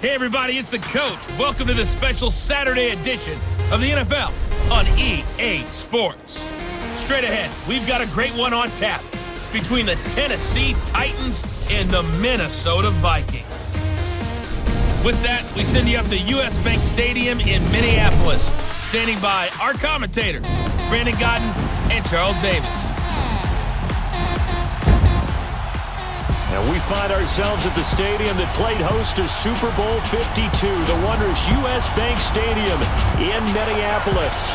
Hey everybody, it's the coach. Welcome to this special Saturday edition of the NFL on EA Sports. Straight ahead, we've got a great one on tap between the Tennessee Titans and the Minnesota Vikings. With that, we send you up to US Bank Stadium in Minneapolis. Standing by our commentators, Brandon Godden and Charles Davis. And we find ourselves at the stadium that played host to Super Bowl 52, the wondrous US Bank Stadium in Minneapolis.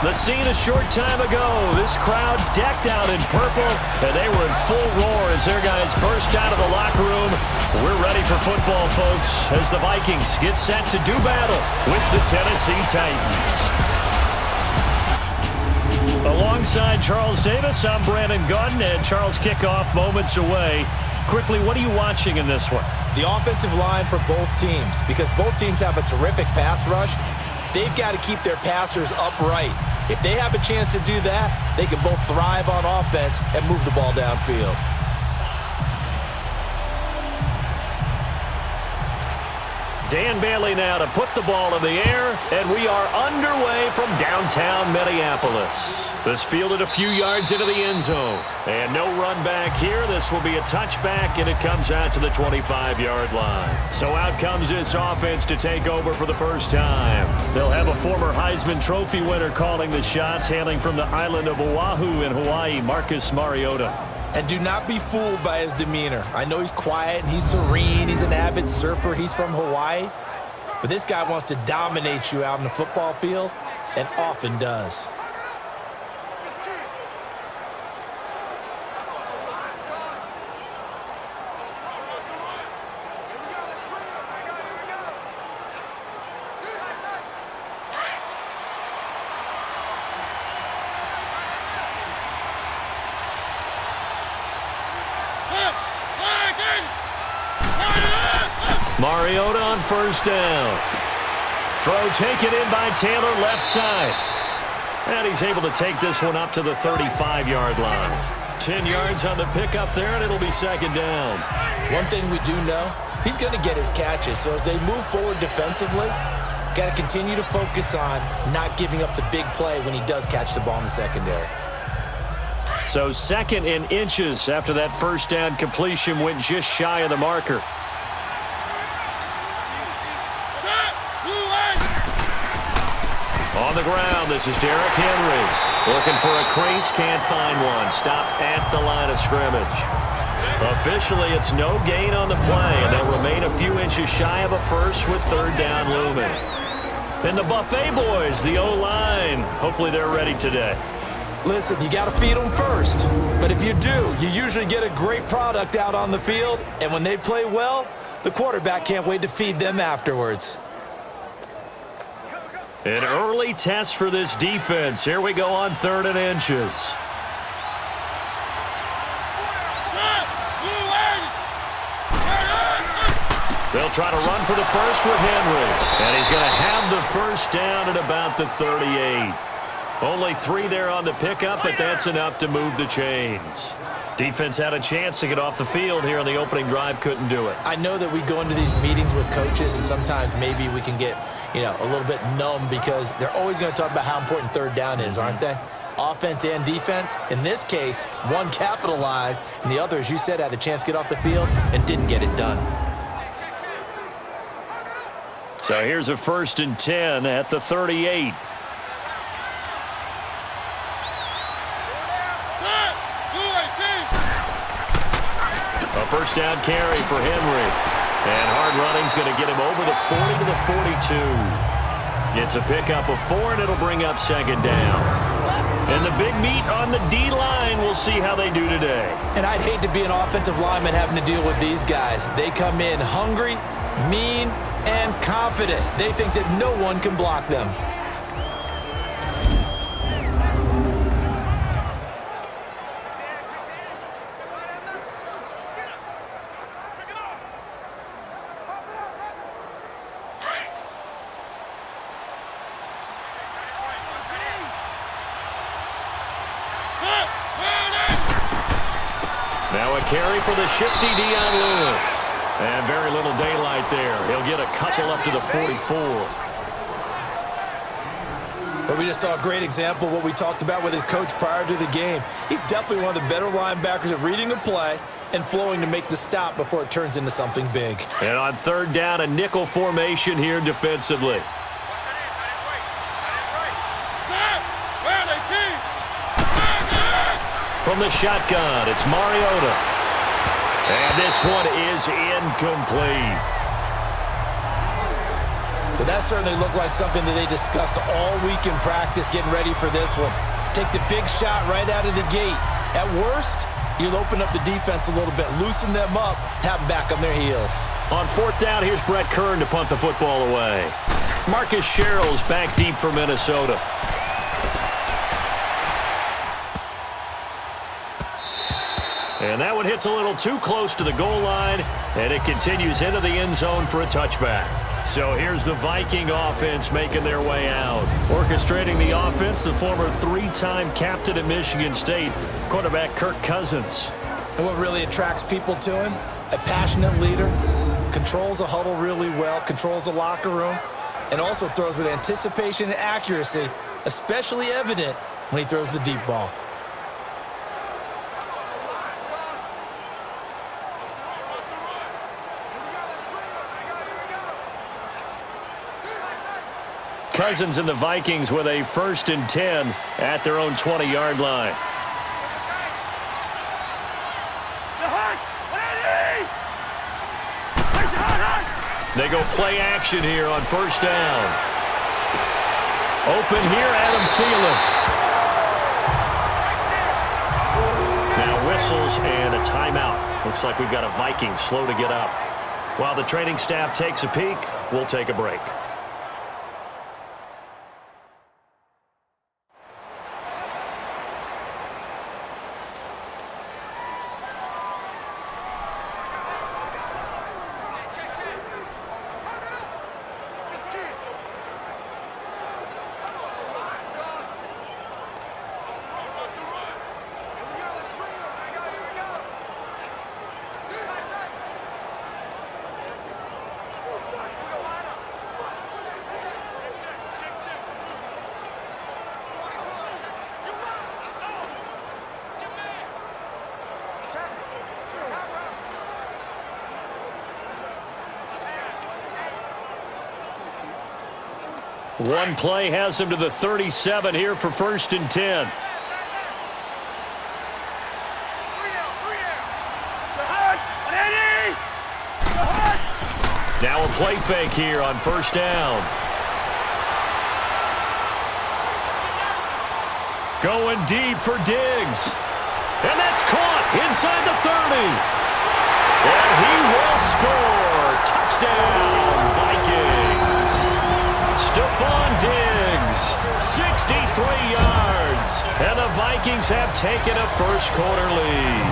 The scene a short time ago, this crowd decked out in purple, and they were in full roar as their guys burst out of the locker room. We're ready for football, folks, as the Vikings get set to do battle with the Tennessee Titans. Alongside Charles Davis, I'm Brandon Godden, and Charles, kickoff moments away. Quickly, what are you watching in this one? The offensive line for both teams, because both teams have a terrific pass rush. They've got to keep their passers upright. If they have a chance to do that, they can both thrive on offense and move the ball downfield. Dan Bailey now to put the ball in the air, and we are underway from downtown Minneapolis. This fielded a few yards into the end zone. And no run back here. This will be a touchback, and it comes out to the 25-yard line. So out comes this offense to take over for the first time. They'll have a former Heisman Trophy winner calling the shots, hailing from the island of Oahu in Hawaii, Marcus Mariota. And do not be fooled by his demeanor. I know he's quiet and he's serene. He's an avid surfer. He's from Hawaii. But this guy wants to dominate you out in the football field, and often does. Mariota on first down. Throw taken in by Taylor, left side. And he's able to take this one up to the 35-yard line. 10 yards on the pickup there, and it'll be second down. One thing we do know, he's going to get his catches. So as they move forward defensively, got to continue to focus on not giving up the big play when he does catch the ball in the secondary. So second in inches after that first down completion went just shy of the marker. On the ground, this is Derrick Henry. Looking for a crease, can't find one. Stopped at the line of scrimmage. Officially, it's no gain on the play, and they'll remain a few inches shy of a first with third down looming. And the Buffet boys, the O-line, hopefully they're ready today. Listen, you got to feed them first. But if you do, you usually get a great product out on the field. And when they play well, the quarterback can't wait to feed them afterwards. An early test for this defense. Here we go on third and inches. They'll try to run for the first with Henry. And he's going to have the first down at about the 38. Only 3 there on the pickup, but that's enough to move the chains. Defense had a chance to get off the field here on the opening drive, couldn't do it. I know that we go into these meetings with coaches, and sometimes maybe we can get, a little bit numb because they're always going to talk about how important third down is, aren't they? Offense and defense. In this case, one capitalized, and the other, as you said, had a chance to get off the field and didn't get it done. So here's a 1st and 10 at the 38. A first down carry for Henry. And hard running's going to get him over the 40 to the 42. It's a pickup of 4, and it'll bring up second down. And the big meat on the D-line, we'll see how they do today. And I'd hate to be an offensive lineman having to deal with these guys. They come in hungry, mean, and confident. They think that no one can block them. Now a carry for the shifty Dion Lewis. And very little daylight there. He'll get a couple up to the 44. But we just saw a great example of what we talked about with his coach prior to the game. He's definitely one of the better linebackers at reading a play and flowing to make the stop before it turns into something big. And on third down, a nickel formation here defensively. From the shotgun, it's Mariota. And this one is incomplete. But that certainly looked like something that they discussed all week in practice getting ready for this one. Take the big shot right out of the gate. At worst, you'll open up the defense a little bit, loosen them up, have them back on their heels. On fourth down, here's Brett Kern to punt the football away. Marcus Sherrill's back deep for Minnesota. And that one hits a little too close to the goal line, and it continues into the end zone for a touchback. So here's the Viking offense making their way out. Orchestrating the offense, the former three-time captain at Michigan State, quarterback Kirk Cousins. And what really attracts people to him? A passionate leader, controls a huddle really well, controls the locker room, and also throws with anticipation and accuracy, especially evident when he throws the deep ball. Cousins and the Vikings with a 1st and 10 at their own 20-yard line. They go play action here on 1st down. Open here, Adam Thielen. Now whistles and a timeout. Looks like we've got a Viking slow to get up. While the training staff takes a peek, we'll take a break. One play has him to the 37 here for 1st and 10. Now a play fake here on 1st down. Going deep for Diggs. And that's caught inside the 30. And he will score. Touchdown, Vikings. Stephon Diggs, 63 yards. And the Vikings have taken a first-quarter lead.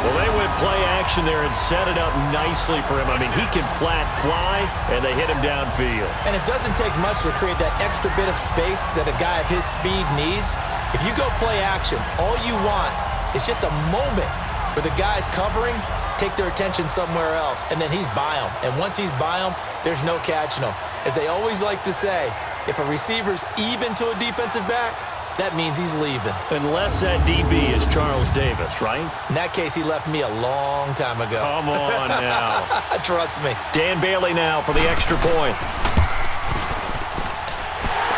Well, they went play action there and set it up nicely for him. I mean, he can flat fly, and they hit him downfield. And it doesn't take much to create that extra bit of space that a guy of his speed needs. If you go play action, all you want is just a moment where the guy's covering, take their attention somewhere else, and then he's by him. And once he's by him, there's no catching him. As they always like to say, if a receiver's even to a defensive back, that means he's leaving. Unless that DB is Charles Davis, right? In that case, he left me a long time ago. Come on now. Trust me. Dan Bailey now for the extra point.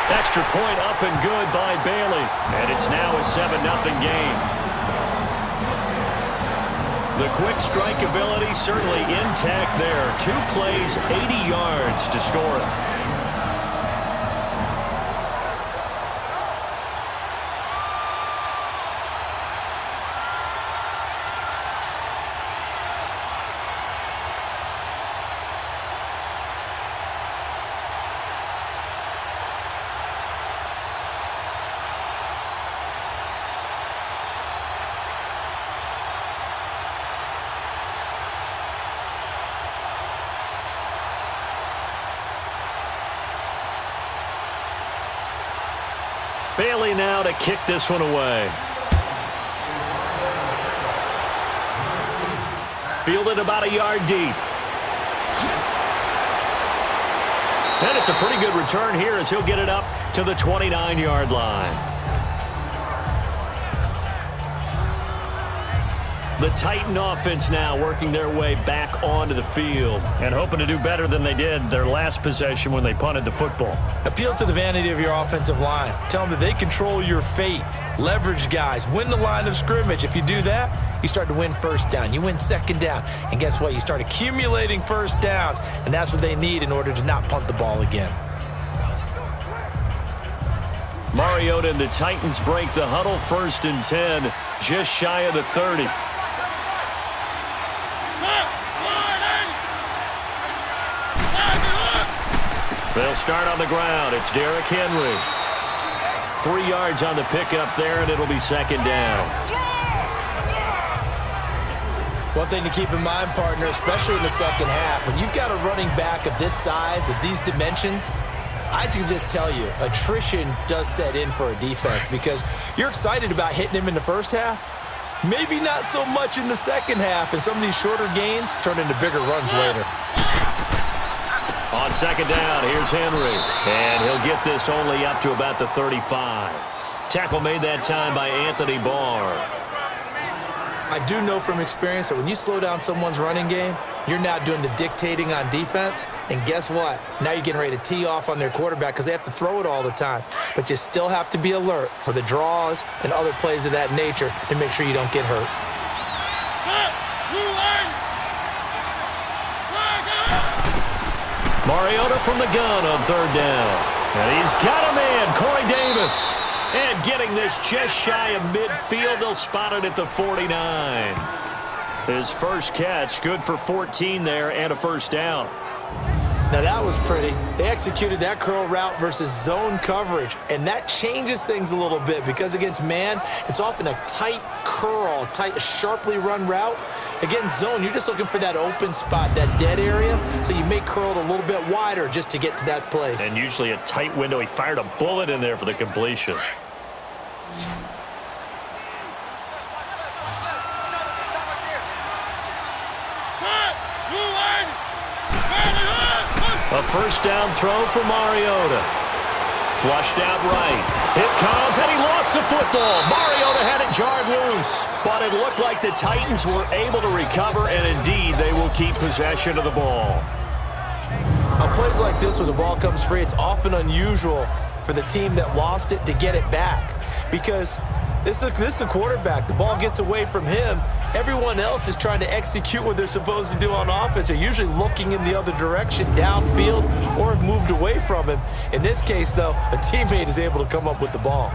Extra point up and good by Bailey. And it's now a 7-0 game. The quick strike ability certainly intact there. 2 plays, 80 yards to score it. Bailey now to kick this one away. Fielded about a yard deep. And it's a pretty good return here as he'll get it up to the 29-yard line. The Titan offense now working their way back onto the field and hoping to do better than they did their last possession when they punted the football. Appeal to the vanity of your offensive line. Tell them that they control your fate. Leverage guys. Win the line of scrimmage. If you do that, you start to win first down. You win second down. And guess what? You start accumulating first downs. And that's what they need in order to not punt the ball again. Mariota and the Titans break the huddle. 1st and 10, just shy of the 30. They'll start on the ground. It's Derrick Henry. 3 yards on the pickup there, and it'll be 2nd down. One thing to keep in mind, partner, especially in the second half, when you've got a running back of this size, of these dimensions, I can just tell you, attrition does set in for a defense because you're excited about hitting him in the first half. Maybe not so much in the second half, and some of these shorter gains turn into bigger runs later. On 2nd down, here's Henry. And he'll get this only up to about the 35. Tackle made that time by Anthony Barr. I do know from experience that when you slow down someone's running game, you're now doing the dictating on defense. And guess what? Now you're getting ready to tee off on their quarterback because they have to throw it all the time. But you still have to be alert for the draws and other plays of that nature to make sure you don't get hurt. Mariota from the gun on 3rd down. And he's got a man, Corey Davis. And getting this just shy of midfield, they'll spot it at the 49. His first catch, good for 14 there and a 1st down. Now that was pretty. They executed that curl route versus zone coverage, and that changes things a little bit because against man, it's often a tight curl, tight, sharply run route. Against zone, you're just looking for that open spot, that dead area, so you may curl it a little bit wider just to get to that place. And usually a tight window. He fired a bullet in there for the completion. A 1st down throw for Mariota. Flushed out right. It comes, and he lost the football. Mariota had it jarred loose. But it looked like the Titans were able to recover, and indeed, they will keep possession of the ball. On plays like this where the ball comes free, it's often unusual for the team that lost it to get it back. Because this is a quarterback. The ball gets away from him. Everyone else is trying to execute what they're supposed to do on offense. They're usually looking in the other direction, downfield, or have moved away from him. In this case, though, a teammate is able to come up with the ball.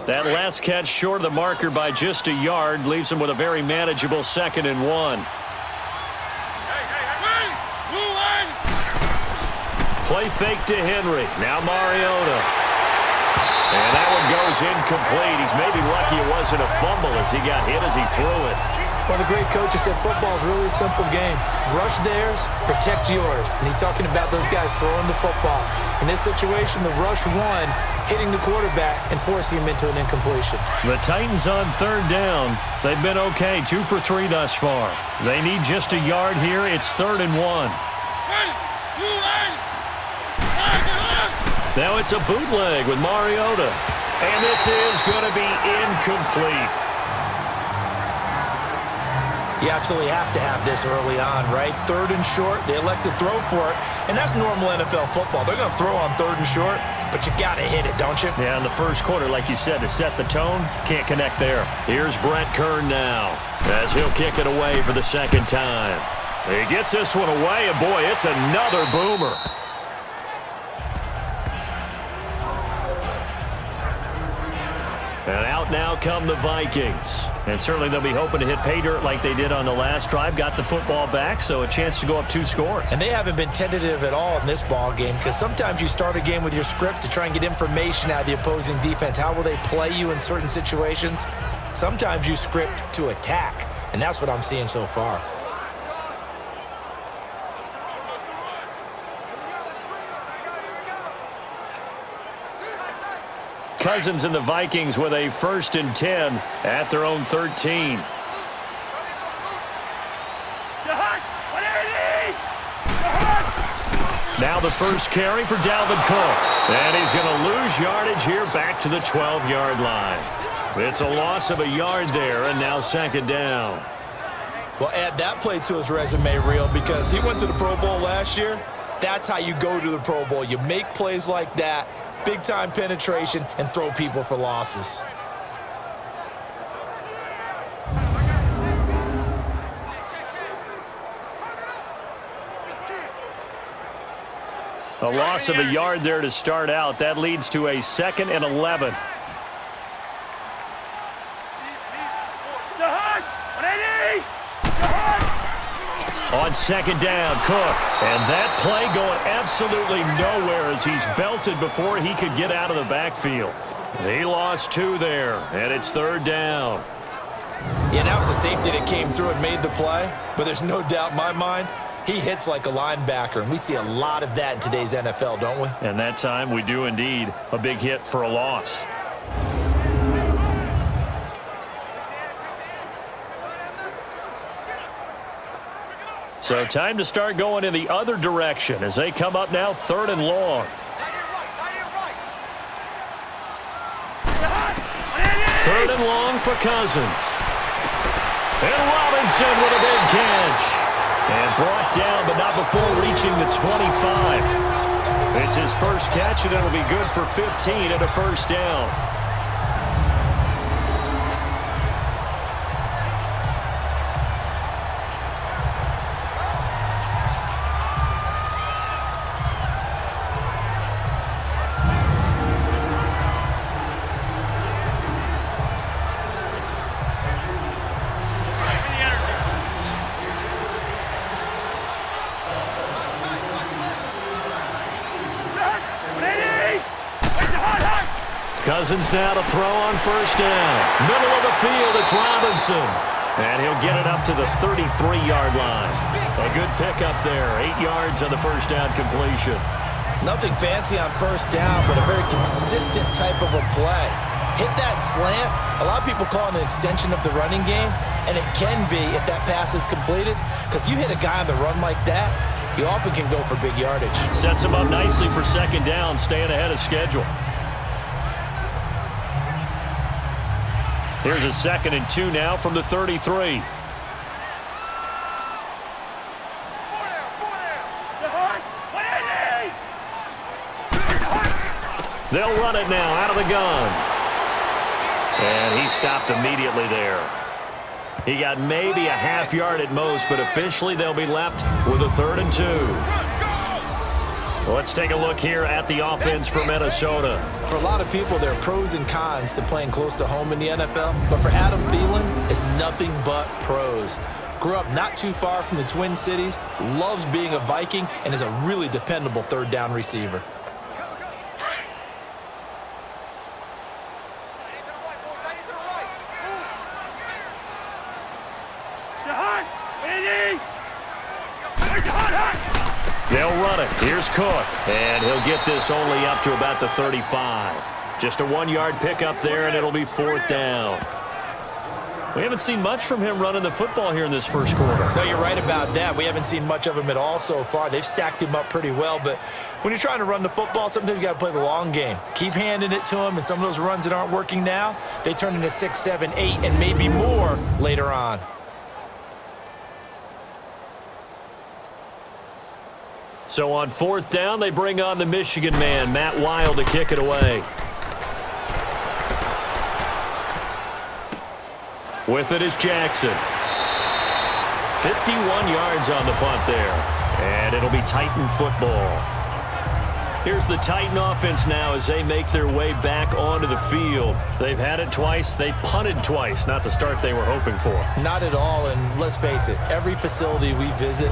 That last catch short of the marker by just a yard leaves him with a very manageable 2nd and 1. Play fake to Henry. Now Mariota. And that one goes incomplete. He's maybe lucky it wasn't a fumble as he got hit as he threw it. One of the great coaches said football is really a simple game. Rush theirs, protect yours. And he's talking about those guys throwing the football. In this situation, the rush won, hitting the quarterback and forcing him into an incompletion. The Titans on 3rd down. They've been okay, 2 for 3 thus far. They need just a yard here. It's 3rd and 1. Now it's a bootleg with Mariota. And this is going to be incomplete. You absolutely have to have this early on, right? 3rd and short, they elect to throw for it, and that's normal NFL football. They're going to throw on 3rd and short, but you got to hit it, don't you? Yeah, in the first quarter, like you said, to set the tone, can't connect there. Here's Brent Kern now as he'll kick it away for the 2nd time. He gets this one away, and boy, it's another boomer. And out now come the Vikings. And certainly they'll be hoping to hit pay dirt like they did on the last drive. Got the football back, so a chance to go up 2 scores. And they haven't been tentative at all in this ball game because sometimes you start a game with your script to try and get information out of the opposing defense. How will they play you in certain situations? Sometimes you script to attack, and that's what I'm seeing so far. Cousins and the Vikings with a 1st and 10 at their own 13. Now the first carry for Dalvin Cook. And he's going to lose yardage here back to the 12-yard line. It's a loss of a yard there, and now 2nd down. Well, add that play to his resume reel because he went to the Pro Bowl last year. That's how you go to the Pro Bowl. You make plays like that, big-time penetration, and throw people for losses. A loss of a yard there to start out. That leads to a 2nd and 11. On 2nd down, Cook. And that play going absolutely nowhere as he's belted before he could get out of the backfield. He lost 2 there, and it's 3rd down. Yeah, that was a safety that came through and made the play. But there's no doubt in my mind, he hits like a linebacker. And we see a lot of that in today's NFL, don't we? And that time we do indeed. A big hit for a loss. So time to start going in the other direction as they come up now 3rd and long. 3rd and long for Cousins. And Robinson with a big catch. And brought down, but not before reaching the 25. It's his first catch, and it'll be good for 15 and a 1st down. Cousins now to throw on 1st down. Middle of the field, it's Robinson. And he'll get it up to the 33-yard line. A good pickup there. 8 yards on the 1st down completion. Nothing fancy on 1st down, but a very consistent type of a play. Hit that slant. A lot of people call it an extension of the running game, and it can be if that pass is completed, because you hit a guy on the run like that, you often can go for big yardage. Sets him up nicely for 2nd down, staying ahead of schedule. Here's a 2nd and 2 now from the 33. They'll run it now out of the gun. And he stopped immediately there. He got maybe a half yard at most, but officially they'll be left with a 3rd and 2. Let's take a look here at the offense for Minnesota. For a lot of people, there are pros and cons to playing close to home in the NFL. But for Adam Thielen, it's nothing but pros. Grew up not too far from the Twin Cities, loves being a Viking, and is a really dependable 3rd down receiver. They'll run it. Here's Cook. And he'll get this only up to about the 35. Just a 1-yard pickup there, and it'll be 4th down. We haven't seen much from him running the football here in this first quarter. No, you're right about that. We haven't seen much of him at all so far. They've stacked him up pretty well, but when you're trying to run the football, sometimes you got to play the long game. Keep handing it to him, and some of those runs that aren't working now, they turn into 6, 7, 8, and maybe more later on. So on 4th down, they bring on the Michigan man, Matt Wild, to kick it away. With it is Jackson. 51 yards on the punt there. And it'll be Titan football. Here's the Titan offense now as they make their way back onto the field. They've had it twice. They've punted twice. Not the start they were hoping for. Not at all, and let's face it, every facility we visit,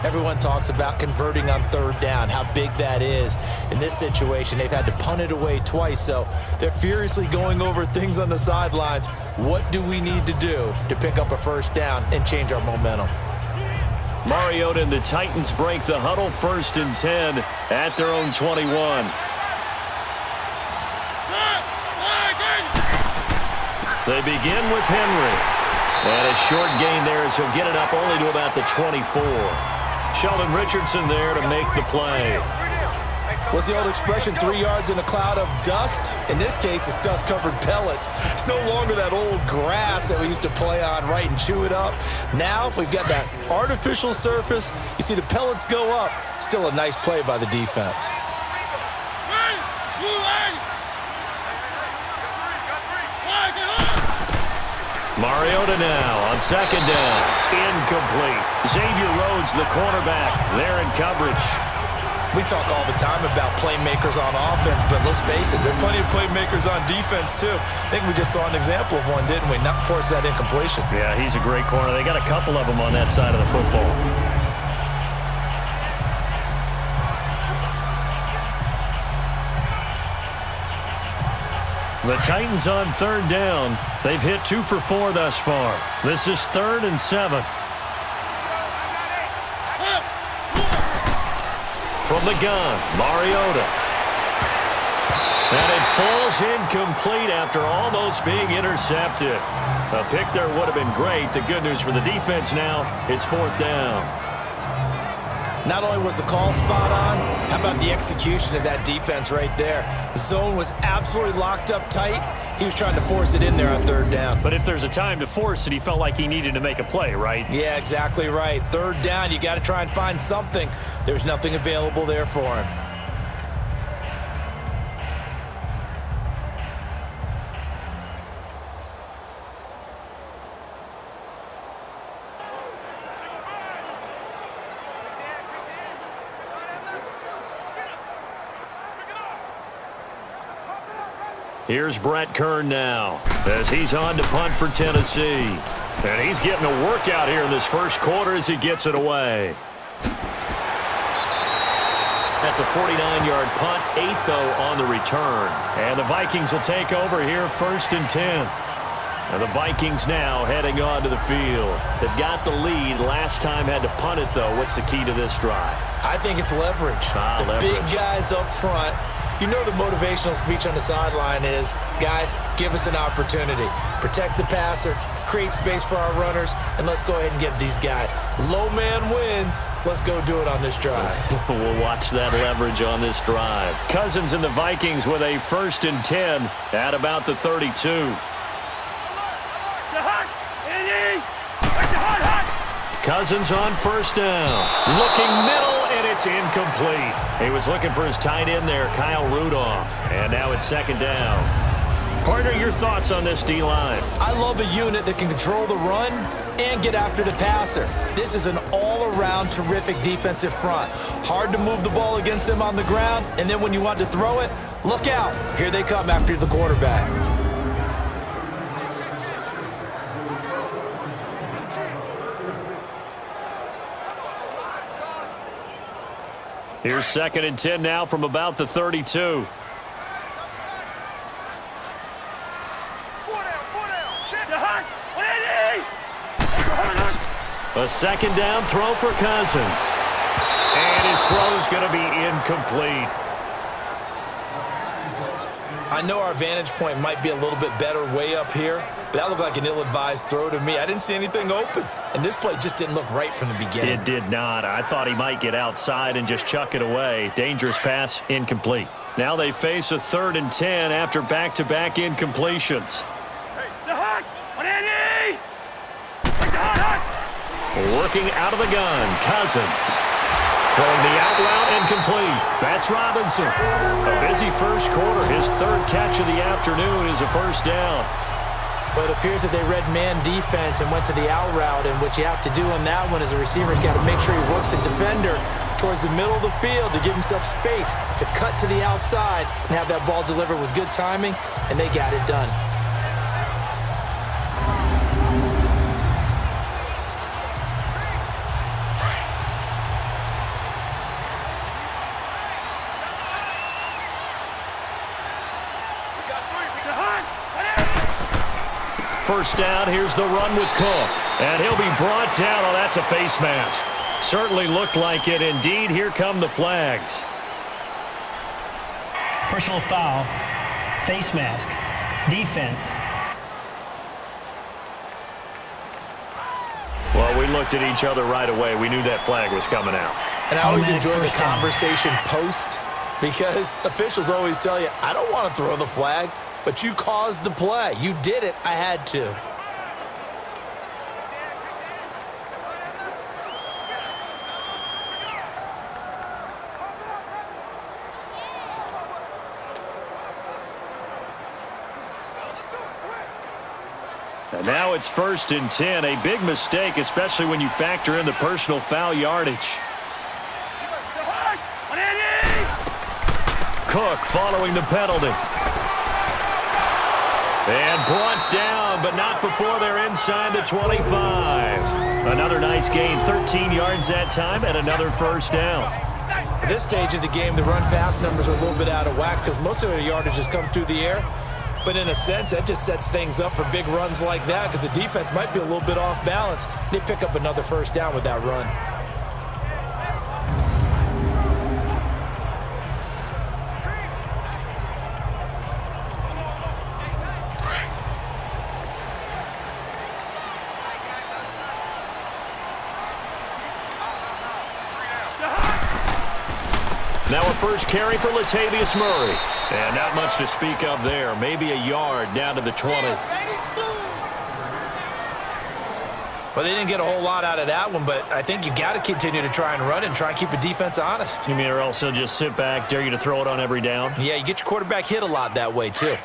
everyone talks about converting on 3rd down, how big that is. In this situation, they've had to punt it away twice, so they're furiously going over things on the sidelines. What do we need to do to pick up a 1st down and change our momentum? Mariota and the Titans break the huddle, 1st and 10 at their own 21. They begin with Henry. And a short gain there as he'll get it up only to about the 24. Sheldon Richardson there to make the play. What's the old expression, 3 yards in a cloud of dust? In this case, it's dust-covered pellets. It's no longer that old grass that we used to play on, right, and chew it up. Now we've got that artificial surface. You see the pellets go up. Still a nice play by the defense. Mariota now on second down. Incomplete. Xavier Rhodes, the cornerback, there in coverage. We talk all the time about playmakers on offense, but let's face it, there are plenty of playmakers on defense, too. I think we just saw an example of one, didn't we? Not force that incompletion. Yeah, he's a great corner. They got a couple of them on that side of the football. The Titans on third down. They've hit 2 for 4 thus far. This is 3rd and 7. From the gun, Mariota. And it falls incomplete after almost being intercepted. A pick there would have been great. The good news for the defense now, it's 4th down. Not only was the call spot on, how about the execution of that defense right there? The zone was absolutely locked up tight. He was trying to force it in there on 3rd down. But if there's a time to force it, he felt like he needed to make a play, right? Yeah, exactly right. 3rd down, you got to try and find something. There's nothing available there for him. Here's Brett Kern now as he's on to punt for Tennessee. And he's getting a workout here in this first quarter as he gets it away. That's a 49-yard punt, 8 though on the return. And the Vikings will take over here 1st and 10. And the Vikings now heading onto the field. They've got the lead. Last time had to punt it though. What's the key to this drive? I think it's leverage. The big guys up front. You know the motivational speech on the sideline is, guys, give us an opportunity. Protect the passer, create space for our runners, and let's go ahead and get these guys. Low man wins. Let's go do it on this drive. We'll watch that leverage on this drive. Cousins and the Vikings with a 1st and 10 at about the 32. Cousins on 1st down. Looking middle, and it's incomplete. He was looking for his tight end there, Kyle Rudolph. And now it's 2nd down. Partner, your thoughts on this D-line? I love a unit that can control the run and get after the passer. This is an all-around terrific defensive front. Hard to move the ball against them on the ground, and then when you want to throw it, look out. Here they come after the quarterback. Here's 2nd and 10 now from about the 32. A 2nd down throw for Cousins. And his throw's going to be incomplete. I know our vantage point might be a little bit better way up here, but that looked like an ill-advised throw to me. I didn't see anything open, and this play just didn't look right from the beginning. It did not. I thought he might get outside and just chuck it away. Dangerous pass, incomplete. Now they face a 3rd and 10 after back-to-back incompletions. Working out of the gun, Cousins. Throwing the out route incomplete. That's Robinson. A busy first quarter. His 3rd catch of the afternoon is a 1st down. But it appears that they read man defense and went to the out route, and what you have to do on that one is the receiver's got to make sure he works the defender towards the middle of the field to give himself space to cut to the outside and have that ball delivered with good timing, and they got it done. First down, here's the run with Cook. And he'll be brought down. Oh, that's a face mask. Certainly looked like it. Indeed, here come the flags. Personal foul, face mask, defense. looked at each other right away. We knew that flag was coming out. And I always enjoy the conversation post because officials always tell you, I don't want to throw the flag, but you caused the play. You did it. I had to. And now it's 1st and 10. A big mistake, especially when you factor in the personal foul yardage. Cook following the penalty. And brought down, but not before they're inside the 25. Another nice gain, 13 yards that time, and another first down. At this stage of the game, the run-pass numbers are a little bit out of whack because most of their yardage has come through the air. But in a sense, that just sets things up for big runs like that because the defense might be a little bit off balance. They pick up another first down with that run. Now a first carry for Latavius Murray. And not much to speak of there. Maybe a yard down to the 20. Well, they didn't get a whole lot out of that one, but I think you got to continue to try and run and try and keep the defense honest. You mean or else they'll just sit back, dare you to throw it on every down? Yeah, you get your quarterback hit a lot that way, too.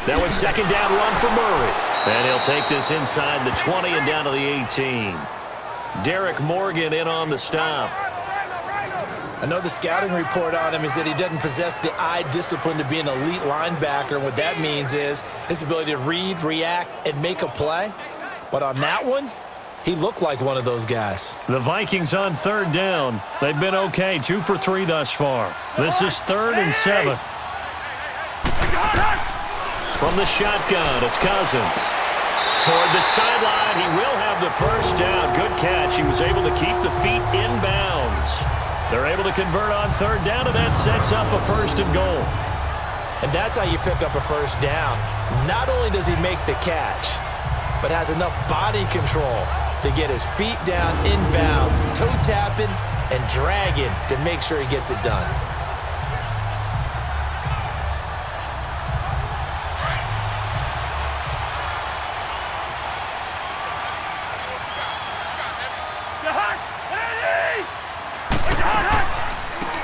That was second down run for Murray. And he'll take this inside the 20 and down to the 18. Derek Morgan in on the stop. I know the scouting report on him is that he doesn't possess the eye discipline to be an elite linebacker. And what that means is his ability to read, react, and make a play. But on that one, he looked like one of those guys. The Vikings on 3rd down. They've been okay, 2 for 3 thus far. This is 3rd and 7. From the shotgun, it's Cousins. Toward the sideline, he will have the first down. Good catch. He was able to keep the feet in bounds. They're able to convert on 3rd down, and that sets up a 1st and goal. And that's how you pick up a first down. Not only does he make the catch, but has enough body control to get his feet down in bounds, toe tapping and dragging to make sure he gets it done.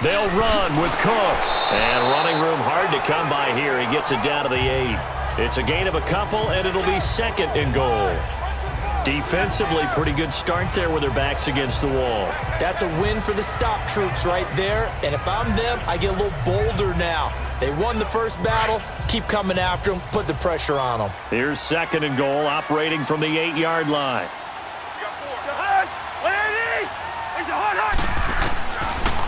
They'll run with Cook. And running room hard to come by here. He gets it down to the 8. It's a gain of a couple, and it'll be 2nd and goal. Defensively, pretty good start there with their backs against the wall. That's a win for the stop troops right there. And if I'm them, I get a little bolder now. They won the first battle. Keep coming after them. Put the pressure on them. Here's 2nd and goal, operating from the 8-yard line.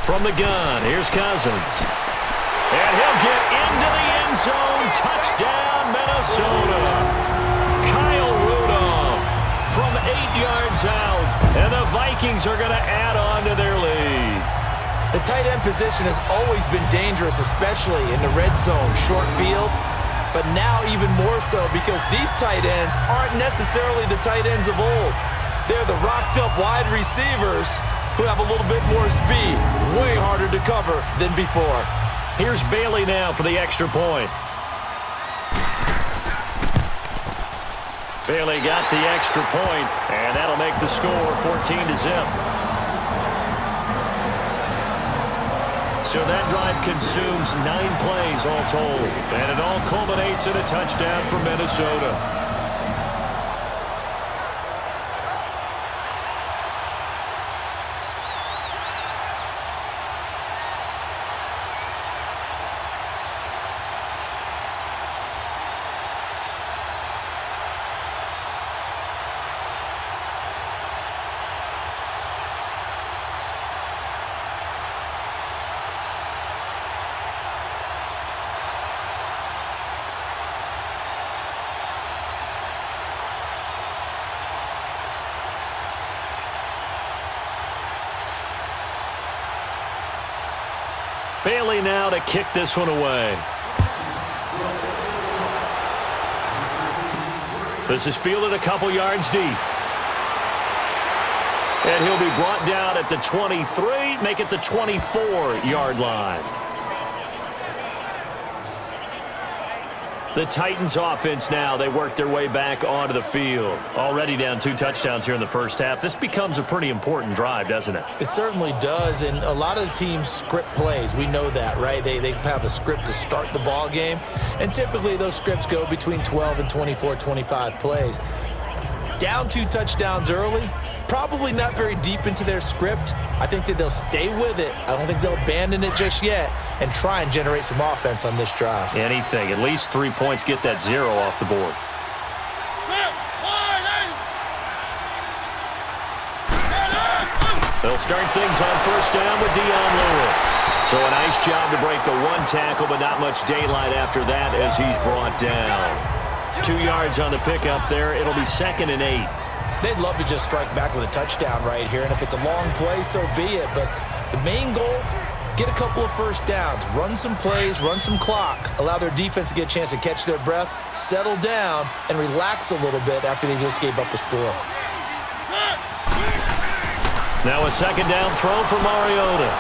From the gun, here's Cousins. And he'll get into the end zone. Touchdown, Minnesota. Kyle Rudolph from 8 yards out. And the Vikings are going to add on to their lead. The tight end position has always been dangerous, especially in the red zone, short field. But now even more so because these tight ends aren't necessarily the tight ends of old. They're the rocked-up wide receivers who have a little bit more speed, way harder to cover than before. Here's Bailey now for the extra point. Bailey got the extra point, and that'll make the score 14-0. So that drive consumes 9 plays all told, and it all culminates in a touchdown for Minnesota. Bailey now to kick this one away. This is fielded a couple yards deep. And he'll be brought down at the 23, make it the 24-yard line. The Titans offense now, they work their way back onto the field. Already down 2 touchdowns here in the first half. This becomes a pretty important drive, doesn't it? It certainly does, and a lot of the teams script plays. We know that, right? They have a script to start the ball game, and typically those scripts go between 12 and 24, 25 plays. Down 2 touchdowns early, probably not very deep into their script. I think that they'll stay with it. I don't think they'll abandon it just yet and try and generate some offense on this drive. Anything. At least 3 points, get that 0 off the board. They'll start things on first down with Dion Lewis. So a nice job to break the 1 tackle, but not much daylight after that as he's brought down. 2 yards on the pickup there. It'll be 2nd and 8. They'd love to just strike back with a touchdown right here, and if it's a long play, so be it. But the main goal, get a couple of first downs, run some plays, run some clock, allow their defense to get a chance to catch their breath, settle down, and relax a little bit after they just gave up a score. Now a 2nd down throw for Mariota.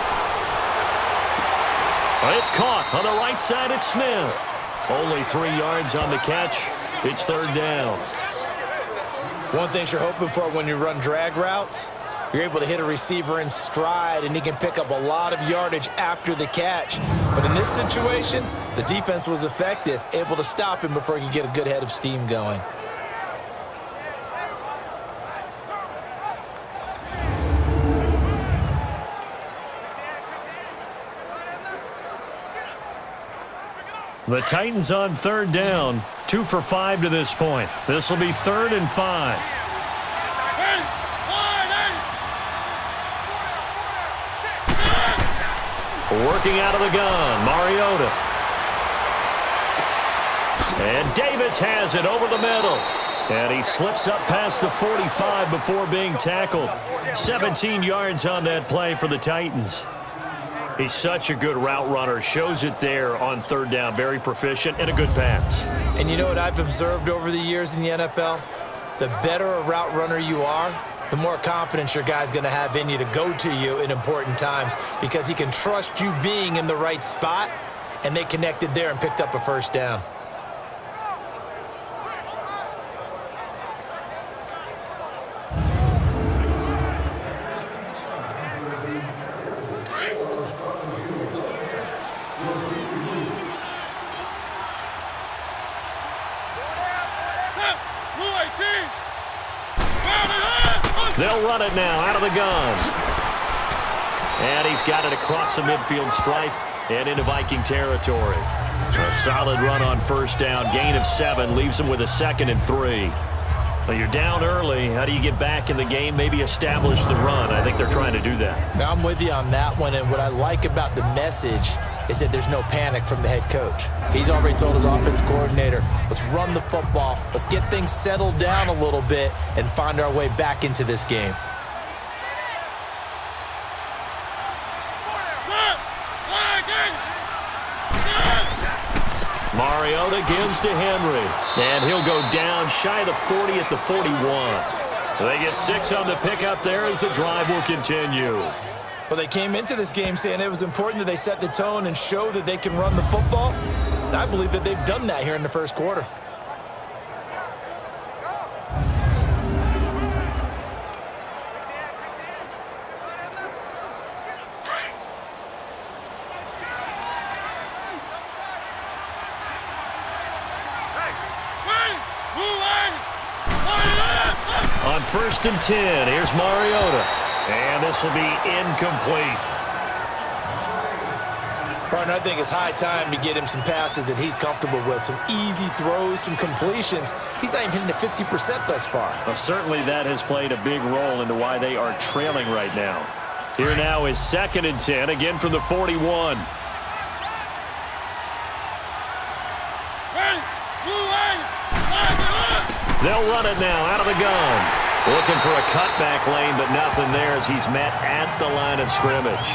It's caught on the right side at Smith. Only 3 yards on the catch. It's 3rd down. One thing you're hoping for when you run drag routes, you're able to hit a receiver in stride, and he can pick up a lot of yardage after the catch. But in this situation, the defense was effective, able to stop him before he could get a good head of steam going. The Titans on 3rd down, 2 for 5 to this point. This will be 3rd and 5. Working out of the gun, Mariota. And Davis has it over the middle. And he slips up past the 45 before being tackled. 17 yards on that play for the Titans. He's such a good route runner. Shows it there on 3rd down. Very proficient and a good pass. And you know what I've observed over the years in the NFL? The better a route runner you are, the more confidence your guy's going to have in you to go to you in important times because he can trust you being in the right spot, and they connected there and picked up a first down. They'll run it now out of the gun. And he's got it across the midfield stripe and into Viking territory. A solid run on first down. Gain of 7 leaves them with a 2nd and 3. Well, you're down early. How do you get back in the game? Maybe establish the run. I think they're trying to do that. Now, I'm with you on that one, and what I like about the message is that there's no panic from the head coach. He's already told his offensive coordinator, let's run the football, let's get things settled down a little bit and find our way back into this game. Mariota gives to Henry, and he'll go down shy of the 40 at the 41. They get 6 on the pickup there as the drive will continue. Well, they came into this game saying it was important that they set the tone and show that they can run the football. And I believe that they've done that here in the first quarter. On 1st and 10, here's Mariota. And this will be incomplete. Martin, I think it's high time to get him some passes that he's comfortable with, some easy throws, some completions. He's not even hitting the 50% thus far. Well, certainly that has played a big role into why they are trailing right now. Here now is 2nd and 10, again from the 41. They'll run it now out of the gun. Looking for a cutback lane, but nothing there as he's met at the line of scrimmage.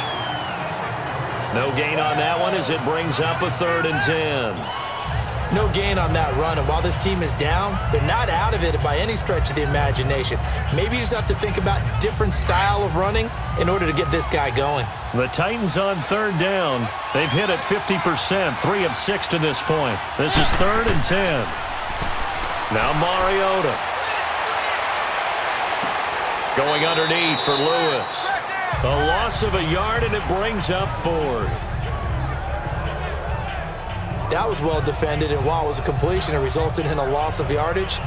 No gain on that one as it brings up a 3rd and 10. No gain on that run, and while this team is down, they're not out of it by any stretch of the imagination. Maybe you just have to think about different style of running in order to get this guy going. The Titans on 3rd down. They've hit it 50%, 3 of 6 to this point. This is 3rd and 10. Now Mariota. Going underneath for Lewis. A loss of a yard, and it brings up 4th. That was well defended, and while it was a completion, it resulted in a loss of yardage.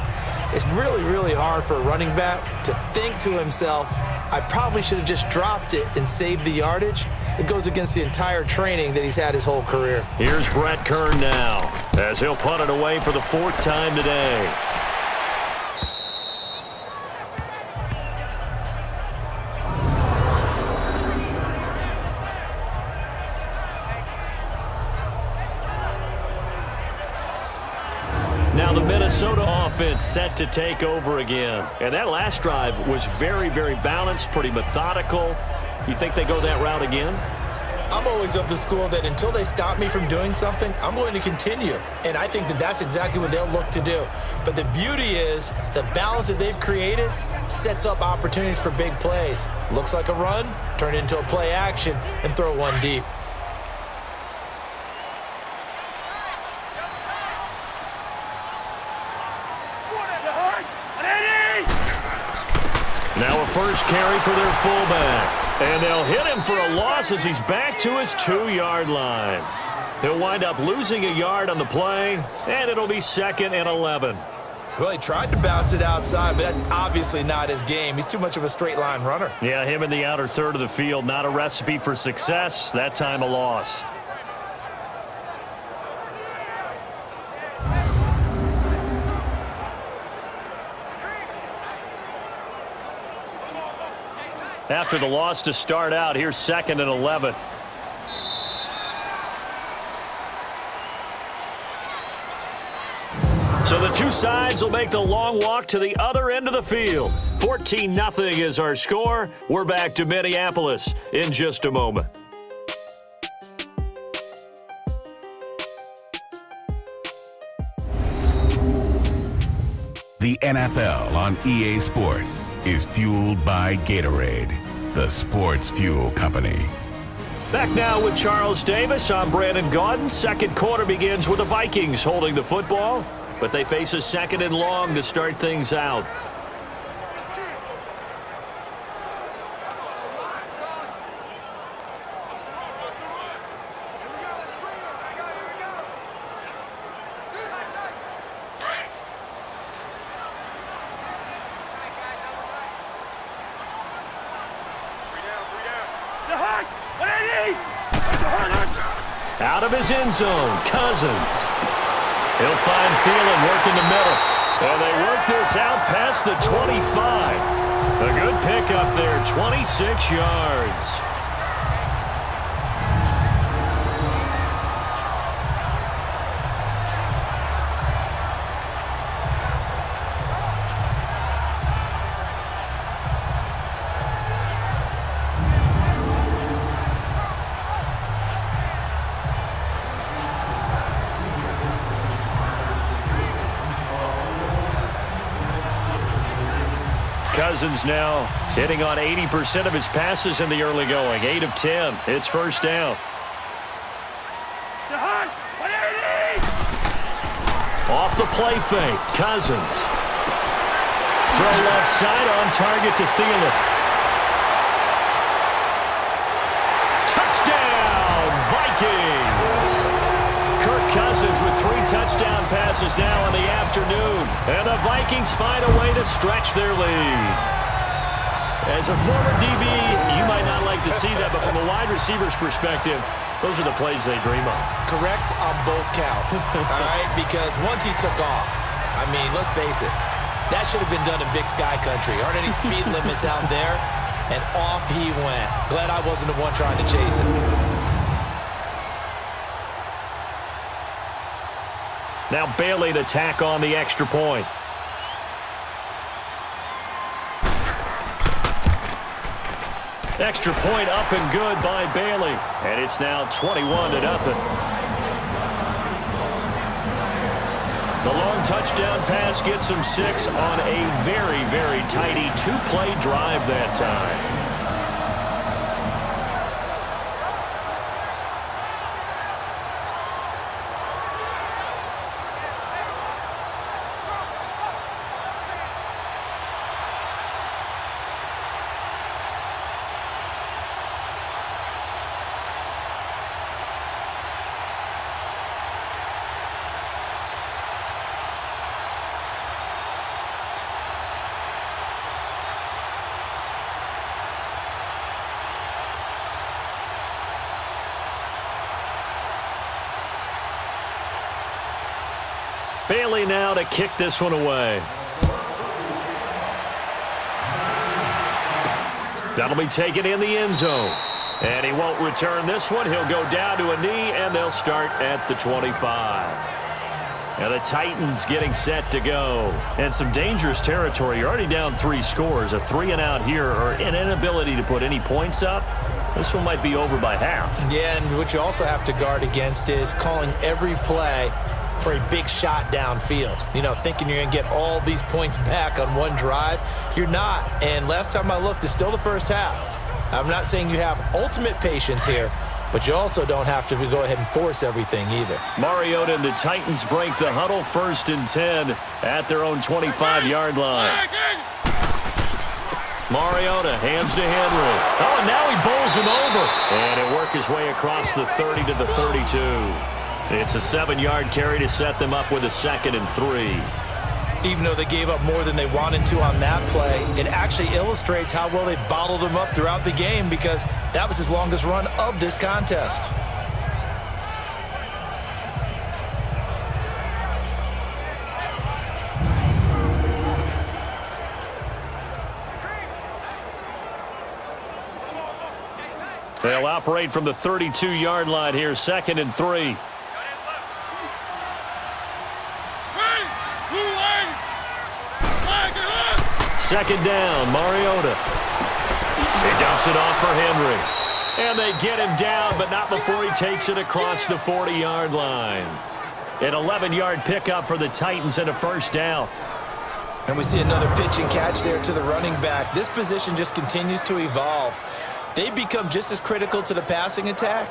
It's really, really hard for a running back to think to himself, I probably should have just dropped it and saved the yardage. It goes against the entire training that he's had his whole career. Here's Brett Kern now, as he'll punt it away for the 4th time today. Now the Minnesota offense set to take over again. And that last drive was very, very balanced, pretty methodical. You think they go that route again? I'm always of the school that until they stop me from doing something, I'm going to continue. And I think that that's exactly what they'll look to do. But the beauty is the balance that they've created sets up opportunities for big plays. Looks like a run, turn it into a play action, and throw one deep. Now a first carry for their fullback. And they'll hit him for a loss as he's back to his 2-yard line. He'll wind up losing a yard on the play, and it'll be 2nd and 11. Well, he tried to bounce it outside, but that's obviously not his game. He's too much of a straight-line runner. Yeah, him in the outer third of the field, not a recipe for success. That time a loss. After the loss to start out, here's 2nd and 11. So the two sides will make the long walk to the other end of the field. 14-0 is our score. We're back to Minneapolis in just a moment. The NFL on EA Sports is fueled by Gatorade, the sports fuel company. Back now with Charles Davis. I'm Brandon Gaudin. Second quarter begins with the Vikings holding the football, but they face a 2nd and long to start things out. Out of his end zone, Cousins. He'll find Thielen, work in the middle. And they work this out past the 25. A good pickup there, 26 yards. Cousins now hitting on 80% of his passes in the early going. 8 of 10. It's first down. Off the play fake. Cousins. Throw left side on target to Thielen. Touchdown, Vikings! Kirk Cousins with 3 touchdown passes now in the afternoon. And the Vikings find a way to stretch their lead. As a former DB, you might not like to see that, but from a wide receiver's perspective, those are the plays they dream of. Correct on both counts, all right? Because once he took off, I mean, let's face it, that should have been done in Big Sky Country. Aren't any speed limits out there? And off he went. Glad I wasn't the one trying to chase him. Now Bailey to tack on the extra point. Extra point up and good by Bailey. And it's now 21-0. The long touchdown pass gets him 6 on a very, very tidy 2-play drive that time. Bailey now to kick this one away. That'll be taken in the end zone. And he won't return this one. He'll go down to a knee, and they'll start at the 25. And the Titans getting set to go. And some dangerous territory. You're already down 3 scores. A 3-and-out here, or an inability to put any points up. This one might be over by half. Yeah, and what you also have to guard against is calling every play for a big shot downfield. You know, thinking you're going to get all these points back on one drive. You're not. And last time I looked, it's still the first half. I'm not saying you have ultimate patience here, but you also don't have to go ahead and force everything either. Mariota and the Titans break the huddle, 1st and 10 at their own 25-yard line. Mariota hands to Henry. Oh, and now he bowls him over. And it worked his way across the 30 to the 32. It's a 7-yard carry to set them up with a 2nd and 3. Even though they gave up more than they wanted to on that play, it actually illustrates how well they've bottled them up throughout the game, because that was his longest run of this contest. They'll operate from the 32-yard line here, 2nd and 3. Second down, Mariota. He dumps it off for Henry. And they get him down, but not before he takes it across the 40-yard line. An 11-yard pickup for the Titans and a 1st down. And we see another pitch and catch there to the running back. This position just continues to evolve. They become just as critical to the passing attack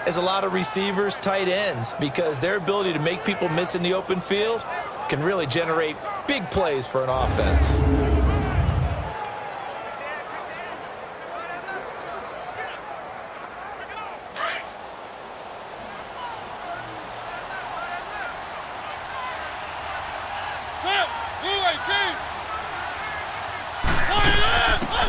as a lot of receivers, tight ends, because their ability to make people miss in the open field can really generate big plays for an offense.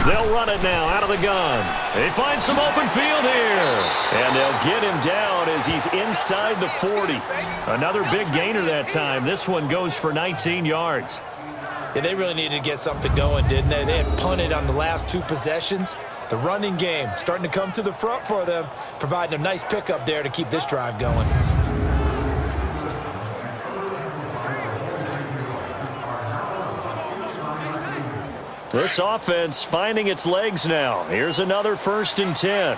They'll run it now out of the gun. They find some open field here. And they'll get him down as he's inside the 40. Another big gainer that time. This one goes for 19 yards. Yeah, they really needed to get something going, didn't they? They had punted on the last 2 possessions. The running game starting to come to the front for them, providing a nice pickup there to keep this drive going. This offense finding its legs now. Here's another 1st and 10.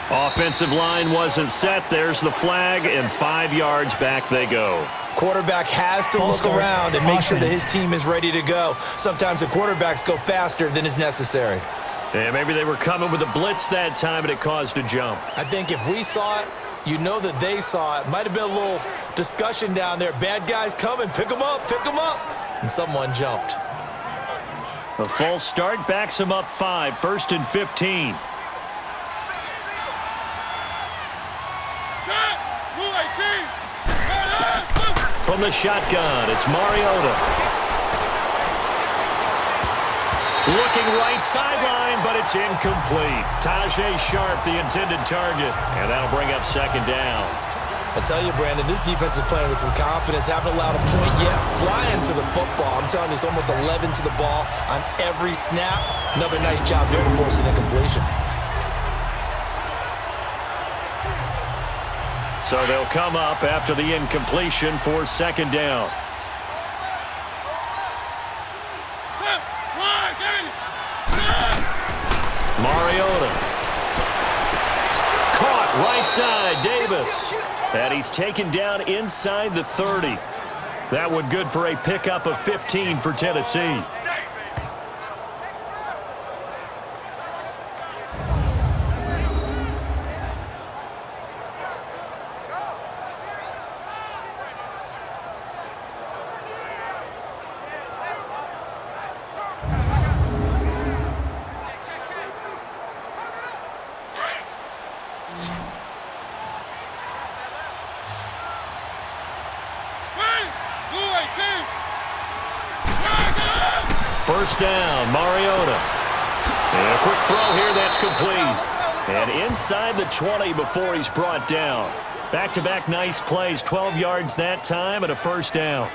Offensive line wasn't set. There's the flag, and 5 yards back they go. Quarterback has to look around and make sure that his team is ready to go. Sometimes the quarterbacks go faster than is necessary. Yeah, maybe they were coming with a blitz that time, and it caused a jump. I think if we saw it, you know that they saw it. Might have been a little discussion down there. Bad guys coming. Pick them up. Pick them up. And someone jumped. A false start backs him up 5. 1st and 15. From the shotgun, it's Mariota. Looking right sideline, but it's incomplete. Tajay Sharp, the intended target, and that'll bring up 2nd down. I tell you, Brandon, this defense is playing with some confidence. Haven't allowed a point yet. Flying to the football. I'm telling you, it's almost 11 to the ball on every snap. Another nice job there to force an incompletion. So they'll come up after the incompletion for 2nd down. side, Davis. And he's taken down inside the 30. That one good for a pickup of 15 for Tennessee. First down, Mariota. And a quick throw here, that's complete. And inside the 20 before he's brought down. Back-to-back nice plays, 12 yards that time and a first down.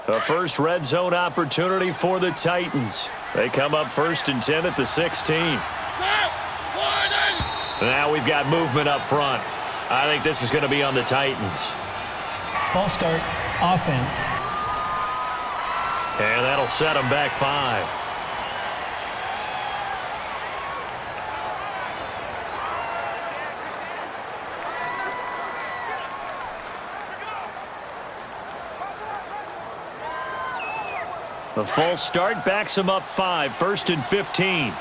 A first red zone opportunity for the Titans. They come up 1st and 10 at the 16. Now we've got movement up front. I think this is going to be on the Titans. False start, offense. And that'll set them back 5. The false start backs him up 5, 1st and 15.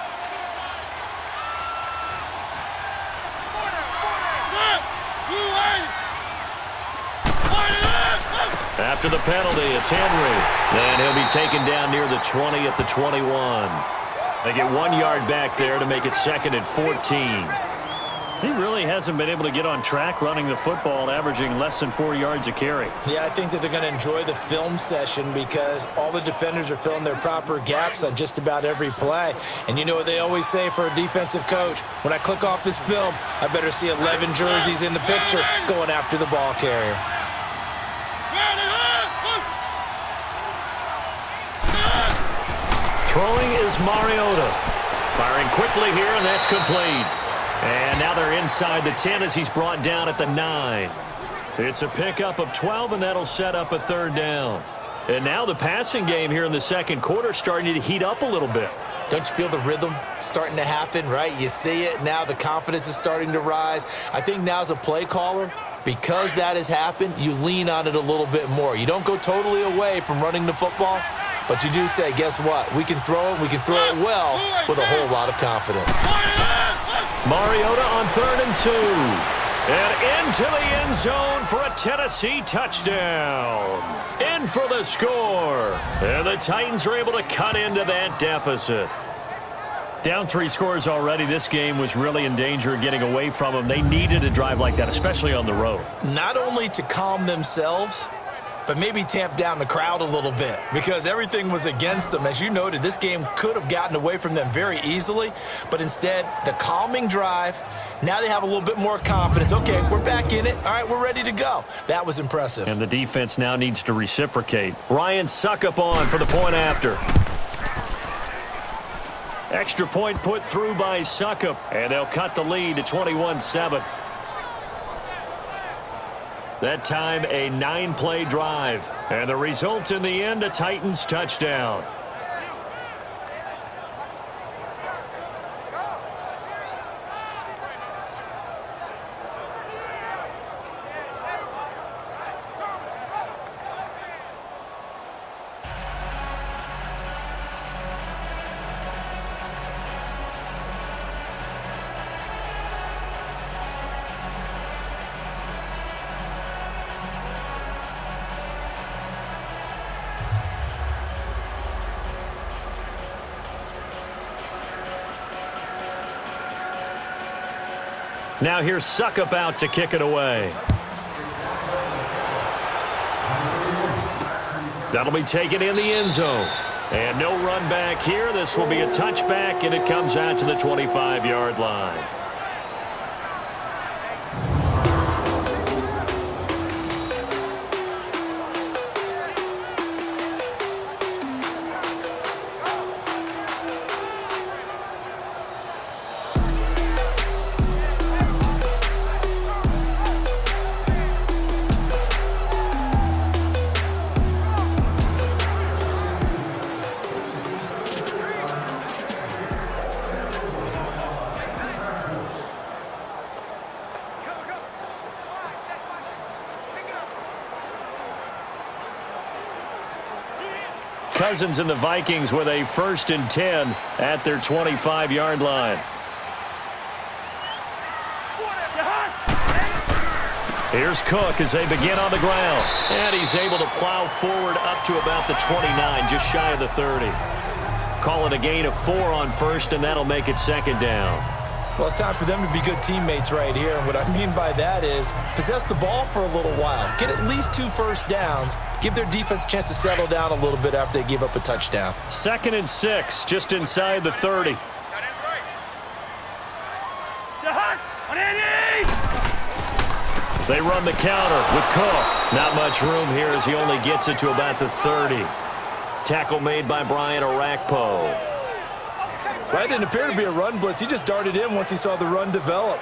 After the penalty, it's Henry. And he'll be taken down near the 20 at the 21. They get 1 yard back there to make it 2nd and 14. He really hasn't been able to get on track running the football, averaging less than 4 yards a carry. Yeah, I think that they're going to enjoy the film session because all the defenders are filling their proper gaps on just about every play. And you know what they always say for a defensive coach? When I click off this film, I better see 11 jerseys in the picture going after the ball carrier. Throwing is Mariota. Firing quickly here, and that's complete. And now they're inside the 10 as he's brought down at the 9. It's a pickup of 12, and that'll set up a 3rd down. And now the passing game here in the 2nd quarter starting to heat up a little bit. Don't you feel the rhythm starting to happen, right? You see it. Now the confidence is starting to rise. I think now as a play caller, because that has happened, you lean on it a little bit more. You don't go totally away from running the football, but you do say, guess what? We can throw it. We can throw it well with a whole lot of confidence. Mariota on 3rd and 2. And into the end zone for a Tennessee touchdown. In for the score. And the Titans are able to cut into that deficit. Down 3 scores already. This game was really in danger of getting away from them. They needed a drive like that, especially on the road. Not only to calm themselves, but maybe tamp down the crowd a little bit because everything was against them. As you noted, this game could have gotten away from them very easily, but instead, the calming drive, now they have a little bit more confidence. Okay, we're back in it. All right, we're ready to go. That was impressive. And the defense now needs to reciprocate. Ryan Suckup on for the point after. Extra point put through by Suckup, and they'll cut the lead to 21-7. That time, a 9-play drive. And the result in the end, a Titans touchdown. Now here's Suckup out to kick it away. That'll be taken in the end zone. And no run back here. This will be a touchback, and it comes out to the 25-yard line. Cousins and the Vikings with a 1st and 10 at their 25-yard line. Here's Cook as they begin on the ground. And he's able to plow forward up to about the 29, just shy of the 30. Call it a gain of 4 on 1st, and that'll make it 2nd down. Well, it's time for them to be good teammates right here. And what I mean by that is possess the ball for a little while. Get at least 2 first downs. Give their defense a chance to settle down a little bit after they give up a touchdown. 2nd and 6, just inside the 30. They run the counter with Cook. Not much room here as he only gets it to about the 30. Tackle made by Brian Orakpo. That didn't appear to be a run blitz. He just darted in once he saw the run develop.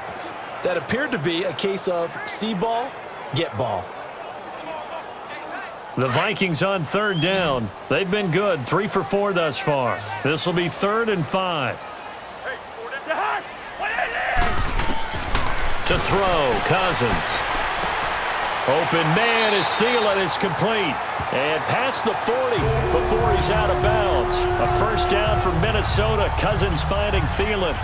That appeared to be a case of see ball, get ball. The Vikings on 3rd down. They've been good, 3 for 4 thus far. This will be 3rd and 5. To throw, Cousins. Open man is Thielen. It's complete. And past the 40 before he's out of bounds. A 1st down for Minnesota. Cousins finding Thielen.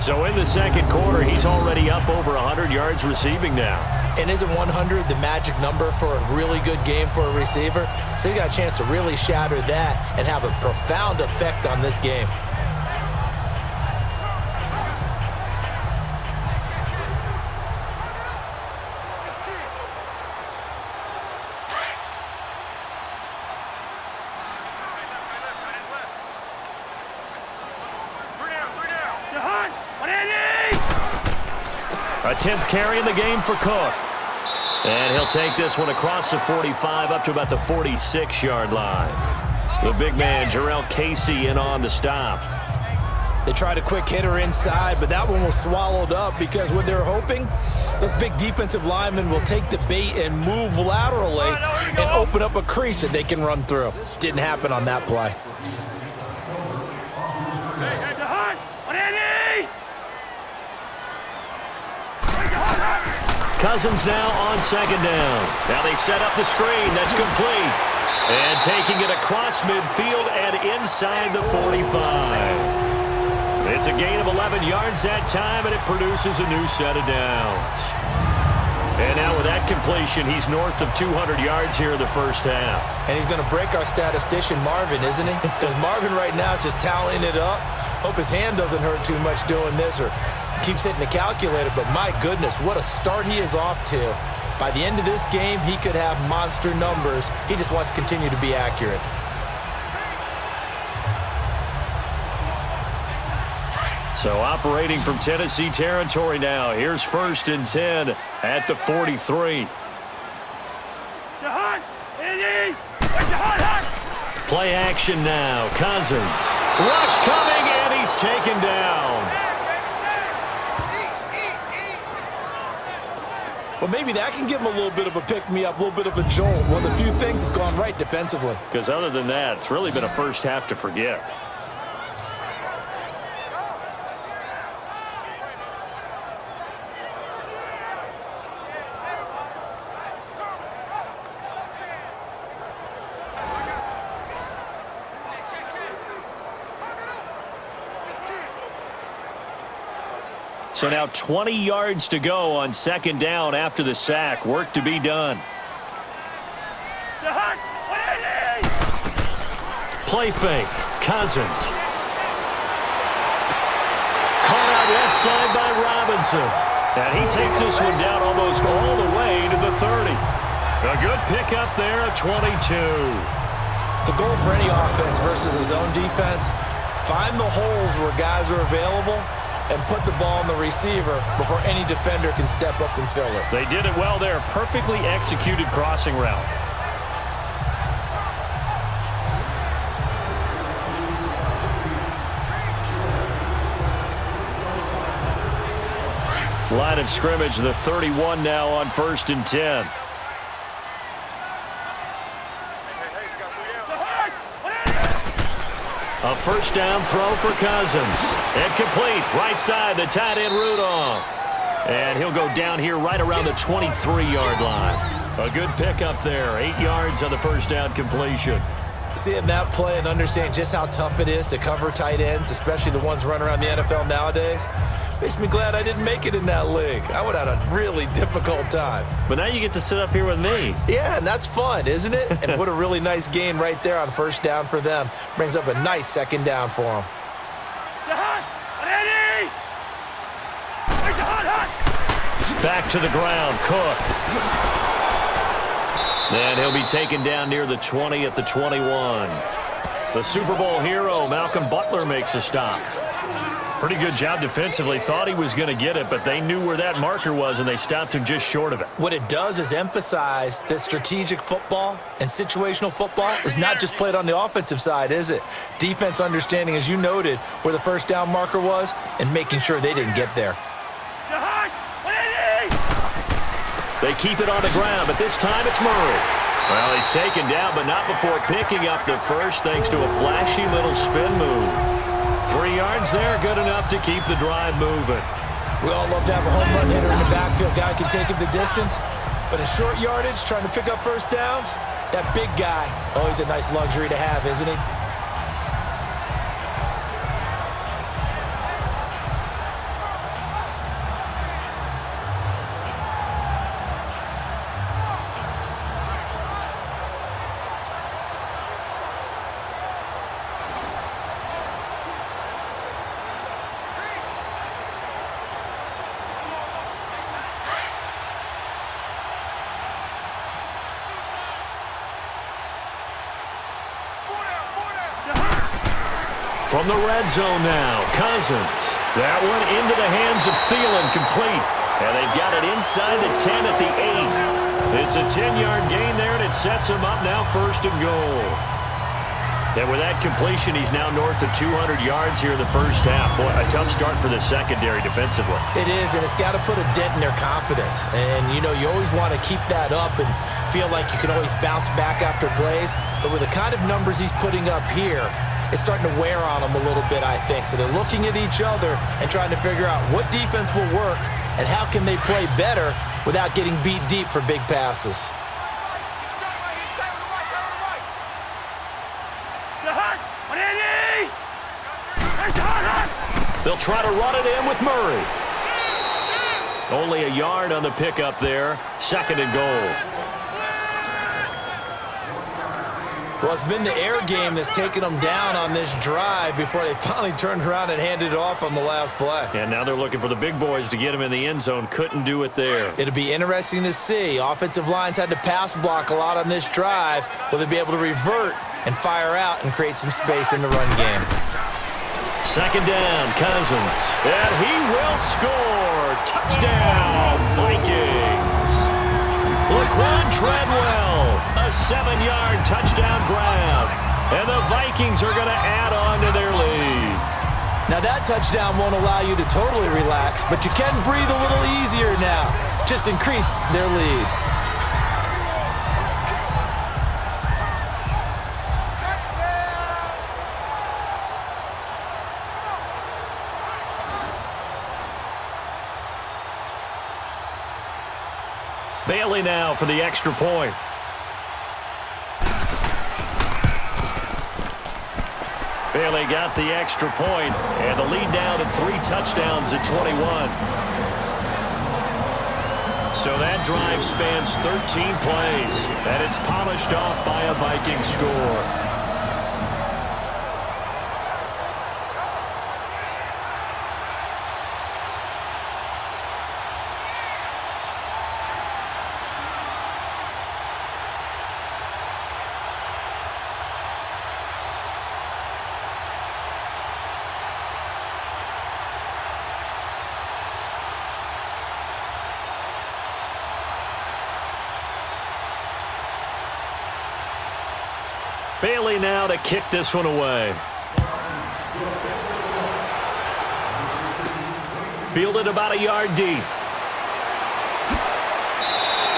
So in the 2nd quarter, he's already up over 100 yards receiving now. And isn't 100 the magic number for a really good game for a receiver? So he got a chance to really shatter that and have a profound effect on this game. A 10th carry in the game for Cook. And he'll take this one across the 45 up to about the 46-yard line. The big man, Jarrell Casey, in on the stop. They tried a quick hitter inside, but that one was swallowed up because what they're hoping, those big defensive linemen will take the bait and move laterally and open up a crease that they can run through. Didn't happen on that play. Cousins now on 2nd down. Now they set up the screen. That's complete. And taking it across midfield and inside the 45. It's a gain of 11 yards that time, and it produces a new set of downs. And now with that completion, he's north of 200 yards here in the 1st half. And he's going to break our statistician, Marvin, isn't he? Because Marvin right now is just tallying it up. Hope his hand doesn't hurt too much doing this or keeps hitting the calculator, but my goodness, what a start he is off to. By the end of this game, he could have monster numbers. He just wants to continue to be accurate. So operating from Tennessee territory now. Here's 1st and 10 at the 43. Play action now. Cousins. Rush coming, and he's taken down. Well, maybe that can give him a little bit of a pick-me-up, a little bit of a jolt. One of the few things that's gone right defensively. Because other than that, it's really been a 1st half to forget. So now 20 yards to go on 2nd down after the sack. Work to be done. Play fake. Cousins. Caught out left side by Robinson. And he takes this one down almost all the way to the 30. A good pickup there at 22. The goal for any offense versus his own defense, find the holes where guys are available and put the ball on the receiver before any defender can step up and fill it. They did it well there. Perfectly executed crossing route. Line of scrimmage, the 31 now on 1st and 10. A 1st down throw for Cousins. Incomplete. Right side, the tight end Rudolph. And he'll go down here right around the 23-yard line. A good pickup there. 8 yards on the 1st down completion. Seeing that play and understanding just how tough it is to cover tight ends, especially the ones running around the NFL nowadays, makes me glad I didn't make it in that league. I would have had a really difficult time. But now you get to sit up here with me. Yeah, and that's fun, isn't it? And what a really nice gain right there on first down for them. Brings up a nice second down for them. Back to the ground, Cook. And he'll be taken down near the 20 at the 21. The Super Bowl hero, Malcolm Butler, makes a stop. Pretty good job defensively. Thought he was going to get it, but they knew where that marker was, and they stopped him just short of it. What it does is emphasize that strategic football and situational football is not just played on the offensive side, is it? Defense understanding, as you noted, where the first down marker was and making sure they didn't get there. They keep it on the ground, but this time it's Murray. Well, he's taken down, but not before picking up the first thanks to a flashy little spin move. 3 yards there, good enough to keep the drive moving. We all love to have a home run hitter in the backfield. Guy can take it the distance, but in short yardage, trying to pick up first downs, that big guy, always a nice luxury to have, isn't he? From the red zone now, Cousins. That one into the hands of Thielen, complete. And they've got it inside the 10 at the 8. It's a 10-yard gain there, and it sets him up now first and goal. And with that completion, he's now north of 200 yards here in the first half. Boy, a tough start for the secondary defensively. It is, and it's got to put a dent in their confidence. And, you know, you always want to keep that up and feel like you can always bounce back after plays. But with the kind of numbers he's putting up here, it's starting to wear on them a little bit, I think. So they're looking at each other and trying to figure out what defense will work and how can they play better without getting beat deep for big passes. They'll try to run it in with Murray. Only a yard on the pickup there. Second and goal. Well, it's been the air game that's taken them down on this drive before they finally turned around and handed it off on the last play. And now they're looking for the big boys to get them in the end zone. Couldn't do it there. It'll be interesting to see. Offensive lines had to pass block a lot on this drive. Will they be able to revert and fire out and create some space in the run game? Second down, Cousins. And he will score. Touchdown, Vikings. Laquan Treadwell, a 7-yard touchdown grab. And the Vikings are going to add on to their lead. Now that touchdown won't allow you to totally relax, but you can breathe a little easier now. Just increased their lead. Bailey now for the extra point. Bailey got the extra point, and the lead down to 3 touchdowns at 21. So that drive spans 13 plays, and it's polished off by a Viking score. Bailey now to kick this one away. Fielded about a yard deep.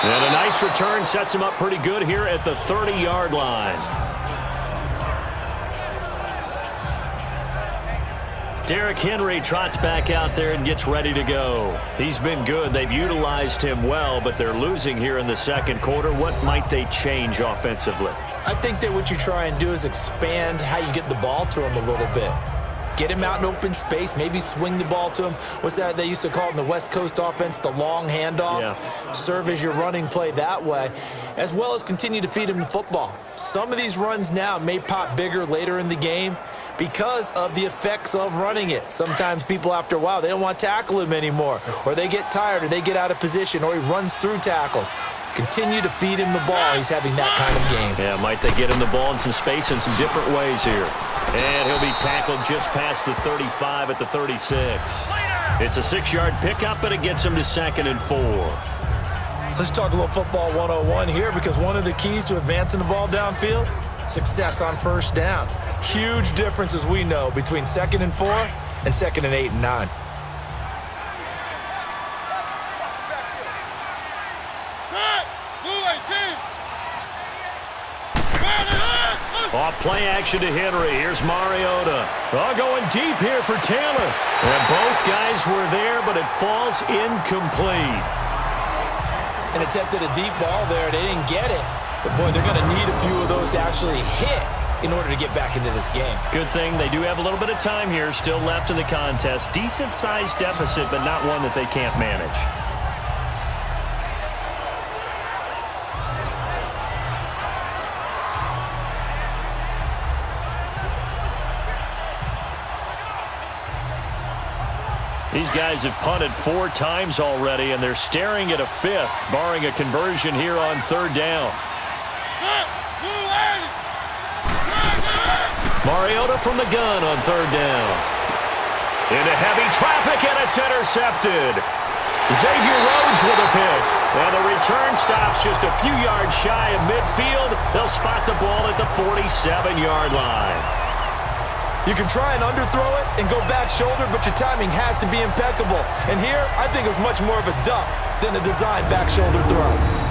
And a nice return sets him up pretty good here at the 30-yard line. Derrick Henry trots back out there and gets ready to go. He's been good. They've utilized him well, but they're losing here in the second quarter. What might they change offensively? I think that what you try and do is expand how you get the ball to him a little bit. Get him out in open space, maybe swing the ball to him. What's that they used to call it in the West Coast offense, the long handoff? Yeah. Serve as your running play that way, as well as continue to feed him the football. Some of these runs now may pop bigger later in the game because of the effects of running it. Sometimes people, after a while, they don't want to tackle him anymore, or they get tired, or they get out of position, or he runs through tackles. Continue to feed him the ball. He's having that kind of game. Yeah, might they get him the ball in some space in some different ways here. And he'll be tackled just past the 35 at the 36. It's a 6-yard pickup, and it gets him to 2nd and 4. Let's talk a little football 101 here, because one of the keys to advancing the ball downfield, success on first down. Huge difference, as we know, between 2nd and 4 and 2nd and 8 and 9. Off play action to Henry. Here's Mariota. Going deep here for Taylor. And both guys were there, but it falls incomplete. And attempted a deep ball there. They didn't get it. But, boy, they're going to need a few of those to actually hit in order to get back into this game. Good thing they do have a little bit of time here still left in the contest. Decent-sized deficit, but not one that they can't manage. These guys have punted 4 times already, and they're staring at a 5th, barring a conversion here on 3rd down. Mariota from the gun on 3rd down. Into heavy traffic, and it's intercepted. Xavier Rhodes with a pick. And the return stops just a few yards shy of midfield. They'll spot the ball at the 47-yard line. You can try and underthrow it and go back shoulder, but your timing has to be impeccable. And here, I think it's much more of a duck than a designed back shoulder throw.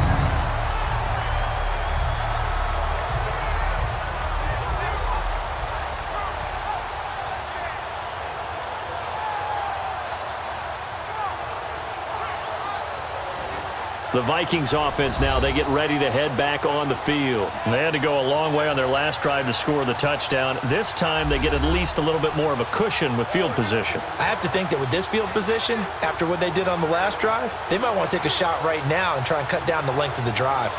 The Vikings offense now, they get ready to head back on the field. They had to go a long way on their last drive to score the touchdown. This time they get at least a little bit more of a cushion with field position. I have to think that with this field position, after what they did on the last drive, they might want to take a shot right now and try and cut down the length of the drive.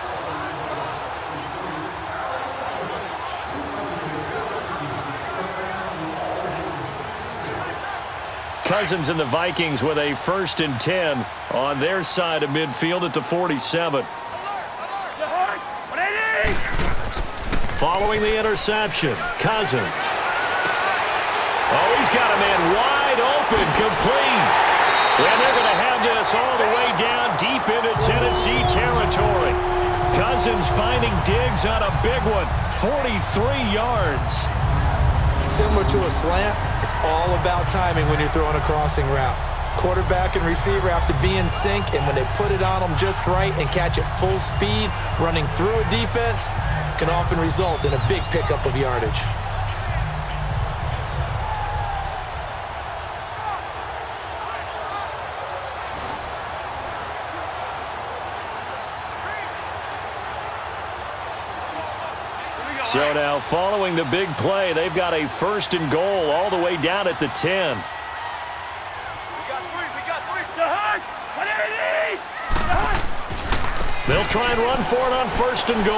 Cousins and the Vikings with a 1st and 10 on their side of midfield at the 47. Following the interception, Cousins. Oh, he's got a man wide open, complete. And they're going to have this all the way down deep into Tennessee territory. Cousins finding Diggs on a big one, 43 yards. Similar to a slant, it's all about timing when you're throwing a crossing route. Quarterback and receiver have to be in sync, and when they put it on them just right and catch it full speed, running through a defense can often result in a big pickup of yardage. So now, following the big play, they've got a 1st and goal all the way down at the 10. They'll try and run for it on 1st and goal.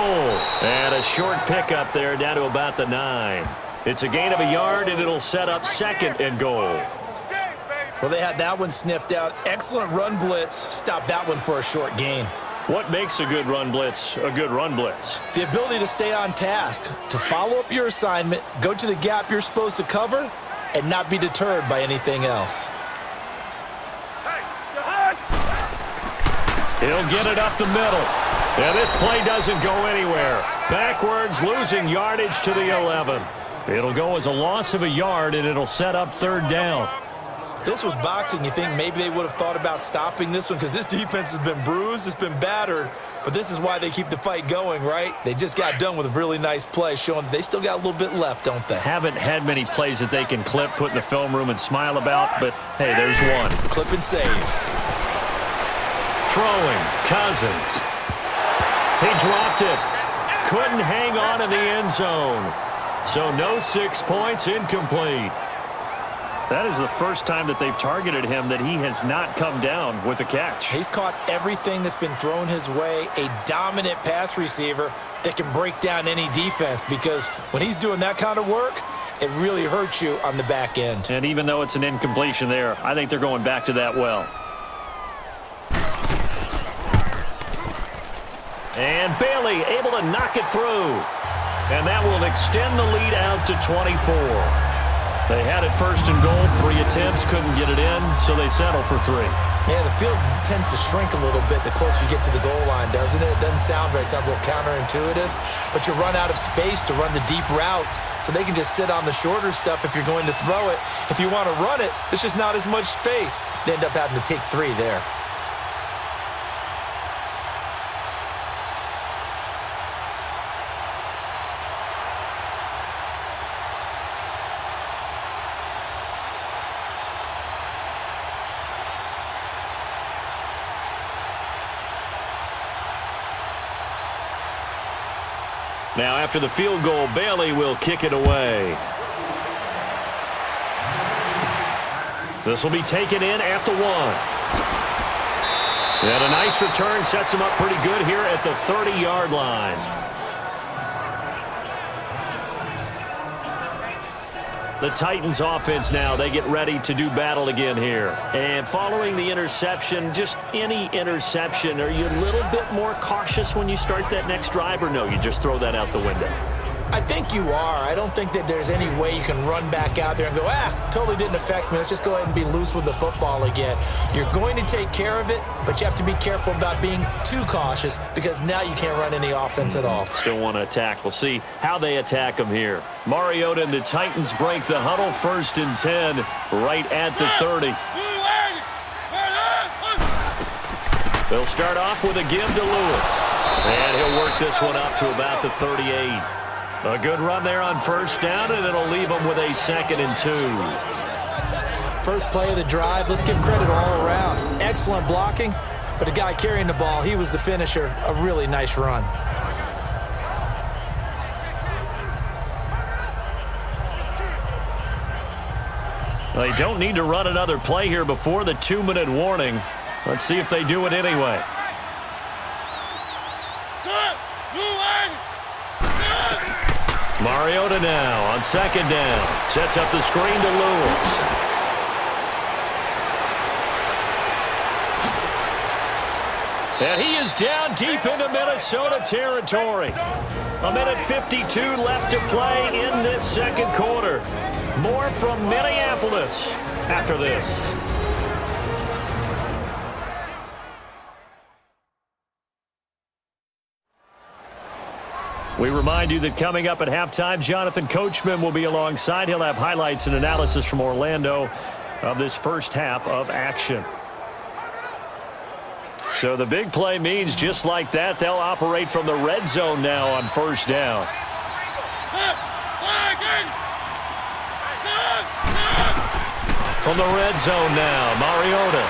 And a short pickup there down to about the 9. It's a gain of a yard, and it'll set up 2nd and goal. Well, they had that one sniffed out. Excellent run blitz. Stopped that one for a short gain. What makes a good run blitz a good run blitz? The ability to stay on task, to follow up your assignment, go to the gap you're supposed to cover, and not be deterred by anything else. He'll get it up the middle. And this play doesn't go anywhere. Backwards, losing yardage to the 11. It'll go as a loss of a yard, and it'll set up 3rd down. this was boxing, you think maybe they would have thought about stopping this one because this defense has been bruised, it's been battered, but this is why they keep the fight going, right? They just got done with a really nice play, showing that they still got a little bit left, don't they? Haven't had many plays that they can clip, put in the film room, and smile about, but hey, there's one. Clip and save. Throwing, Cousins. He dropped it. Couldn't hang on in the end zone. So no 6 points, incomplete. That is the first time that they've targeted him that he has not come down with a catch. He's caught everything that's been thrown his way, a dominant pass receiver that can break down any defense, because when he's doing that kind of work, it really hurts you on the back end. And even though it's an incompletion there, I think they're going back to that well. And Bailey able to knock it through. And that will extend the lead out to 24. They had it first and goal, 3 attempts, couldn't get it in, so they settle for 3. Yeah, the field tends to shrink a little bit the closer you get to the goal line, doesn't it? It doesn't sound right. It sounds a little counterintuitive, but you run out of space to run the deep routes, so they can just sit on the shorter stuff if you're going to throw it. If you want to run it, there's just not as much space. They end up having to take 3 there. Now, after the field goal, Bailey will kick it away. This will be taken in at the 1. And a nice return sets him up pretty good here at the 30-yard line. The Titans offense now, they get ready to do battle again here. And following the interception, just any interception, are you a little bit more cautious when you start that next drive, or no, you just throw that out the window? I think you are. I don't think that there's any way you can run back out there and go, totally didn't affect me. Let's just go ahead and be loose with the football again. You're going to take care of it, but you have to be careful about being too cautious, because now you can't run any offense at all. Still want to attack. We'll see how they attack him here. Mariota and the Titans break the huddle, 1st and 10, right at the 30. They'll start off with a give to Lewis. And he'll work this one up to about the 38. A good run there on 1st down, and it'll leave them with a 2nd and 2. First play of the drive, let's give credit all around. Excellent blocking, but the guy carrying the ball, he was the finisher. A really nice run. They don't need to run another play here before the 2-minute warning. Let's see if they do it anyway. Mariota now on 2nd down. Sets up the screen to Lewis. And he is down deep into Minnesota territory. 1:52 left to play in this 2nd quarter. More from Minneapolis after this. We remind you that coming up at halftime, Jonathan Coachman will be alongside. He'll have highlights and analysis from Orlando of this first half of action. So the big play means just like that, they'll operate from the red zone now on 1st down. From the red zone now, Mariota.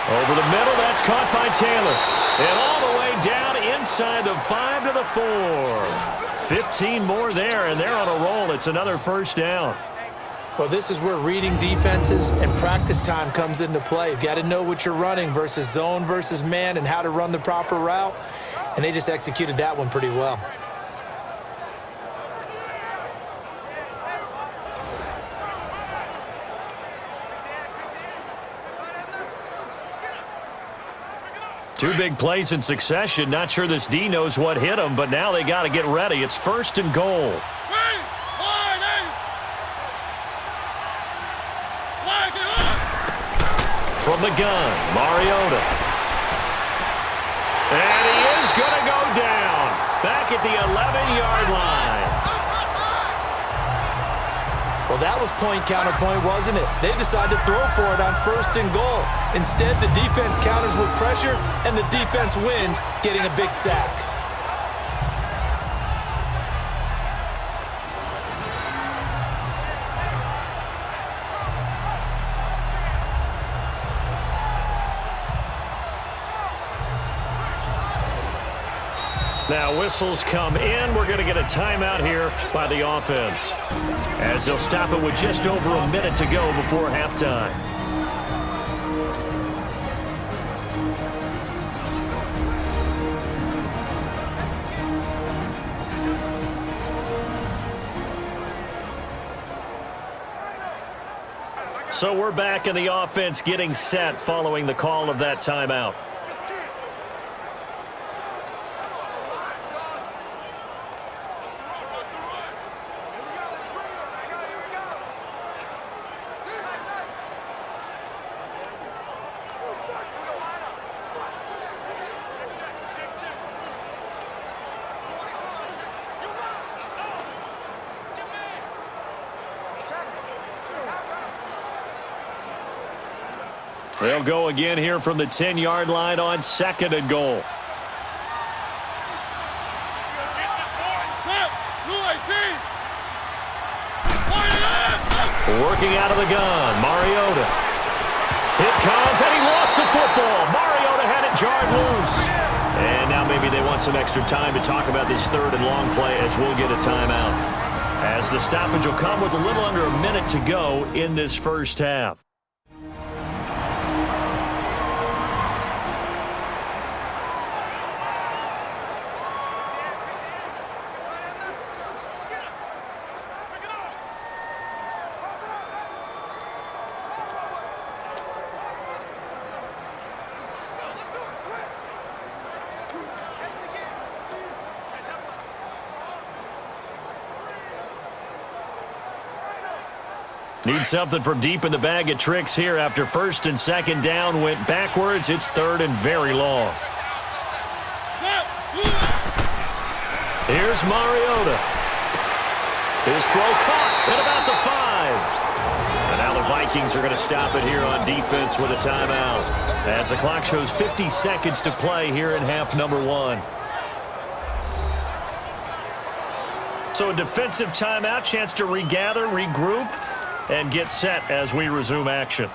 Over the middle, that's caught by Taylor. And all the way down inside the 5 to the 4. 15 more there, and they're on a roll. It's another 1st down. Well, this is where reading defenses and practice time comes into play. You've got to know what you're running versus zone versus man and how to run the proper route. And they just executed that one pretty well. Two big plays in succession. Not sure this D knows what hit him, but now they got to get ready. It's 1st and goal. From the gun, Mariota. And he is going to go down. Back at the 11-yard line. Well, that was point counterpoint, wasn't it? They decided to throw for it on 1st and goal. Instead, the defense counters with pressure, and the defense wins, getting a big sack. Now whistles come in. We're going to get a timeout here by the offense, as they'll stop it with just over a minute to go before halftime. So we're back in the offense getting set following the call of that timeout. They'll go again here from the 10-yard line on 2nd and goal. Working out of the gun, Mariota. It comes, and he lost the football. Mariota had it jarred loose. And now maybe they want some extra time to talk about this 3rd and long play, as we'll get a timeout, as the stoppage will come with a little under a minute to go in this first half. Need something from deep in the bag of tricks here after 1st and 2nd down went backwards. It's 3rd and very long. Here's Mariota. His throw caught at about the 5. And now the Vikings are going to stop it here on defense with a timeout, as the clock shows 50 seconds to play here in half number 1. So a defensive timeout, chance to regather, regroup, and get set as we resume action.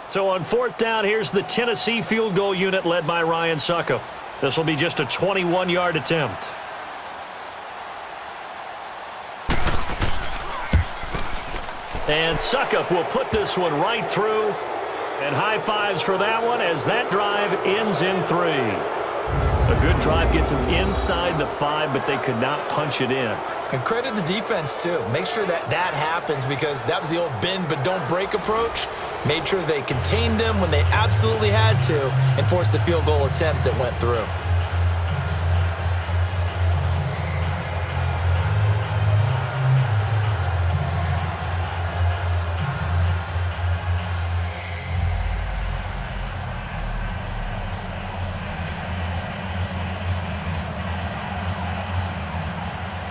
So on 4th down, here's the Tennessee field goal unit led by Ryan Suckup. This will be just a 21-yard attempt. And Suckup will put this one right through. And high fives for that one, as that drive ends in 3. A good drive gets them inside the 5, but they could not punch it in. And credit the defense, too. Make sure that happens, because that was the old bend but don't break approach. Made sure they contained them when they absolutely had to and forced the field goal attempt that went through.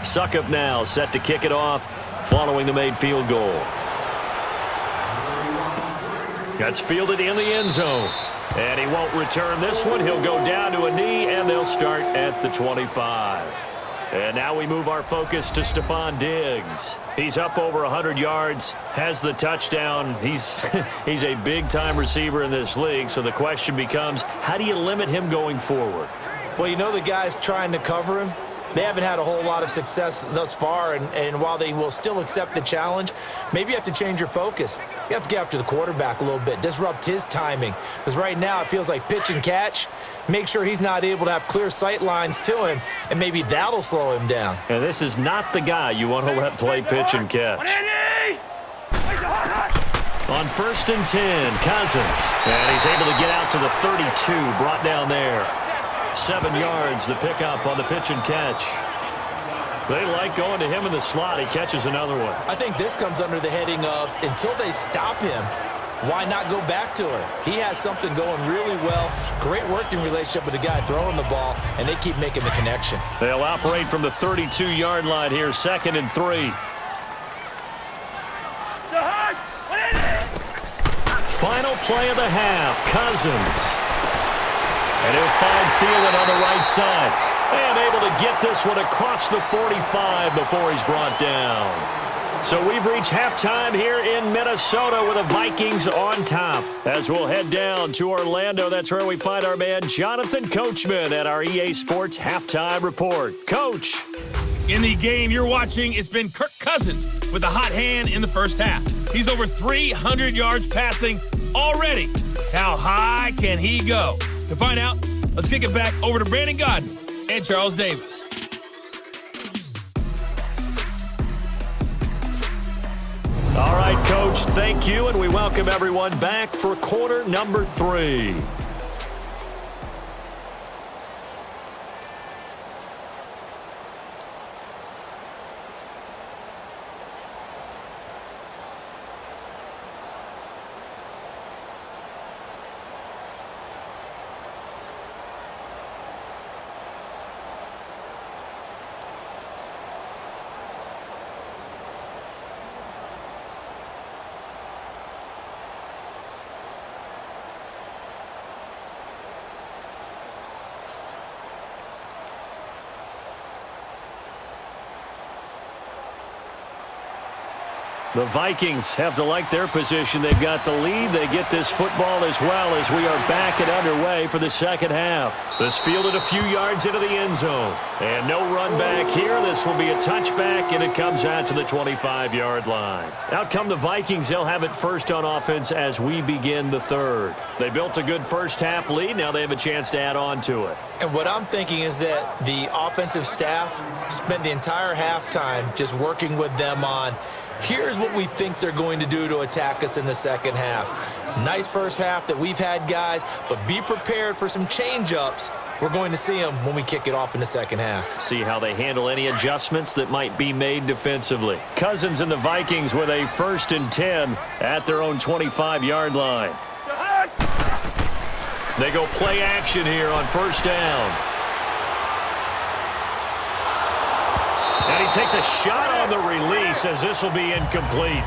Suckup now set to kick it off following the made field goal. That's fielded in the end zone. And he won't return this one. He'll go down to a knee, and they'll start at the 25. And now we move our focus to Stephon Diggs. He's up over 100 yards, has the touchdown. He's a big-time receiver in this league, so the question becomes, how do you limit him going forward? Well, you know the guys trying to cover him. They haven't had a whole lot of success thus far, and while they will still accept the challenge, maybe you have to change your focus. You have to get after the quarterback a little bit, disrupt his timing, because right now it feels like pitch and catch. Make sure he's not able to have clear sight lines to him, and maybe that'll slow him down. And this is not the guy you want to let play pitch and catch. On 1st and 10, Cousins. And he's able to get out to the 32, brought down there. 7 yards, the pickup on the pitch and catch. They like going to him in the slot. He catches another one. I think this comes under the heading of until they stop him, why not go back to it? He has something going really well. Great working relationship with the guy throwing the ball, and they keep making the connection. They'll operate from the 32-yard line here, 2nd and 3. Final play of the half, Cousins. And he'll find Thielen on the right side. And able to get this one across the 45 before he's brought down. So we've reached halftime here in Minnesota with the Vikings on top. As we'll head down to Orlando, that's where we find our man Jonathan Coachman at our EA Sports Halftime Report. Coach. In the game you're watching, it's been Kirk Cousins with a hot hand in the first half. He's over 300 yards passing already. How high can he go? To find out, let's kick it back over to Brandon Godden and Charles Davis. All right, Coach, thank you, and we welcome everyone back for quarter number 3. The Vikings have to like their position. They've got the lead. They get this football as well as we are back and underway for the second half. This fielded a few yards into the end zone. And no run back here. This will be a touchback, and it comes out to the 25-yard line. Out come the Vikings. They'll have it first on offense as we begin the third. They built a good first half lead. Now they have a chance to add on to it. And what I'm thinking is that the offensive staff spent the entire halftime just working with them on here's what we think they're going to do to attack us in the second half. Nice first half that we've had, guys, but be prepared for some change-ups. We're going to see them when we kick it off in the second half. See how they handle any adjustments that might be made defensively. Cousins and the Vikings with a 1st and 10 at their own 25-yard line. They go play action here on 1st down. And he takes a shot on the release as this will be incomplete.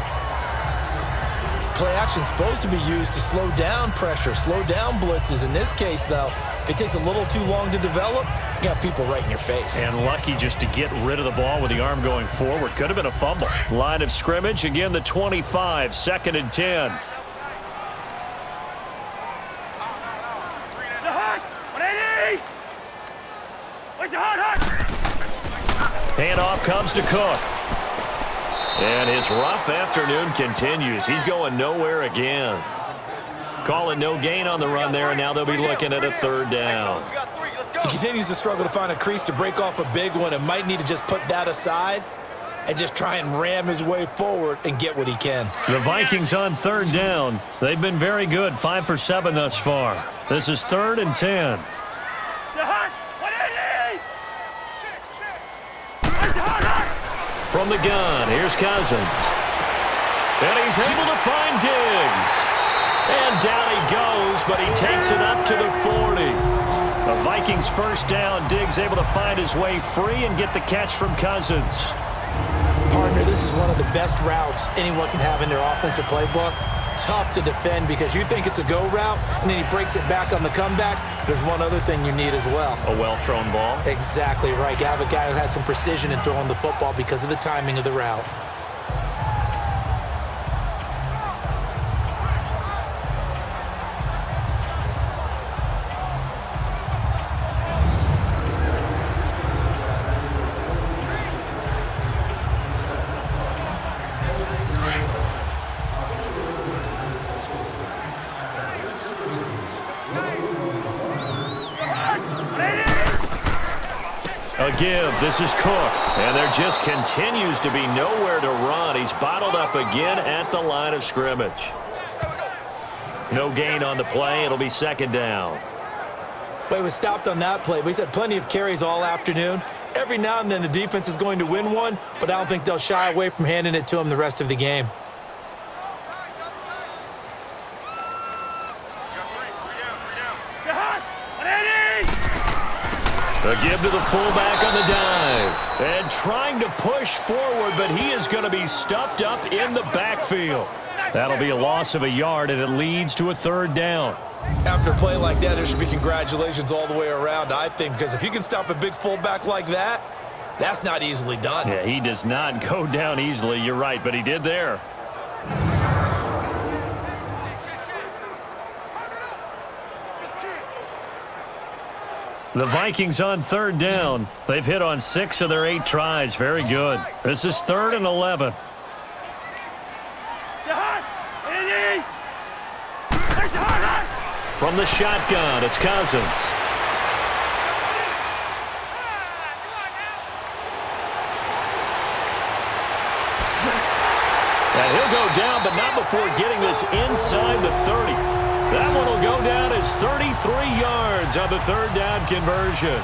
Play action is supposed to be used to slow down pressure, slow down blitzes. In this case, though, if it takes a little too long to develop, you got people right in your face. And lucky just to get rid of the ball with the arm going forward. Could have been a fumble. Line of scrimmage, again the 25, 2nd and 10. Handoff comes to Cook. And his rough afternoon continues. He's going nowhere again. Calling no gain on the run there, and now they'll be looking at a 3rd down. He continues to struggle to find a crease to break off a big one and might need to just put that aside and just try and ram his way forward and get what he can. The Vikings on 3rd down. They've been very good, 5 for 7 thus far. This is 3rd and 10. From the gun, here's Cousins. And he's able to find Diggs. And down he goes, but he takes it up to the 40. The Vikings 1st down. Diggs able to find his way free and get the catch from Cousins. Partner, this is one of the best routes anyone can have in their offensive playbook. Tough to defend because you think it's a go route, and then he breaks it back on the comeback. There's one other thing you need as well. A well-thrown ball. Exactly right. You have a guy who has some precision in throwing the football because of the timing of the route. A give. This is Cook. And there just continues to be nowhere to run. He's bottled up again at the line of scrimmage. No gain on the play. It'll be second down. But he was stopped on that play. But he's had plenty of carries all afternoon. Every now and then the defense is going to win one, but I don't think they'll shy away from handing it to him the rest of the game. A give to the fullback on the dive. And trying to push forward, but he is going to be stuffed up in the backfield. That'll be a loss of a yard, and it leads to a third down. After a play like that, there should be congratulations all the way around, I think, because if you can stop a big fullback like that, that's not easily done. Yeah, he does not go down easily. You're right, but he did there. The Vikings on third down. They've hit on 6 of their 8 tries. Very good. This is 3rd and 11. From the shotgun, it's Cousins. And he'll go down, but not before getting this inside the 30. That one will go down as 33 yards on the third down conversion.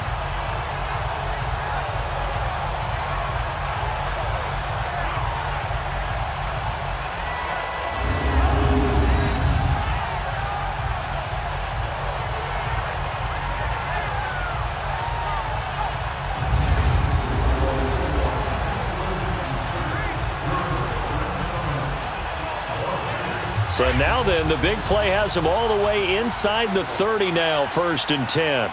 So now then, the big play has him all the way inside the 30 now, 1st and 10.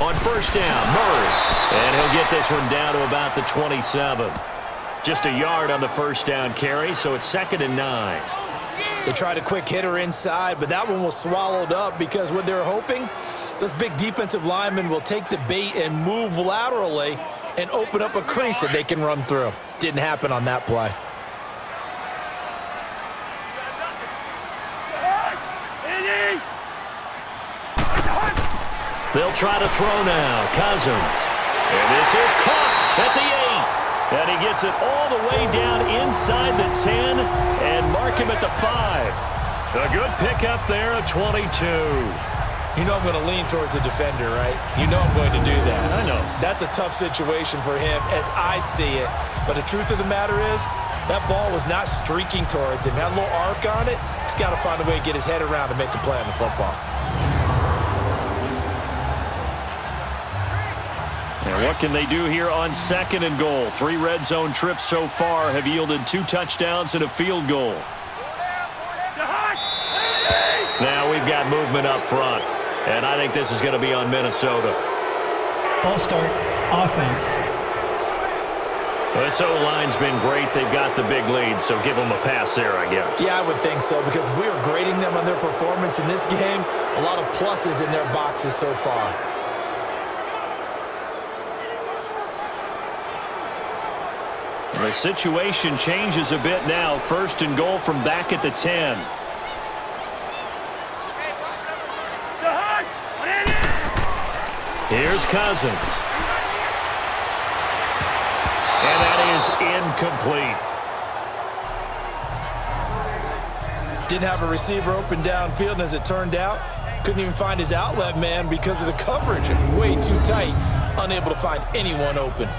On 1st down, Murray. And he'll get this one down to about the 27. Just a yard on the 1st down carry, so it's 2nd and 9. They tried a quick hitter inside, but that one was swallowed up because what they're hoping, those big defensive linemen will take the bait and move laterally and open up a crease that they can run through. Didn't happen on that play. They'll try to throw now. Cousins. And this is caught at the 8. And he gets it all the way down inside the 10 and mark him at the 5. A good pickup there at 22. You know I'm going to lean towards the defender, right? You know I'm going to do that. I know. That's a tough situation for him as I see it. But the truth of the matter is, that ball was not streaking towards him. Had a little arc on it. He's got to find a way to get his head around and make a play on the football. And what can they do here on 2nd and goal? 3 red zone trips so far have yielded 2 touchdowns and a field goal. Now we've got movement up front. And I think this is going to be on Minnesota. False start, offense. This O-line's been great. They've got the big lead, so give them a pass there, I guess. Yeah, I would think so, because if we were grading them on their performance in this game, a lot of pluses in their boxes so far. The situation changes a bit now. 1st and goal from back at the 10. Here's Cousins. And that is incomplete. Didn't have a receiver open downfield, and as it turned out, couldn't even find his outlet man because of the coverage. It's way too tight, unable to find anyone open.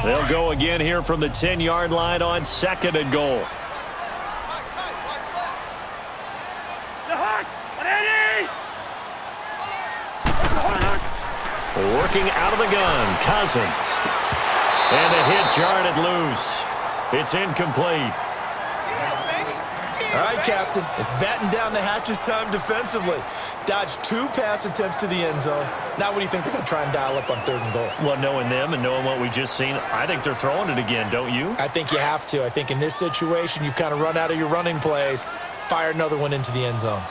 They'll go again here from the 10-yard line on 2nd and goal. Working out of the gun, Cousins. And a hit jarred it loose. It's incomplete. All right, Captain. It's batten down the hatches time defensively. Dodged 2 pass attempts to the end zone. Now what do you think they're going to try and dial up on 3rd and goal? Well, knowing them and knowing what we just seen, I think they're throwing it again, don't you? I think you have to. I think in this situation, you've kind of run out of your running plays. Fire another one into the end zone.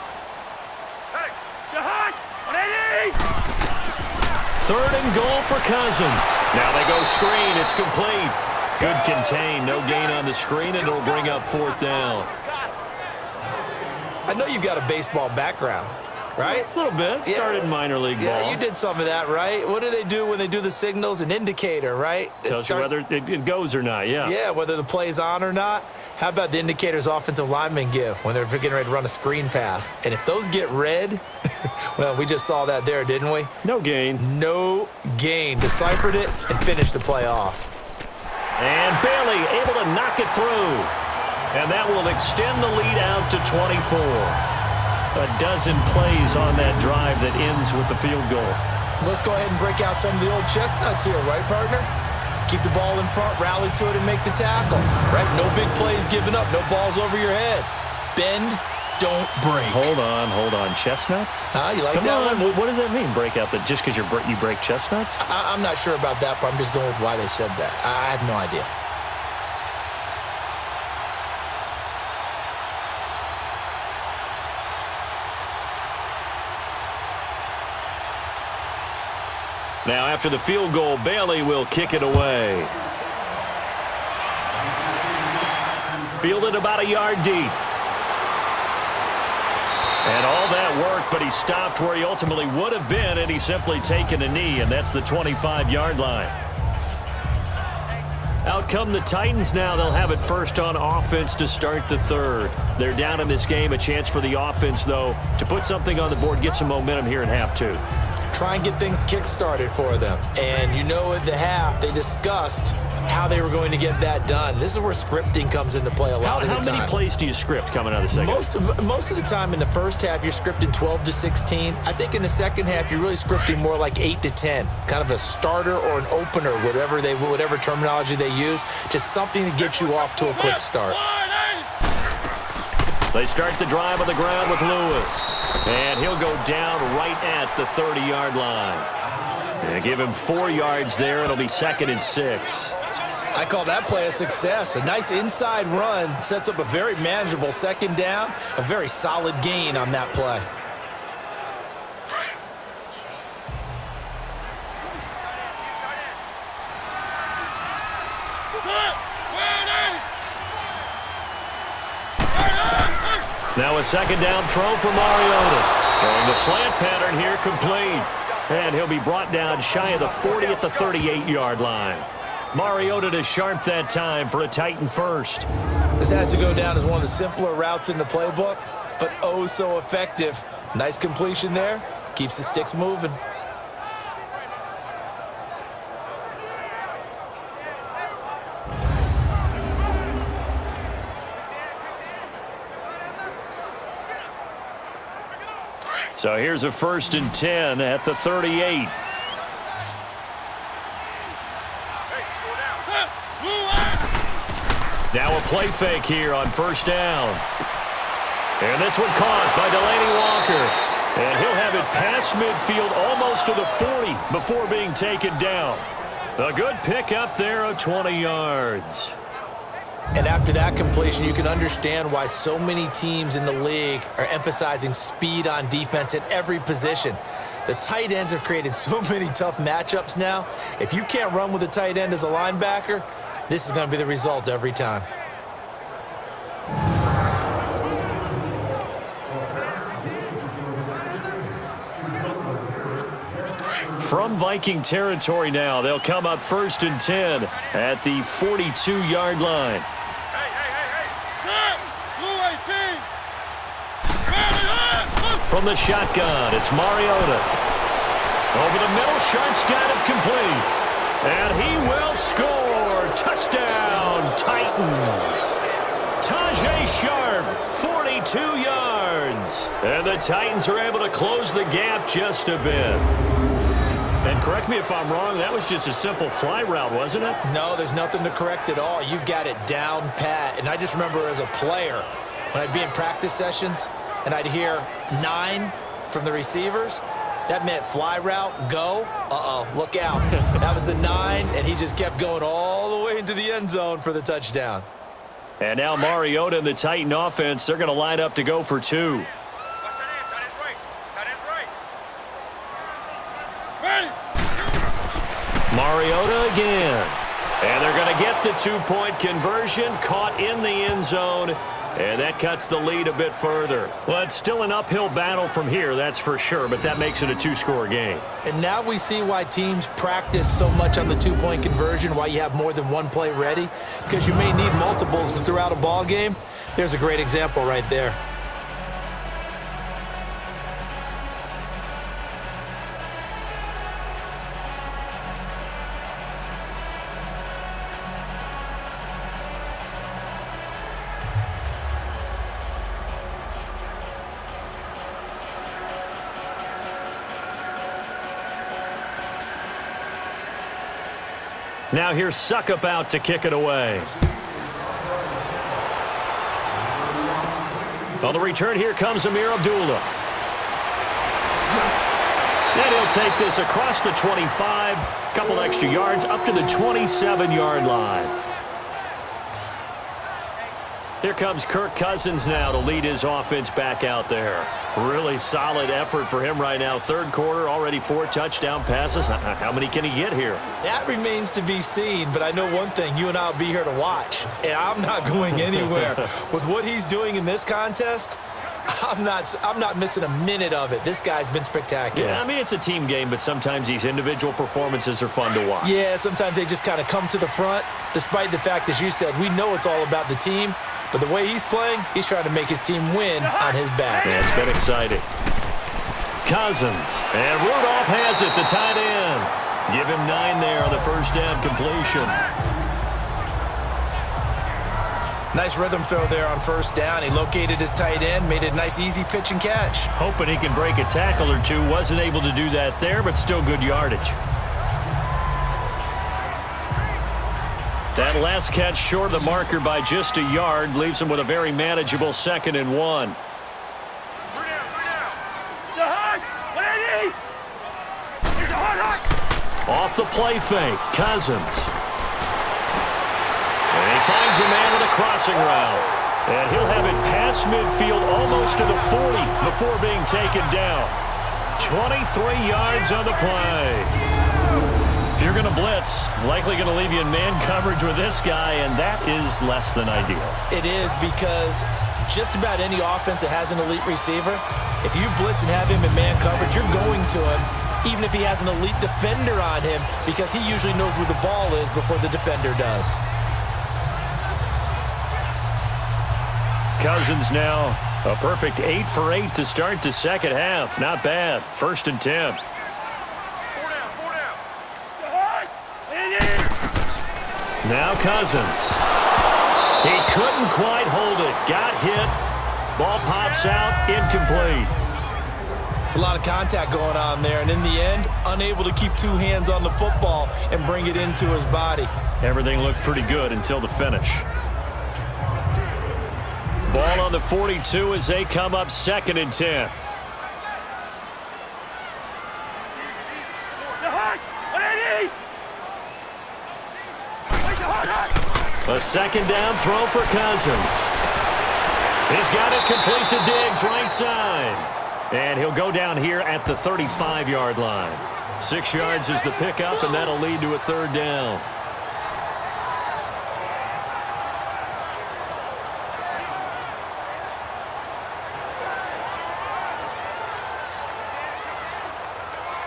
3rd and goal for Cousins. Now they go screen. It's complete. Good contain. No gain on the screen, and it'll bring up 4th down. I know you got a baseball background, right? A little bit. Started in minor league ball. Yeah, you did some of that, right? What do they do when they do the signals? An indicator, right? Tells you whether it goes or not, yeah. Yeah, whether the play's on or not. How about the indicators offensive linemen give when they're getting ready to run a screen pass? And if those get red, well, we just saw that there, didn't we? No gain. No gain. Deciphered it and finished the play off. And Bailey able to knock it through. And that will extend the lead out to 24. A dozen plays on that drive that ends with the field goal. Let's go ahead and break out some of the old chestnuts here, right, partner? Keep the ball in front, rally to it, and make the tackle, right? No big plays given up, no balls over your head. Bend, don't break. Hold on. Chestnuts? You like Come that on. one? What does that mean, break out? Just because you break chestnuts? I'm not sure about that, but I'm just going with why they said that. I have no idea. Now, after the field goal, Bailey will kick it away. Fielded about a yard deep. And all that work, but he stopped where he ultimately would have been, and he's simply taken a knee, and that's the 25-yard line. Out come the Titans now. They'll have it first on offense to start the third. They're down in this game. A chance for the offense, though, to put something on the board, get some momentum here in half two. Try and get things kick-started for them. And you know at the half, they discussed how they were going to get that done. This is where scripting comes into play a lot of the time. How many plays do you script coming out of the second? Most of the time in the first half, you're scripting 12 to 16. I think in the second half, you're really scripting more like 8 to 10. Kind of a starter or an opener, whatever terminology they use. Just something to get you off to a quick start. They start the drive on the ground with Lewis. And he'll go down right at the 30-yard line. And give him 4 yards there. It'll be 2nd and 6. I call that play a success. A nice inside run sets up a very manageable second down. A very solid gain on that play. Now a second down throw for Mariota. Throwing the slant pattern here complete. And he'll be brought down shy of the 40 at the 38-yard line. Mariota to sharp that time for a Titan first. This has to go down as one of the simpler routes in the playbook, but oh so effective. Nice completion there. Keeps the sticks moving. So here's a 1st and 10 at the 38. Now a play fake here on 1st down. And this one caught by Delaney Walker. And he'll have it past midfield almost to the 40 before being taken down. A good pick up there of 20 yards. And after that completion, you can understand why so many teams in the league are emphasizing speed on defense at every position. The tight ends have created so many tough matchups now. If you can't run with a tight end as a linebacker, this is going to be the result every time. From Viking territory now, they'll come up 1st and 10 at the 42-yard line. From the shotgun, it's Mariota. Over the middle, Sharp's got it complete. And he will score. Touchdown, Titans. Tajay Sharp, 42 yards. And the Titans are able to close the gap just a bit. And correct me if I'm wrong, that was just a simple fly route, wasn't it? No, there's nothing to correct at all. You've got it down pat. And I just remember as a player, when I'd be in practice sessions and I'd hear 9 from the receivers, that meant fly route, go. Uh-oh, look out. That was the 9, and he just kept going all the way into the end zone for the touchdown. And now Mariota and the Titan offense, they're going to line up to go for 2. Mariota again. And they're going to get the 2-point conversion, caught in the end zone. And that cuts the lead a bit further. Well, it's still an uphill battle from here, that's for sure, but that makes it a two-score game. And now we see why teams practice so much on the two-point conversion, why you have more than one play ready, because you may need multiples throughout a ball game. There's a great example right there. Now here's Suckup out to kick it away. On the return, here comes Amir Abdullah. And he'll take this across the 25, couple extra yards up to the 27-yard line. Here comes Kirk Cousins now to lead his offense back out there. Really solid effort for him right now. Third quarter, already 4 touchdown passes. How many can he get here? That remains to be seen, but I know one thing. You and I will be here to watch, and I'm not going anywhere. With what he's doing in this contest, I'm not missing a minute of it. This guy's been spectacular. Yeah, I mean, it's a team game, but sometimes these individual performances are fun to watch. Yeah, sometimes they just kind of come to the front, despite the fact, as you said, we know it's all about the team. But the way he's playing, he's trying to make his team win on his back. Yeah, it's been exciting. Cousins. And Rudolph has it, the tight end. Give him 9 there on the first down completion. Nice rhythm throw there on first down. He located his tight end, made it a nice, easy pitch and catch. Hoping he can break a tackle or two. Wasn't able to do that there, but still good yardage. That last catch short of the marker by just a yard leaves him with a very manageable 2nd and 1. Off the play fake, Cousins. And he finds a man with a crossing route. And he'll have it past midfield almost to the 40 before being taken down. 23 yards on the play. If you're going to blitz, likely going to leave you in man coverage with this guy, and that is less than ideal. It is, because just about any offense that has an elite receiver, if you blitz and have him in man coverage, you're going to him, even if he has an elite defender on him, because he usually knows where the ball is before the defender does. Cousins now a perfect 8 for 8 to start the second half. Not bad. 1st and 10. Now Cousins. He couldn't quite hold it. Got hit. Ball pops out. Incomplete. It's a lot of contact going on there, and in the end, unable to keep 2 hands on the football and bring it into his body. Everything looked pretty good until the finish. Ball on the 42 as they come up 2nd and 10. A 2nd down throw for Cousins. He's got it complete to Diggs, right side. And he'll go down here at the 35-yard line. 6 yards is the pickup, and that'll lead to a 3rd down.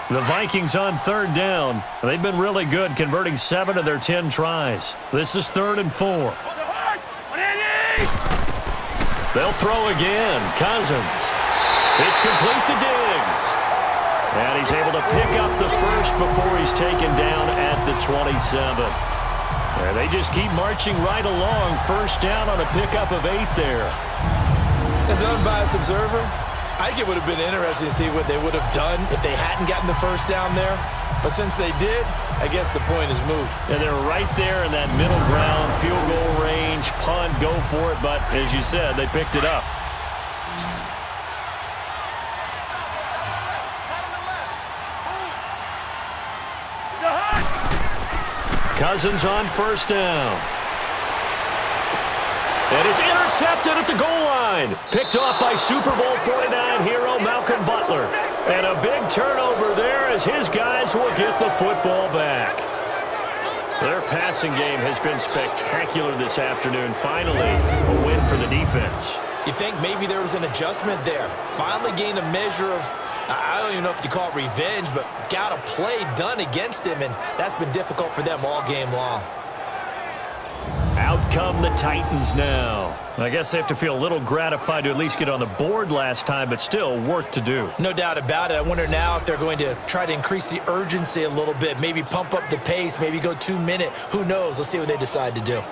The Vikings on 3rd down. They've been really good, converting 7 of their 10 tries. This is 3rd and 4. They'll throw again. Cousins. It's complete to Diggs. And he's able to pick up the first before he's taken down at the 27. And they just keep marching right along. 1st down on a pickup of 8 there. As an unbiased observer, I think it would have been interesting to see what they would have done if they hadn't gotten the 1st down there. But since they did, I guess the point is moot. And they're right there in that middle ground, field goal range, punt, go for it. But as you said, they picked it up. Cousins on 1st down. And it's intercepted at the goal line. Picked off by Super Bowl 49 hero Malcolm Butler. And a big turnover there as his guys will get the football back. They're passing game has been spectacular this afternoon. Finally, a win for the defense. You think maybe there was an adjustment there. Finally gained a measure of, I don't even know if you call it revenge, but got a play done against him, and that's been difficult for them all game long. Out come the Titans now. I guess they have to feel a little gratified to at least get on the board last time, but still work to do. No doubt about it. I wonder now if they're going to try to increase the urgency a little bit, maybe pump up the pace, maybe go 2 minute. Who knows? Let's see what they decide to do.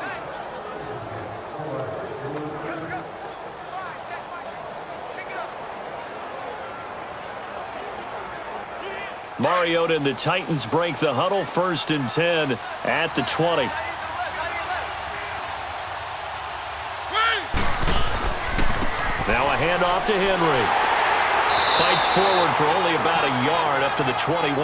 Mariota and the Titans break the huddle, 1st and 10 at the 20. Now a handoff to Henry. Fights forward for only about a yard up to the 21.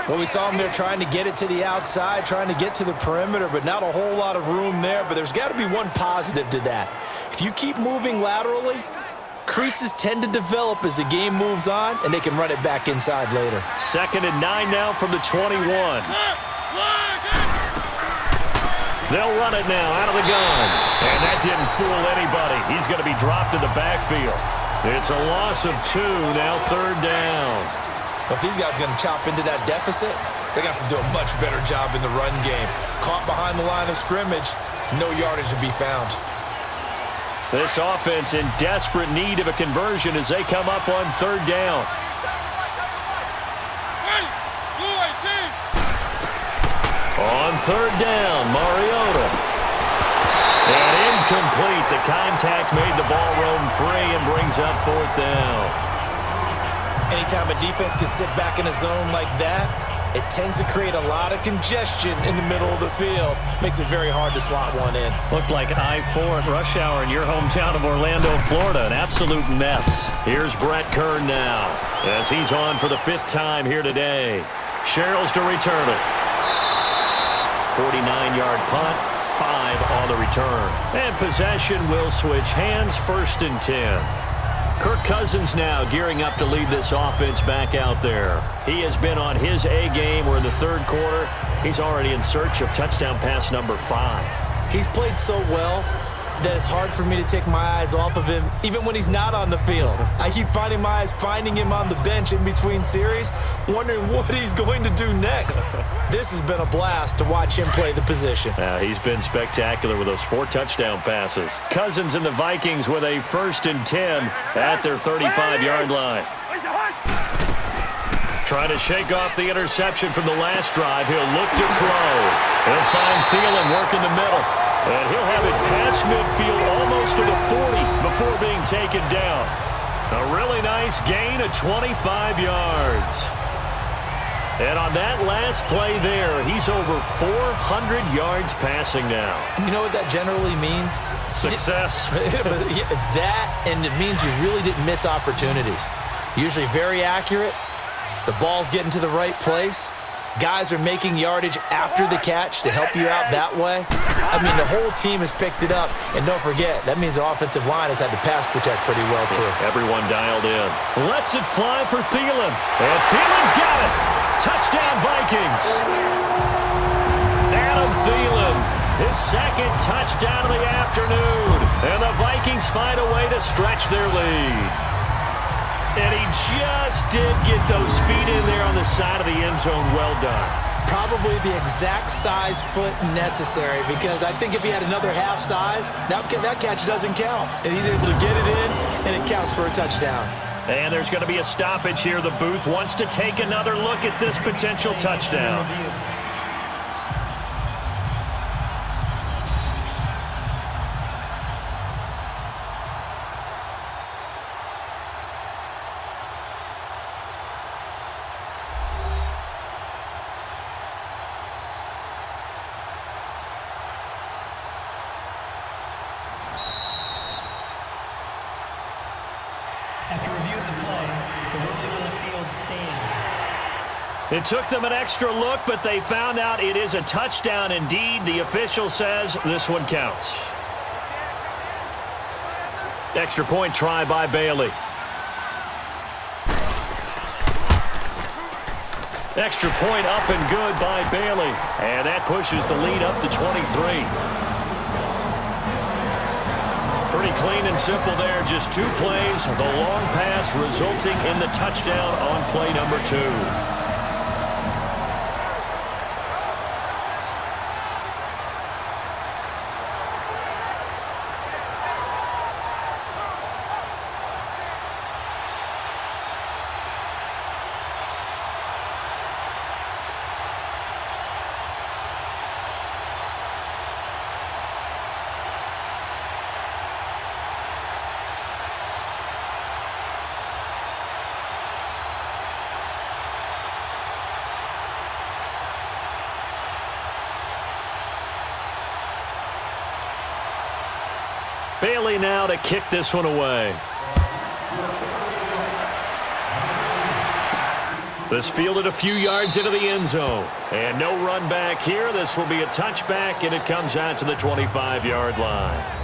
Well, we saw him there trying to get it to the outside, trying to get to the perimeter, but not a whole lot of room there. But there's got to be one positive to that. If you keep moving laterally, creases tend to develop as the game moves on, and they can run it back inside later. 2nd and 9 now from the 21. They'll run it now out of the gun. And that didn't fool anybody. He's going to be dropped in the backfield. It's a loss of 2, now 3rd down. Well, if these guys are going to chop into that deficit, they're going to have to do a much better job in the run game. Caught behind the line of scrimmage, no yardage to be found. This offense in desperate need of a conversion as they come up on 3rd down. On 3rd down, Mariota. And incomplete. The contact made the ball roam free and brings up 4th down. Anytime a defense can sit back in a zone like that, it tends to create a lot of congestion in the middle of the field. Makes it very hard to slot one in. Looked like I-4 at rush hour in your hometown of Orlando, Florida. An absolute mess. Here's Brett Kern now as he's on for the 5th time here today. Sherrills to return it. 49-yard punt, 5 on the return. And possession will switch hands, 1st and 10. Kirk Cousins now gearing up to lead this offense back out there. He has been on his A game. We're in the 3rd quarter. He's already in search of touchdown pass number 5. He's played so well that it's hard for me to take my eyes off of him, even when he's not on the field. I keep finding my eyes finding him on the bench in between series, wondering what he's going to do next. This has been a blast to watch him play the position. He's been spectacular with those 4 touchdown passes. Cousins and the Vikings with a 1st and 10 at their 35-yard line. Trying to shake off the interception from the last drive. He'll look to throw. He'll find Thielen work in the middle. And he'll have it past midfield almost to the 40 before being taken down. A really nice gain of 25 yards. And on that last play there, he's over 400 yards passing now. You know what that generally means? Success. That, and it means you really didn't miss opportunities. Usually very accurate. The ball's getting to the right place. Guys are making yardage after the catch to help you out that way. I mean, the whole team has picked it up. And don't forget, that means the offensive line has had to pass protect pretty well, too. Everyone dialed in. Lets it fly for Thielen. And Thielen's got it. Touchdown, Vikings. Adam Thielen, his 2nd touchdown of the afternoon. And the Vikings find a way to stretch their lead. And he just did get those feet in there on the side of the end zone. Well done. Probably the exact size foot necessary, because I think if he had another half size, that catch doesn't count. And he's able to get it in, and it counts for a touchdown. And there's going to be a stoppage here. The booth wants to take another look at this potential touchdown. After review of the play, the ruling on the field stands. It took them an extra look, but they found out it is a touchdown indeed. The official says this one counts. Extra point try by Bailey. Extra point up and good by Bailey. And that pushes the lead up to 23. Pretty clean and simple there. Just 2 plays. The long pass resulting in the touchdown on play number 2. Bailey now to kick this one away. This fielded a few yards into the end zone. And no run back here. This will be a touchback, and it comes out to the 25-yard line.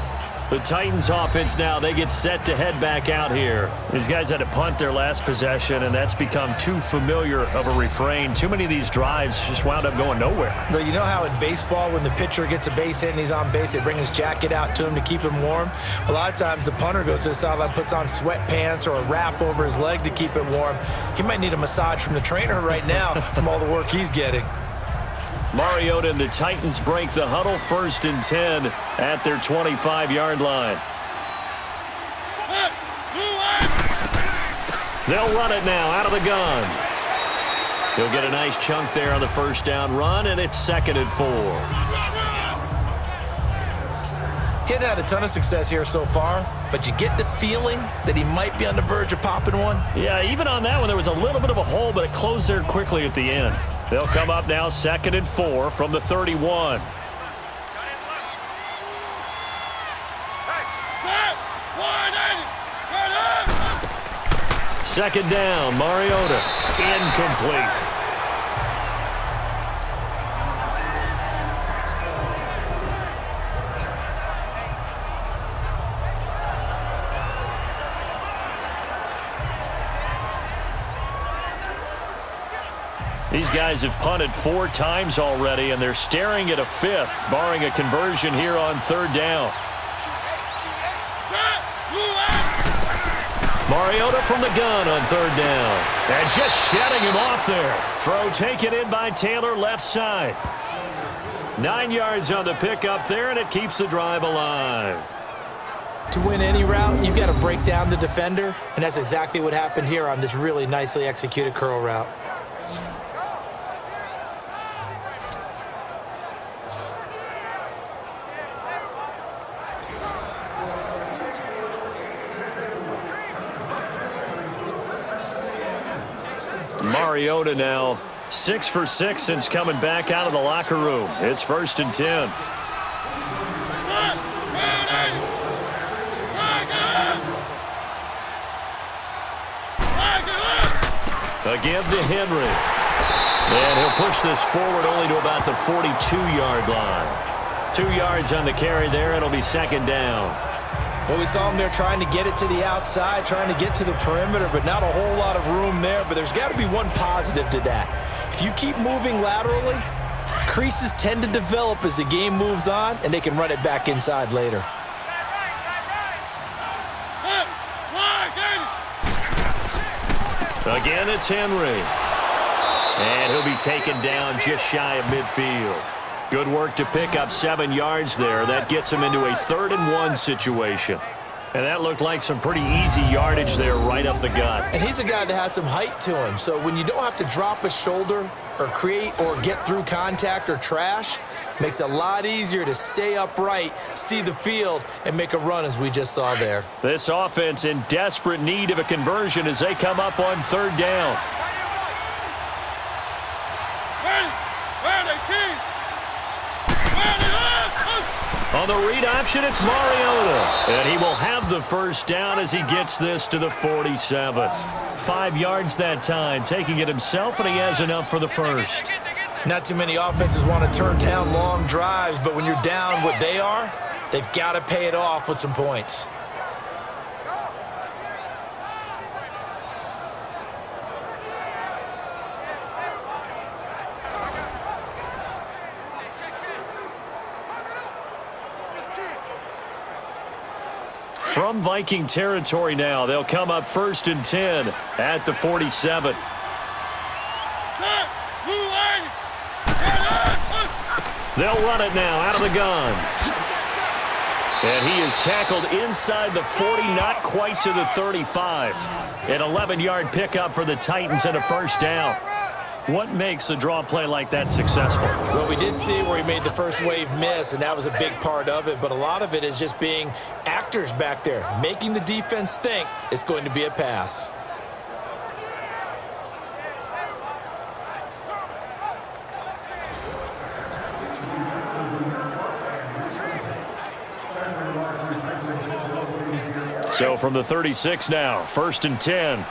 The Titans offense now, they get set to head back out here. These guys had to punt their last possession, and that's become too familiar of a refrain. Too many of these drives just wound up going nowhere. Well, you know how in baseball when the pitcher gets a base hit and he's on base, they bring his jacket out to him to keep him warm? A lot of times the punter goes to the sideline, puts on sweatpants or a wrap over his leg to keep it warm. He might need a massage from the trainer right now from all the work he's getting. Mariota and the Titans break the huddle, 1st and 10 at their 25-yard line. They'll run it now out of the gun. He'll get a nice chunk there on the 1st down run, and it's 2nd and 4. He hadn't had a ton of success here so far, but you get the feeling that he might be on the verge of popping one. Yeah, even on that one, there was a little bit of a hole, but it closed there quickly at the end. They'll come up now 2nd and 4 from the 31. Second down, Mariota. Incomplete. These guys have punted 4 times already, and they're staring at a 5th, barring a conversion here on 3rd down. Mariota from the gun on 3rd down. And just shedding him off there. Throw taken in by Taylor, left side. 9 yards on the pickup there, and it keeps the drive alive. To win any route, you've got to break down the defender, and that's exactly what happened here on this really nicely executed curl route. Mariota now 6 for 6 since coming back out of the locker room. It's 1st and 10. Again to Henry. And he'll push this forward only to about the 42-yard line. 2 yards on the carry there. It'll be 2nd down. Well, we saw him there trying to get it to the outside, trying to get to the perimeter, but not a whole lot of room there. But there's got to be one positive to that. If you keep moving laterally, creases tend to develop as the game moves on, and they can run it back inside later. Again, it's Henry. And he'll be taken down just shy of midfield. Good work to pick up 7 yards there. That gets him into a 3rd and 1 situation. And that looked like some pretty easy yardage there right up the gut. And he's a guy that has some height to him. So when you don't have to drop a shoulder or create or get through contact or trash, makes it a lot easier to stay upright, see the field, and make a run as we just saw there. This offense in desperate need of a conversion as they come up on 3rd down. On the read option, it's Mariota. And he will have the 1st down as he gets this to the 47. 5 yards that time, taking it himself, and he has enough for the 1st. Not too many offenses want to turn down long drives, but when you're down what they are, they've got to pay it off with some points. From Viking territory now, they'll come up 1st and 10 at the 47. They'll run it now out of the gun. And he is tackled inside the 40, not quite to the 35. An 11-yard pickup for the Titans and a first down. What makes a draw play like that successful? Well, we did see where he made the first wave miss, and that was a big part of it. But a lot of it is just being actors back there, making the defense think it's going to be a pass. So from the 36 now, 1st and 10.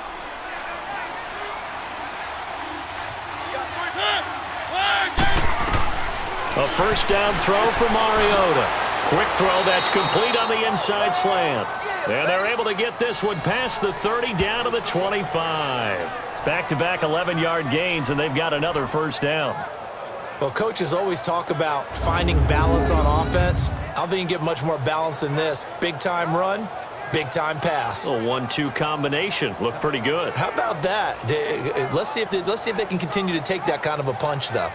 A first down throw for Mariota. Quick throw that's complete on the inside slant. And they're able to get this one past the 30 down to the 25. Back-to-back 11-yard gains, and they've got another first down. Well, coaches always talk about finding balance on offense. I don't think you can get much more balance than this. Big-time run, big-time pass. A 1-2 combination. Looked pretty good. How about that? Let's see if they can continue to take that kind of a punch, though.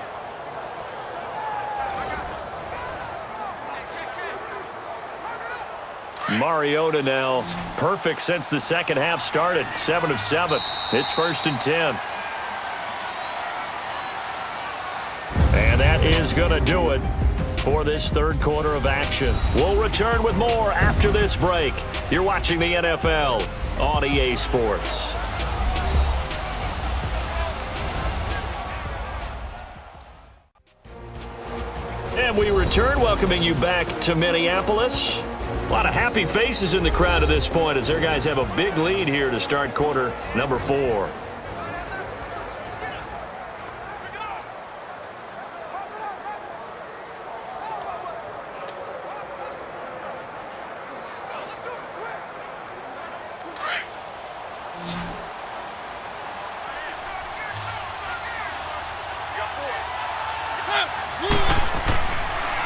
Mariota now perfect since the second half started. 7 of 7. It's 1st and 10. And that is going to do it for this third quarter of action. We'll return with more after this break. You're watching the NFL on EA Sports. And we return, welcoming you back to Minneapolis. A lot of happy faces in the crowd at this point as their guys have a big lead here to start quarter number 4.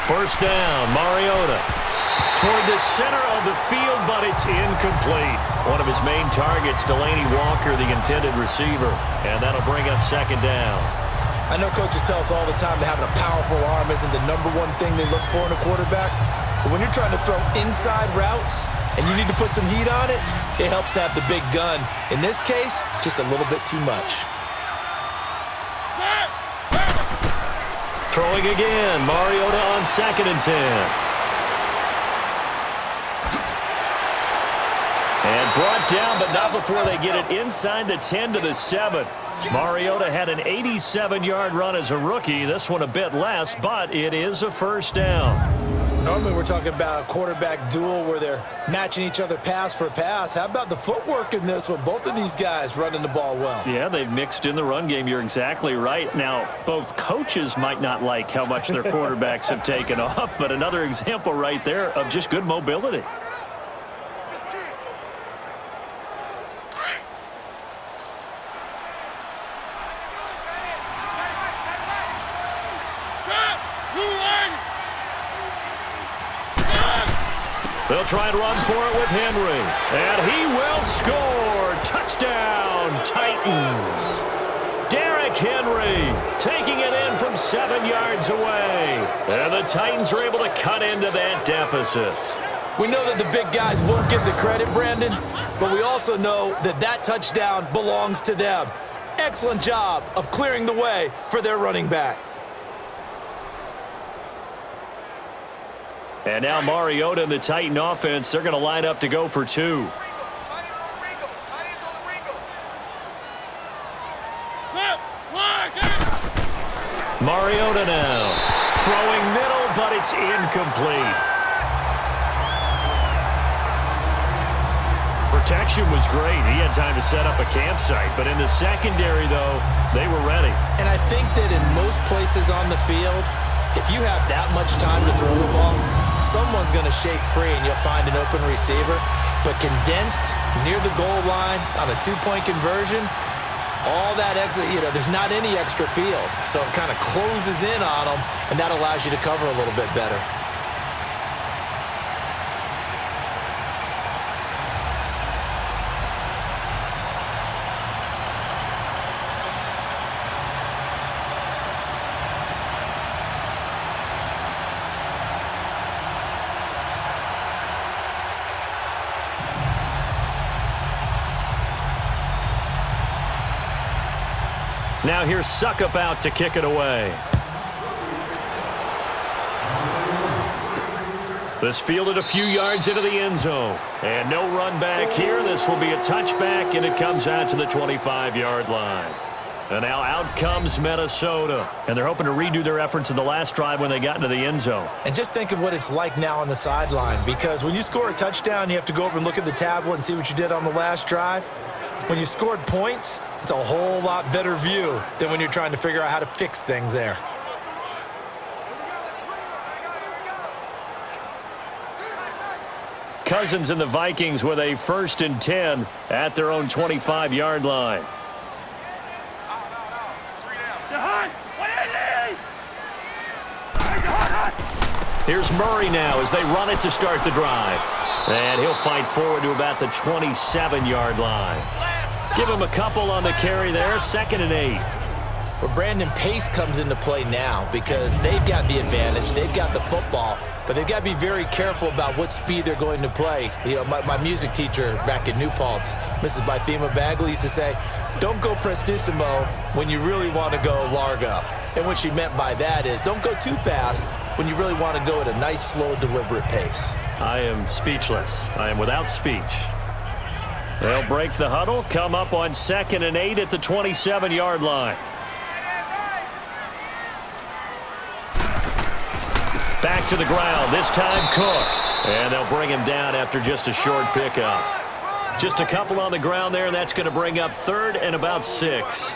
First down, Mariota. Toward the center of the field, but it's incomplete. One of his main targets, Delaney Walker, the intended receiver. And that'll bring up second down. I know coaches tell us all the time that having a powerful arm isn't the #1 thing they look for in a quarterback. But when you're trying to throw inside routes and you need to put some heat on it, it helps to have the big gun. In this case, just a little bit too much. Throwing again, Mariota on 2nd and 10. And brought down, but not before they get it inside the 10 to the 7. Mariota had an 87-yard run as a rookie. This one a bit less, but it is a first down. Normally we're talking about a quarterback duel where they're matching each other pass for pass. How about the footwork in this one? Both of these guys running the ball well. Yeah, they've mixed in the run game. You're exactly right. Now, both coaches might not like how much their quarterbacks have taken off, but another example right there of just good mobility. They'll try and run for it with Henry. And he will score. Touchdown, Titans. Derrick Henry taking it in from 7 yards away. And the Titans are able to cut into that deficit. We know that the big guys won't get the credit, Brandon, but we also know that that touchdown belongs to them. Excellent job of clearing the way for their running back. And now Mariota and the Titan offense, they're going to line up to go for 2. Mariota now throwing middle, but it's incomplete. Protection was great. He had time to set up a campsite, but in the secondary, though, they were ready. And I think that in most places on the field, if you have that much time to throw the ball, someone's going to shake free and you'll find an open receiver. But condensed near the goal line on a 2-point conversion, all that extra, there's not any extra field. So it kind of closes in on them, and that allows you to cover a little bit better. Now here's Suckup out to kick it away. This fielded a few yards into the end zone. And no run back here. This will be a touchback, and it comes out to the 25-yard line. And now out comes Minnesota. And they're hoping to redo their efforts in the last drive when they got into the end zone. And just think of what it's like now on the sideline, because when you score a touchdown, you have to go over and look at the tablet and see what you did on the last drive. When you scored points, it's a whole lot better view than when you're trying to figure out how to fix things there. Cousins and the Vikings with a 1st and 10 at their own 25-yard line. Here's Murray now as they run it to start the drive. And he'll fight forward to about the 27-yard line. Give him a couple on the carry there, 2nd and 8. Well, Brandon, pace comes into play now because they've got the advantage. They've got the football, but they've got to be very careful about what speed they're going to play. You know, my music teacher back in New Paltz, Mrs. Bythema Bagley, used to say, don't go prestissimo when you really want to go largo. And what she meant by that is don't go too fast when you really want to go at a nice, slow, deliberate pace. I am speechless. I am without speech. They'll break the huddle, come up on 2nd and 8 at the 27-yard line. Back to the ground, this time Cook. And they'll bring him down after just a short pickup. Just a couple on the ground there, and that's going to bring up 3rd and about 6.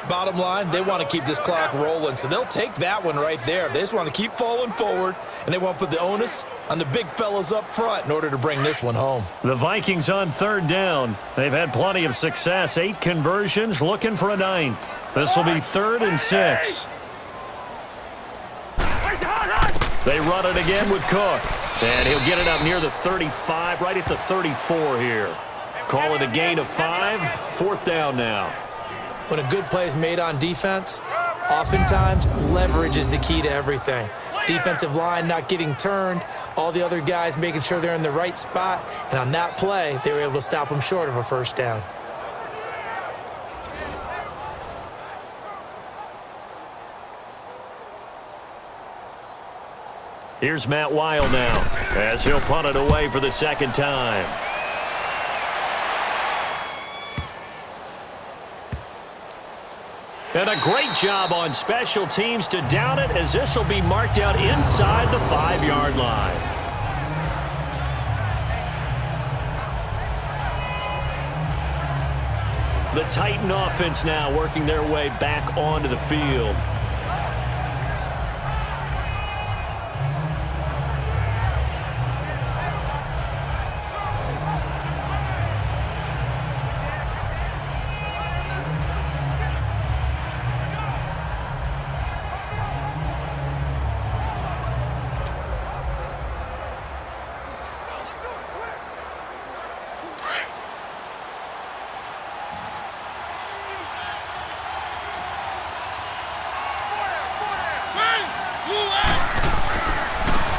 Bottom line, they want to keep this clock rolling, so they'll take that one right there. They just want to keep falling forward, and they want to put the onus on the big fellas up front in order to bring this one home. The Vikings on 3rd down. They've had plenty of success. 8 conversions, looking for a 9th. This will be 3rd and 6. They run it again with Cook. And he'll get it up near the 35, right at the 34 here. Call it a gain of 5. 4th down now. When a good play is made on defense, oftentimes leverage is the key to everything. Defensive line not getting turned, all the other guys making sure they're in the right spot, and on that play, they were able to stop them short of a 1st down. Here's Matt Weil now as he'll punt it away for the 2nd time. And a great job on special teams to down it, as this will be marked out inside the 5-yard line. The Titan offense now working their way back onto the field.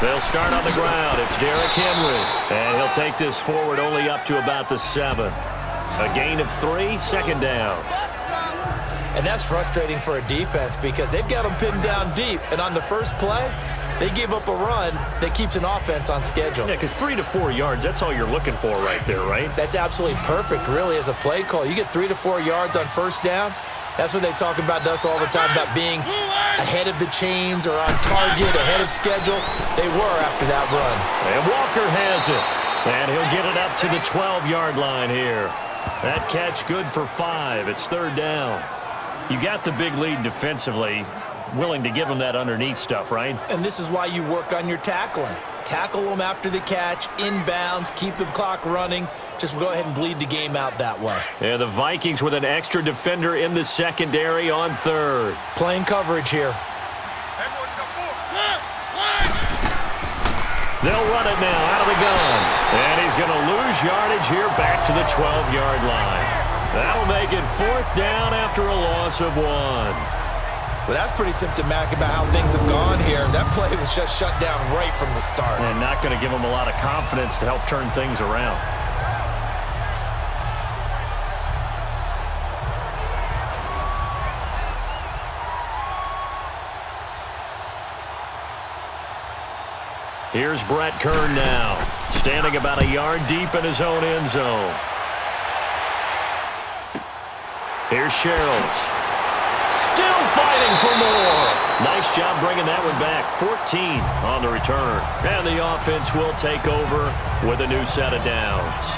They'll start on the ground. It's Derrick Henry. And he'll take this forward only up to about the 7. A gain of 3, 2nd down. And that's frustrating for a defense because they've got them pinned down deep. And on the first play, they give up a run that keeps an offense on schedule. Yeah, because 3 to 4 yards, that's all you're looking for right there, right? That's absolutely perfect, really, as a play call. You get 3 to 4 yards on 1st down. That's what they talk about us all the time, about being ahead of the chains or on target, ahead of schedule. They were after that run. And Walker has it. And he'll get it up to the 12-yard line here. That catch good for 5. It's 3rd down. You got the big lead defensively, willing to give them that underneath stuff, right? And this is why you work on your tackling. Tackle them after the catch, inbounds, keep the clock running. Just go ahead and bleed the game out that way. Yeah, the Vikings with an extra defender in the secondary on 3rd. Playing coverage here. They'll run it now out of the gun. And he's going to lose yardage here back to the 12-yard line. That'll make it 4th down after a loss of 1. Well, that's pretty symptomatic about how things have gone here. That play was just shut down right from the start. And not going to give them a lot of confidence to help turn things around. Here's Brett Kern now, standing about a yard deep in his own end zone. Here's Sherrills. Still fighting for more. Nice job bringing that one back. 14 on the return. And the offense will take over with a new set of downs.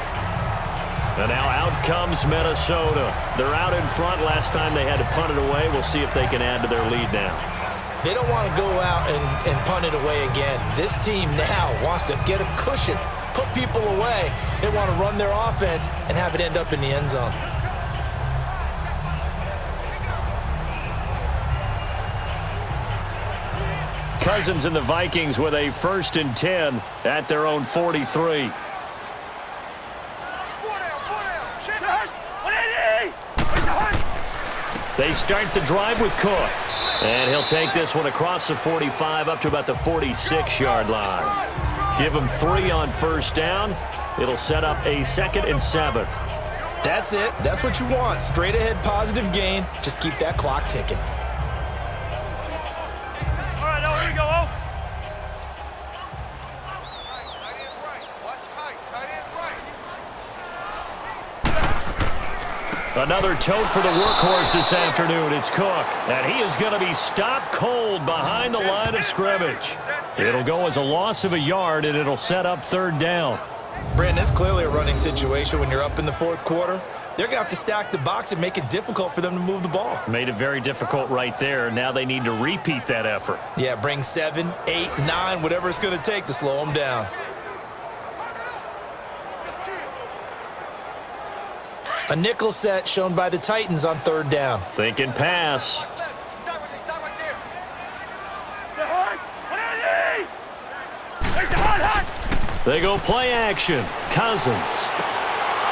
And now out comes Minnesota. They're out in front. Last time they had to punt it away. We'll see if they can add to their lead now. They don't want to go out and punt it away again. This team now wants to get a cushion, put people away. They want to run their offense and have it end up in the end zone. Cousins and the Vikings with a 1st and 10 at their own 43. They start the drive with Cook. And he'll take this one across the 45 up to about the 46-yard line. Give him 3 on 1st down. It'll set up a 2nd and 7. That's it. That's what you want. Straight ahead positive gain. Just keep that clock ticking. All right, now here we go. Another tote for the workhorse this afternoon. It's Cook. And he is going to be stopped cold behind the line of scrimmage. It'll go as a loss of a yard, and it'll set up 3rd down. Brandon, it's clearly a running situation when you're up in the 4th quarter. They're going to have to stack the box and make it difficult for them to move the ball. Made it very difficult right there. Now they need to repeat that effort. Yeah, bring 7, 8, 9, whatever it's going to take to slow them down. A nickel set shown by the Titans on 3rd down. Thinking pass. They go play action. Cousins.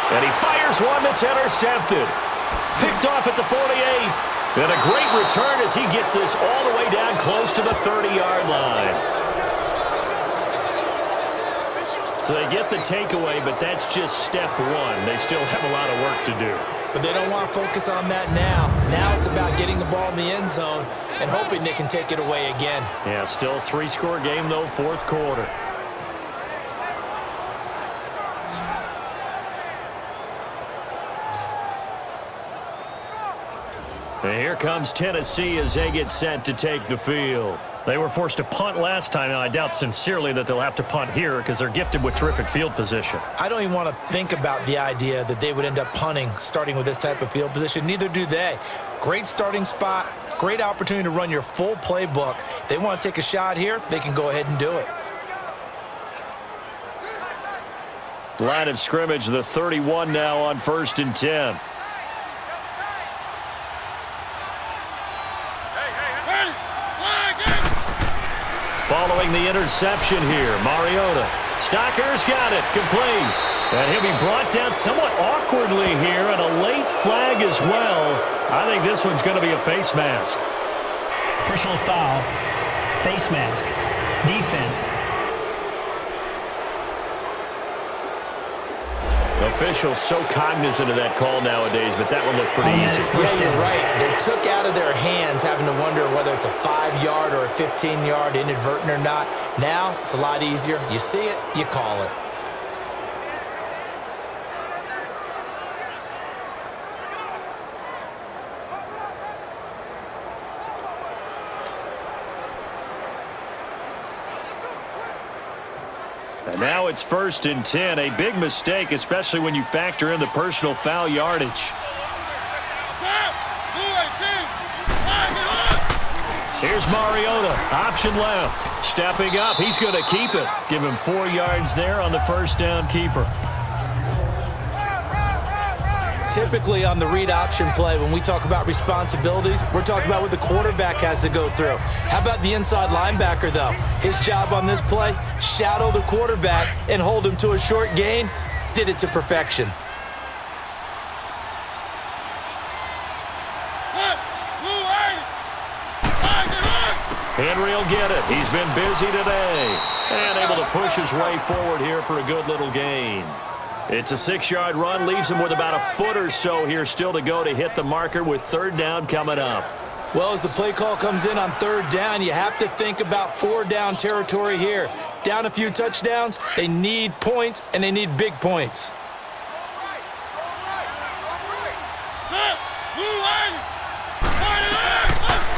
And he fires one that's intercepted. Picked off at the 48. And a great return as he gets this all the way down close to the 30-yard line. So they get the takeaway, but that's just step 1. They still have a lot of work to do. But they don't want to focus on that now. Now it's about getting the ball in the end zone and hoping they can take it away again. Yeah, still a 3-score game, though, 4th quarter. And here comes Tennessee as they get set to take the field. They were forced to punt last time, and I doubt sincerely that they'll have to punt here because they're gifted with terrific field position. I don't even want to think about the idea that they would end up punting starting with this type of field position. Neither do they. Great starting spot, great opportunity to run your full playbook. If they want to take a shot here, they can go ahead and do it. Line of scrimmage, the 31 now on 1st and 10. Following the interception here, Mariota. Stocker's got it, complete. And he'll be brought down somewhat awkwardly here, and a late flag as well. I think this one's going to be a face mask. Personal foul, face mask, defense. Officials so cognizant of that call nowadays, but that one looked pretty easy. Yeah, you're right. They took out of their hands having to wonder whether it's a 5-yard or a 15-yard inadvertent or not. Now it's a lot easier. You see it, you call it. And now it's 1st and 10. A big mistake, especially when you factor in the personal foul yardage. Here's Mariota. Option left. Stepping up. He's going to keep it. Give him 4 yards there on the 1st down keeper. Typically on the read option play, when we talk about responsibilities, we're talking about what the quarterback has to go through. How about the inside linebacker, though? His job on this play, shadow the quarterback and hold him to a short gain. Did it to perfection. Henry will get it. He's been busy today. And able to push his way forward here for a good little gain. It's a 6-yard run, leaves him with about a foot or so here still to go to hit the marker with 3rd down coming up. Well, as the play call comes in on 3rd down, you have to think about 4 down territory here. Down a few touchdowns, they need points, and they need big points.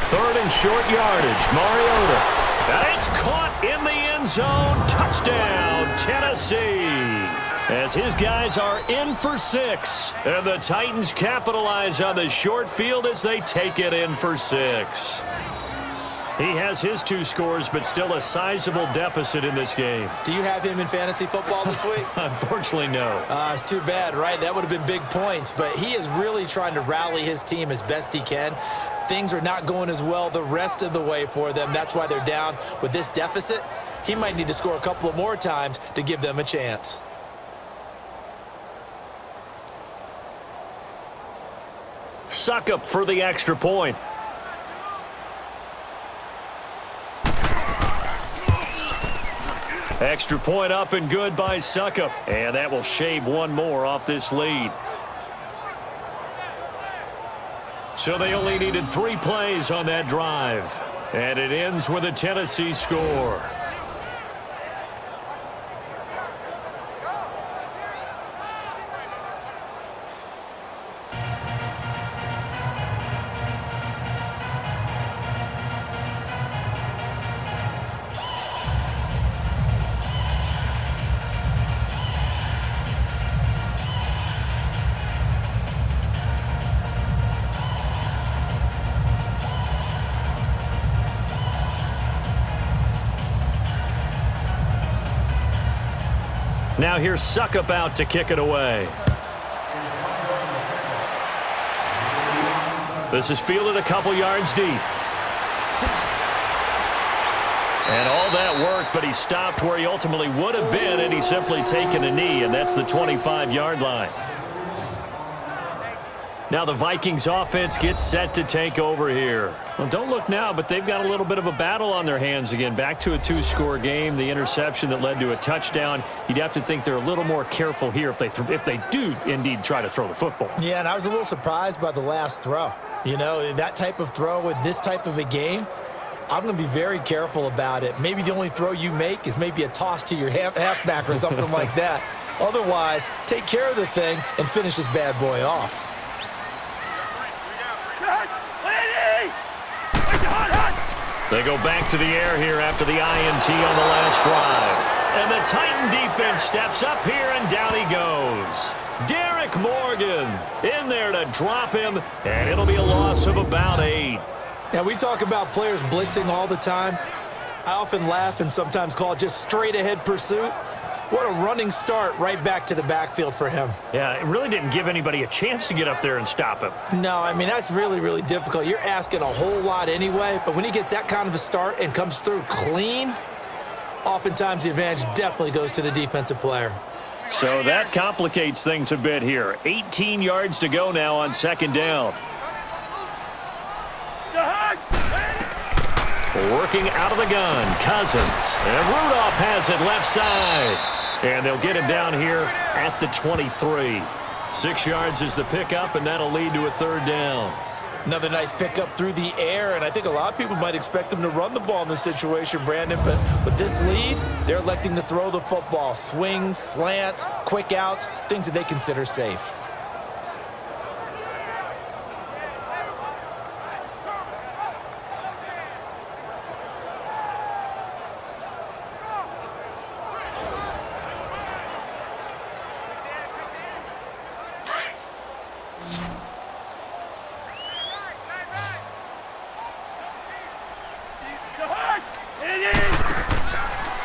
Third and short yardage, Mariota. And it's caught in the end zone. Touchdown, Tennessee. As his guys are in for 6. And the Titans capitalize on the short field as they take it in for 6. He has his 2 scores, but still a sizable deficit in this game. Do you have him in fantasy football this week? Unfortunately, no. It's too bad, right? That would have been big points, but he is really trying to rally his team as best he can. Things are not going as well the rest of the way for them. That's why they're down with this deficit. He might need to score a couple of more times to give them a chance. Suck up for the extra point. Extra point up and good by Suckup. And that will shave one more off this lead. So they only needed 3 plays on that drive. And it ends with a Tennessee score. Now here's Suckup out to kick it away. This is fielded a couple yards deep. And all that worked, but he stopped where he ultimately would have been, and he's simply taken a knee, and that's the 25-yard line. Now the Vikings offense gets set to take over here. Well, don't look now, but they've got a little bit of a battle on their hands again. Back to a 2-score game, the interception that led to a touchdown. You'd have to think they're a little more careful here if they do indeed try to throw the football. Yeah, and I was a little surprised by the last throw. You know, that type of throw with this type of a game, I'm going to be very careful about it. Maybe the only throw you make is maybe a toss to your halfback or something like that. Otherwise, take care of the thing and finish this bad boy off. They go back to the air here after the INT on the last drive. And the Titan defense steps up here, and down he goes. Derek Morgan in there to drop him, and it'll be a loss of about 8. Now, we talk about players blitzing all the time. I often laugh and sometimes call it just straight-ahead pursuit. What a running start right back to the backfield for him. Yeah, it really didn't give anybody a chance to get up there and stop him. No, I mean, that's really, really difficult. You're asking a whole lot anyway, but when he gets that kind of a start and comes through clean, oftentimes the advantage definitely goes to the defensive player. So that complicates things a bit here. 18 yards to go now on second down. Working out of the gun, Cousins. And Rudolph has it left side. And they'll get him down here at the 23. 6 yards is the pickup, and that'll lead to a third down. Another nice pickup through the air, and I think a lot of people might expect them to run the ball in this situation, Brandon, but with this lead, they're electing to throw the football. Swings, slants, quick outs, things that they consider safe.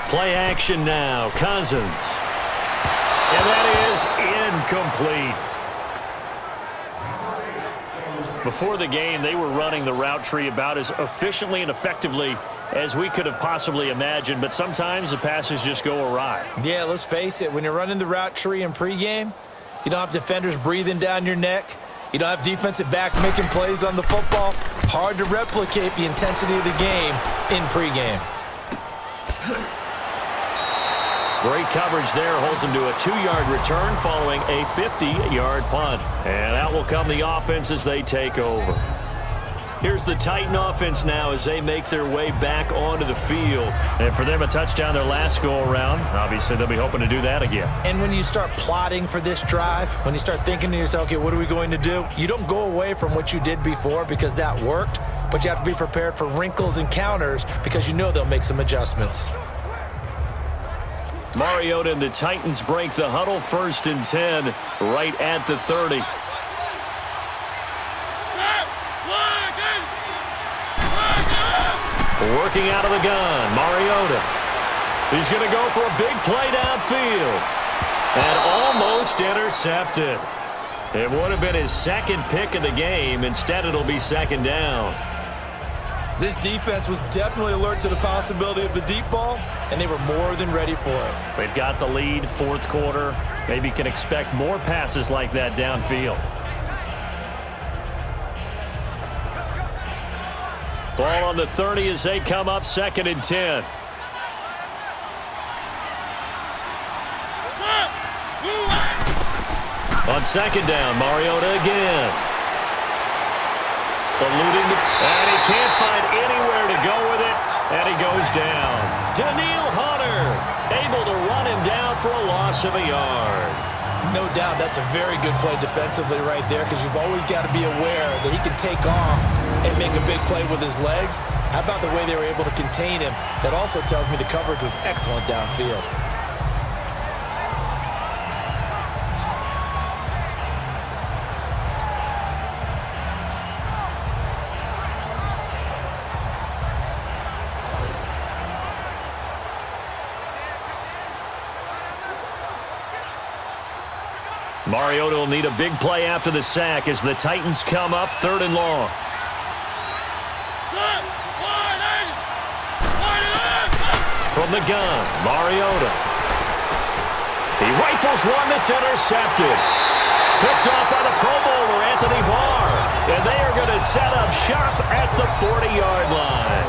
Play action now, Cousins. And that is incomplete. Before the game, they were running the route tree about as efficiently and effectively as we could have possibly imagined, but sometimes the passes just go awry. Yeah, let's face it, when you're running the route tree in pregame, you don't have defenders breathing down your neck. You don't have defensive backs making plays on the football. Hard to replicate the intensity of the game in pregame. Great coverage there, holds him to a 2-yard return following a 50-yard punt. And out will come the offense as they take over. Here's the Titan offense now as they make their way back onto the field. And for them, a touchdown their last go-around. Obviously, they'll be hoping to do that again. And when you start plotting for this drive, when you start thinking to yourself, okay, what are we going to do? You don't go away from what you did before because that worked, but you have to be prepared for wrinkles and counters because you know they'll make some adjustments. Mariota and the Titans break the huddle, 1st and 10, right at the 30. Working out of the gun, Mariota. He's going to go for a big play downfield. And almost intercepted. It would have been his 2nd pick of the game. Instead, it'll be 2nd down. This defense was definitely alert to the possibility of the deep ball, and they were more than ready for it. They've got the lead, 4th quarter. Maybe can expect more passes like that downfield. Ball on the 30 as they come up, 2nd and 10. On 2nd down, Mariota again. Eluding and he can't find anywhere to go with it, and he goes down. Daniil Hunter able to run him down for a loss of a yard. No doubt that's a very good play defensively right there because you've always got to be aware that he can take off and make a big play with his legs. How about the way they were able to contain him? That also tells me the coverage was excellent downfield. Mariota will need a big play after the sack as the Titans come up, 3rd and long. From the gun, Mariota. He rifles one that's intercepted. Picked off by the Pro Bowler, Anthony Barr. And they are going to set up shop at the 40-yard line.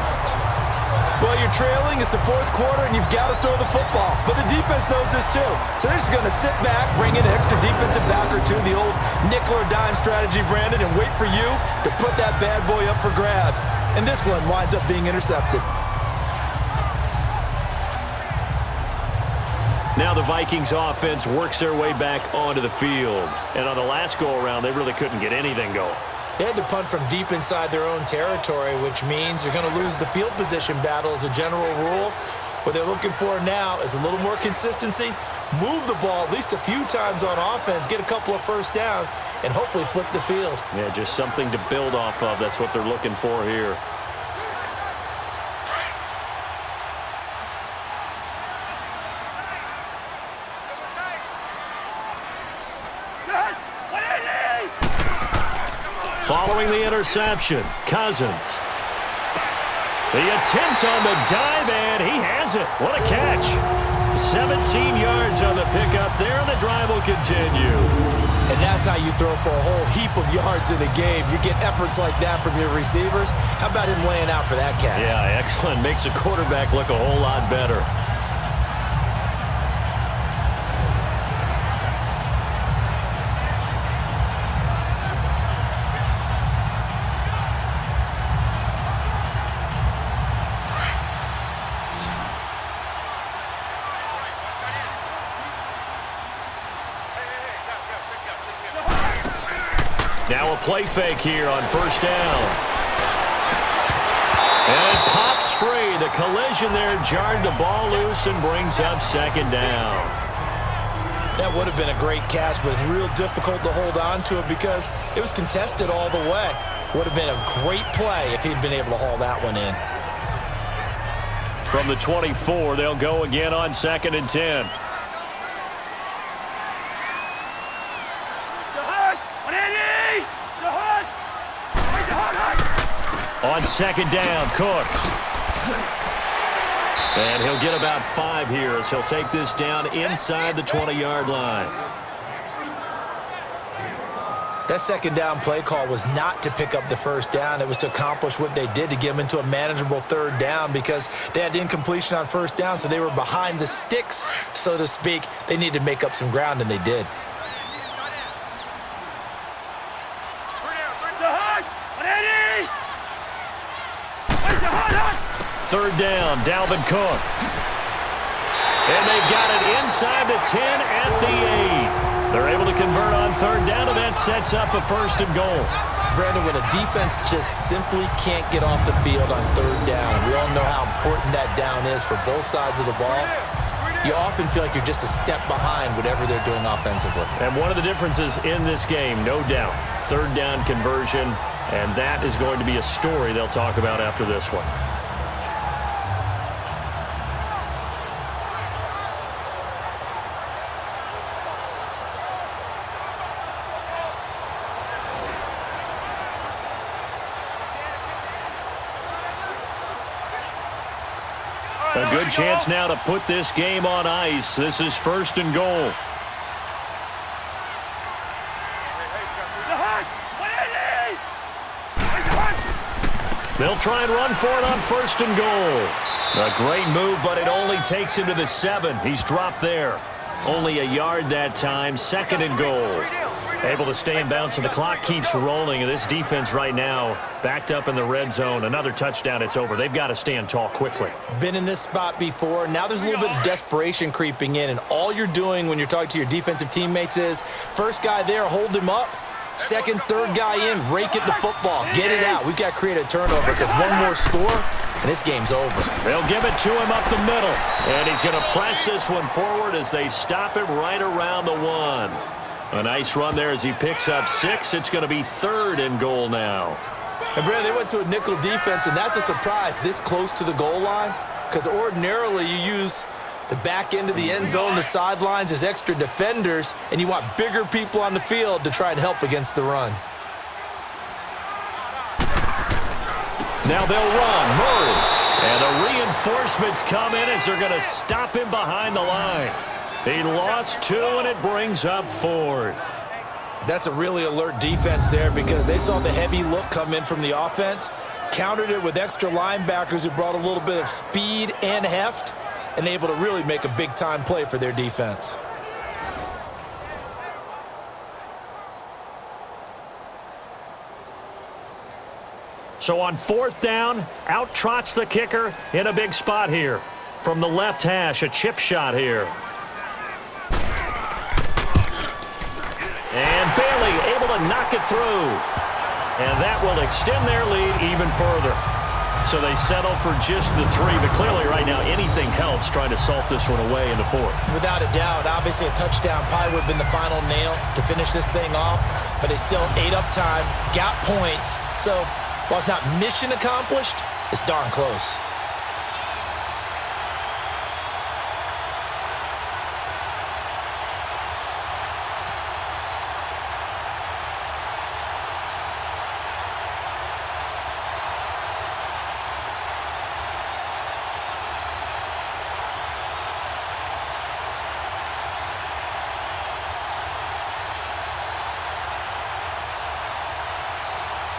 Well, you're trailing. It's the 4th quarter, and you've got to throw the football. But the defense knows this, too. So they're just going to sit back, bring in an extra defensive back or two, the old nickel or dime strategy, Brandon, and wait for you to put that bad boy up for grabs. And this one winds up being intercepted. Now the Vikings offense works their way back onto the field. And on the last go-around, they really couldn't get anything going. They had to punt from deep inside their own territory, which means you're going to lose the field position battle as a general rule. What they're looking for now is a little more consistency, move the ball at least a few times on offense, get a couple of 1st downs, and hopefully flip the field. Yeah, just something to build off of. That's what they're looking for here. Following the interception, Cousins. The attempt on the dive, and he has it. What a catch. 17 yards on the pickup there, and the drive will continue. And that's how you throw for a whole heap of yards in a game. You get efforts like that from your receivers. How about him laying out for that catch? Yeah, excellent. Makes the quarterback look a whole lot better. Now a play fake here on 1st down. And it pops free. The collision there jarred the ball loose and brings up 2nd down. That would have been a great catch, but it's real difficult to hold on to it because it was contested all the way. Would have been a great play if he'd been able to haul that one in. From the 24, they'll go again on 2nd and 10. On 2nd down, Cook. And he'll get about 5 here as he'll take this down inside the 20-yard line. That 2nd down play call was not to pick up the 1st down. It was to accomplish what they did to get them into a manageable 3rd down because they had incompletion on 1st down, so they were behind the sticks, so to speak. They needed to make up some ground, and they did. third down. Dalvin Cook. And they've got it inside the 10 at the 8. They're able to convert on third down, and that sets up a first and goal. Brandon, when a defense just simply can't get off the field on third down, we all know how important that down is for both sides of the ball. You often feel like you're just a step behind whatever they're doing offensively. And one of the differences in this game, no doubt, third down conversion, and that is going to be a story they'll talk about after this one. A good chance now to put this game on ice. This is first and goal. They'll try and run for it on first and goal. A great move, but it only takes him to the 7. He's dropped there. Only a yard that time. Second and goal. Able to stay in bounds, and the clock keeps rolling. And this defense right now backed up in the red zone. Another touchdown, it's over. They've got to stand tall quickly. Been in this spot before. Now there's a little bit of desperation creeping in, and all you're doing when you're talking to your defensive teammates is first guy there, hold him up. Second, third guy in, rake it the football. Get it out. We've got to create a turnover because one more score, and this game's over. They'll give it to him up the middle. And he's going to press this one forward as they stop him right around the 1. A nice run there as he picks up 6. It's going to be third and goal now. And, Brad, they went to a nickel defense, and that's a surprise this close to the goal line because ordinarily you use the back end of the end zone, the sidelines as extra defenders, and you want bigger people on the field to try and help against the run. Now they'll run. Murray. And the reinforcements come in as they're going to stop him behind the line. He lost 2, and it brings up 4th. That's a really alert defense there because they saw the heavy look come in from the offense, countered it with extra linebackers who brought a little bit of speed and heft, and able to really make a big-time play for their defense. So on 4th down, out trots the kicker in a big spot here. From the left hash, a chip shot here. And Bailey able to knock it through. And that will extend their lead even further. So they settle for just the 3, but clearly right now anything helps trying to salt this one away in the 4th. Without a doubt, obviously a touchdown probably would have been the final nail to finish this thing off, but they still ate up time, got points. So while it's not mission accomplished, it's darn close.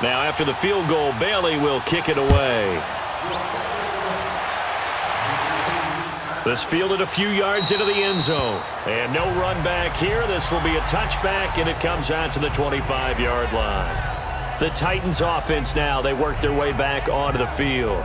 Now after the field goal, Bailey will kick it away. This fielded a few yards into the end zone. And no run back here. This will be a touchback, and it comes out to the 25-yard line. The Titans offense now, they work their way back onto the field.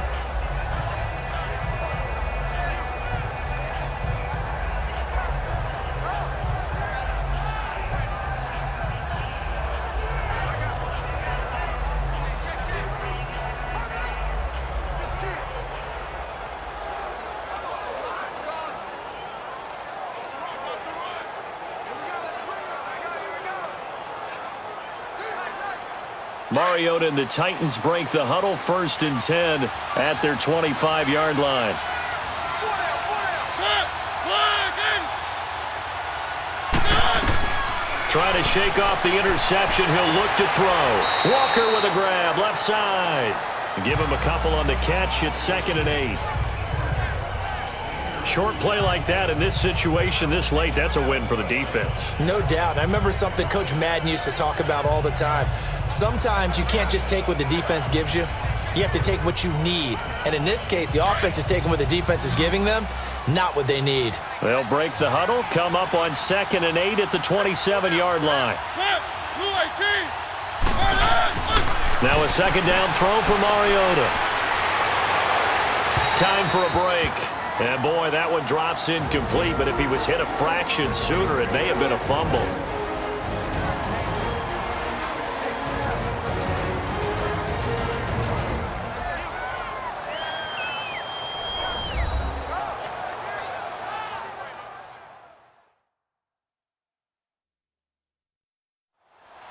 Mariota and the Titans break the huddle, 1st and 10 at their 25-yard line. Trying to shake off the interception. He'll look to throw. Walker with a grab, left side. Give him a couple on the catch. It's 2nd and 8. Short play like that in this situation this late, that's a win for the defense. No doubt. I remember something Coach Madden used to talk about all the time. Sometimes you can't just take what the defense gives you. You have to take what you need. And in this case, the offense is taking what the defense is giving them, not what they need. They'll break the huddle, come up on 2nd and 8 at the 27-yard line. Now a 2nd down throw for Mariota. Time for a break. And, boy, that one drops incomplete, but if he was hit a fraction sooner, it may have been a fumble.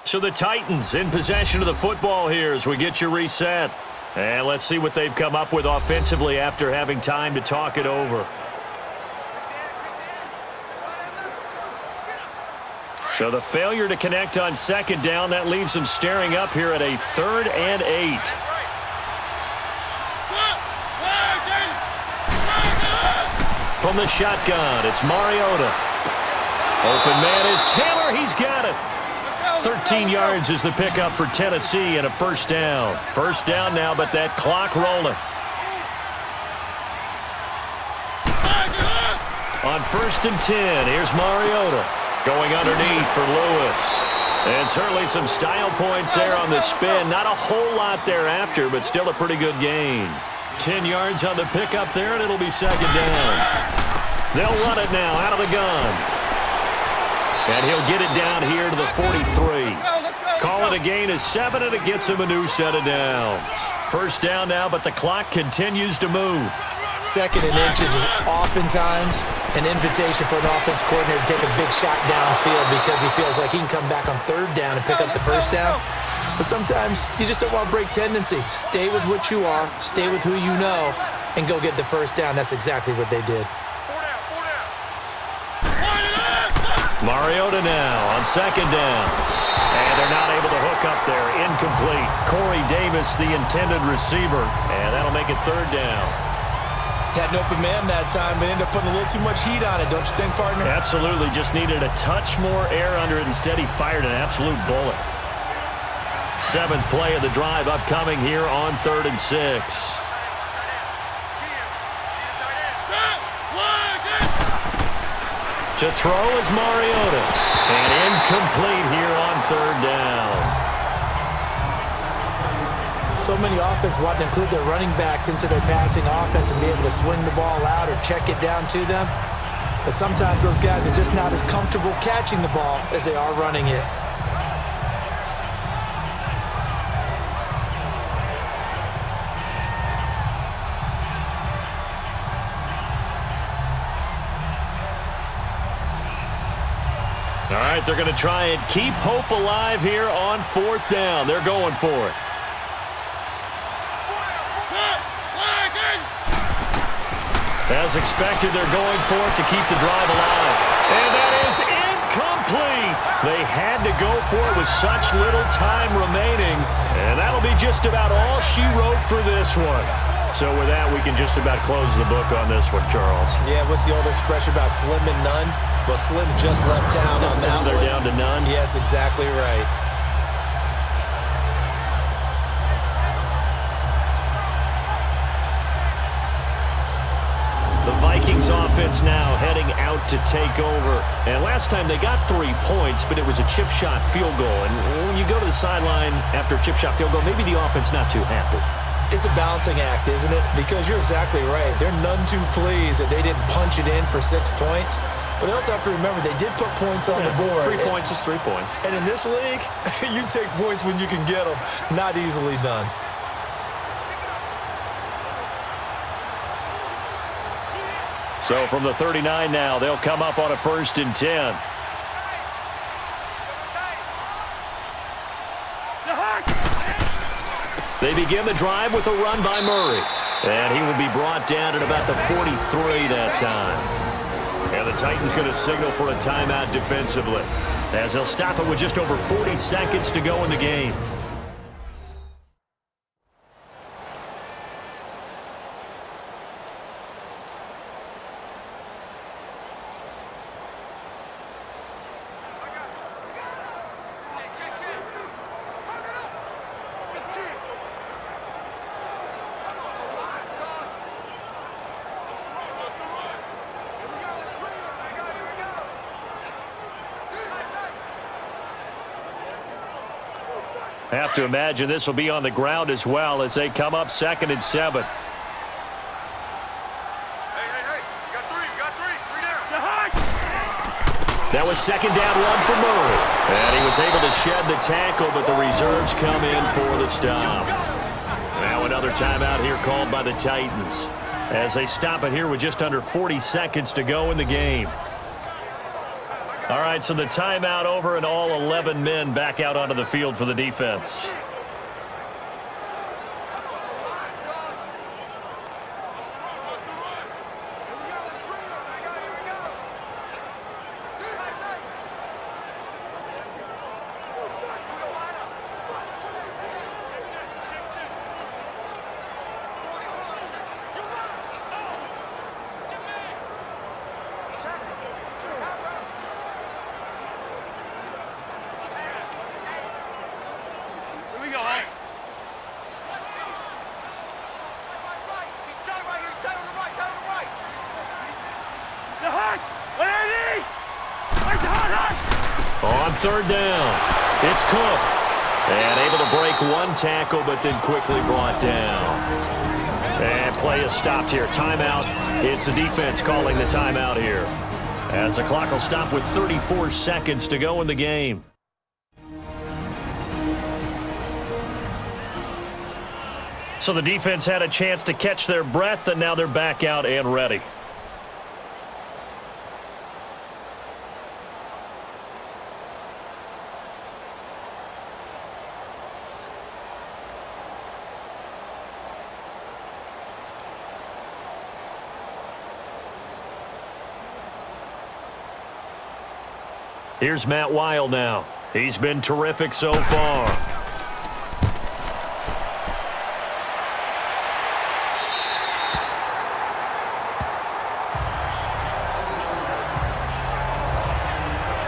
So the Titans in possession of the football here as we get you reset. And let's see what they've come up with offensively after having time to talk it over. So the failure to connect on second down, that leaves them staring up here at a 3rd and 8. From the shotgun, it's Mariota. Open man is Taylor. He's got it. 13 yards is the pickup for Tennessee and a first down. First down now, but that clock rolling. On 1st and 10, here's Mariota going underneath for Lewis. And certainly some style points there on the spin. Not a whole lot thereafter, but still a pretty good gain. 10 yards on the pickup there, and it'll be second down. They'll run it now out of the gun. And he'll get it down here to the 43. Call it a gain of 7, and it gets him a new set of downs. First down now, but the clock continues to move. 2nd and inches is oftentimes an invitation for an offense coordinator to take a big shot downfield because he feels like he can come back on 3rd down and pick up the first down. But sometimes you just don't want to break tendency. Stay with what you are, stay with who you know, and go get the first down. That's exactly what they did. Mariota now on second down. And they're not able to hook up there. Incomplete. Corey Davis, the intended receiver. And that'll make it 3rd down. Had an open man that time, but ended up putting a little too much heat on it, don't you think, partner? Absolutely. Just needed a touch more air under it. Instead, he fired an absolute bullet. 7th play of the drive upcoming here on 3rd and 6. To throw is Mariota. And incomplete here on 3rd down. So many offenses want to include their running backs into their passing offense and be able to swing the ball out or check it down to them. But sometimes those guys are just not as comfortable catching the ball as they are running it. All right, they're going to try and keep hope alive here on 4th down. They're going for it. As expected, they're going for it to keep the drive alive. And that is incomplete. They had to go for it with such little time remaining. And that'll be just about all she wrote for this one. So with that, we can just about close the book on this one, Charles. Yeah, what's the old expression about slim and none? Well, Slim just left town on that one. They're down to none? Yes, exactly right. The Vikings offense now heading out to take over. And last time they got 3 points, but it was a chip shot field goal. And when you go to the sideline after a chip shot field goal, maybe the offense not too happy. It's a balancing act, isn't it? Because you're exactly right. They're none too pleased that they didn't punch it in for 6 points. But they also have to remember they did put points on the board. 3 points is 3 points. And in this league, you take points when you can get them. Not easily done. So from the 39 now, they'll come up on a 1st and 10. They begin the drive with a run by Murray. And he will be brought down at about the 43 that time. And the Titans going to signal for a timeout defensively, as they'll stop it with just over 40 seconds to go in the game. Have to imagine this will be on the ground as well as they come up 2nd and 7. a second down run for Murray. And he was able to shed the tackle, but the reserves come in for the stop. Now another timeout here called by the Titans as they stop it here with just under 40 seconds to go in the game. All right, so the timeout over and all 11 men back out onto the field for the defense. On third down, it's Cook. And able to break one tackle, but then quickly brought down. And play is stopped here. Timeout. It's the defense calling the timeout here, as the clock will stop with 34 seconds to go in the game. So the defense had a chance to catch their breath, and now they're back out and ready. Here's Matt Weil now. He's been terrific so far.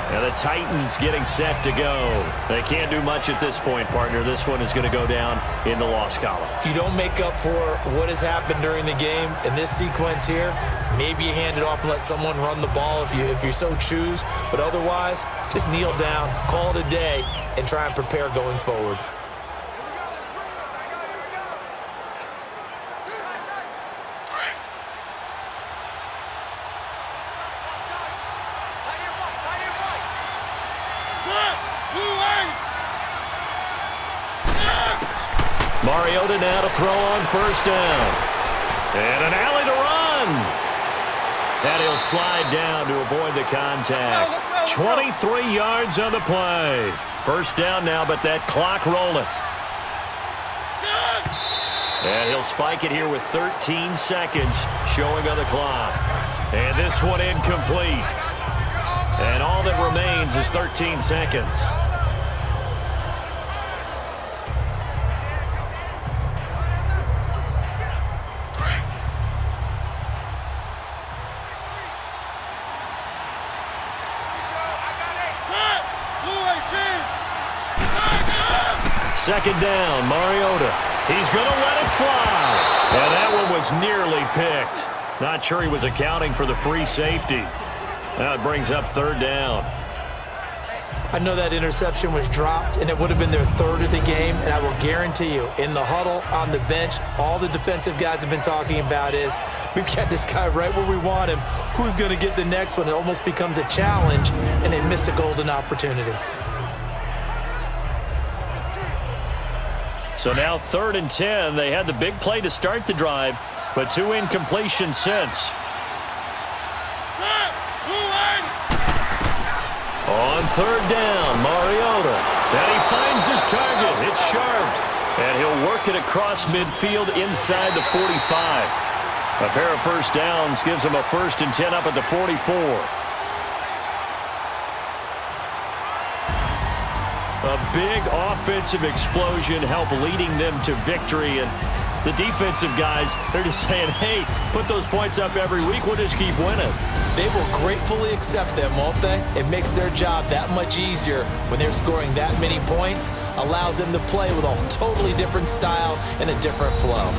And the Titans getting set to go. They can't do much at this point, partner. This one is going to go down in the loss column. You don't make up for what has happened during the game in this sequence here. Maybe you hand it off and let someone run the ball if you so choose. But otherwise, just kneel down, call it a day, and try and prepare going forward. Mariota now to throw on first down. And an alley to run. And he'll slide down to avoid the contact. 23 yards on the play. First down now, but that clock rolling. And he'll spike it here with 13 seconds showing on the clock. And this one incomplete. And all that remains is 13 seconds. Second down, Mariota. He's going to let it fly. And that one was nearly picked. Not sure he was accounting for the free safety. Now it brings up third down. I know that interception was dropped, and it would have been their third of the game, and I will guarantee you, in the huddle, on the bench, all the defensive guys have been talking about is, we've got this guy right where we want him. Who's going to get the next one? It almost becomes a challenge, and they missed a golden opportunity. So now 3rd and 10. They had the big play to start the drive, but 2 incompletions since. On 3rd down, Mariota. And he finds his target. It's sharp. And he'll work it across midfield inside the 45. A pair of first downs gives him a 1st and 10 up at the 44. A big offensive explosion helped leading them to victory. And the defensive guys, they're just saying, hey, put those points up every week. We'll just keep winning. They will gratefully accept them, won't they? It makes their job that much easier when they're scoring that many points. Allows them to play with a totally different style and a different flow.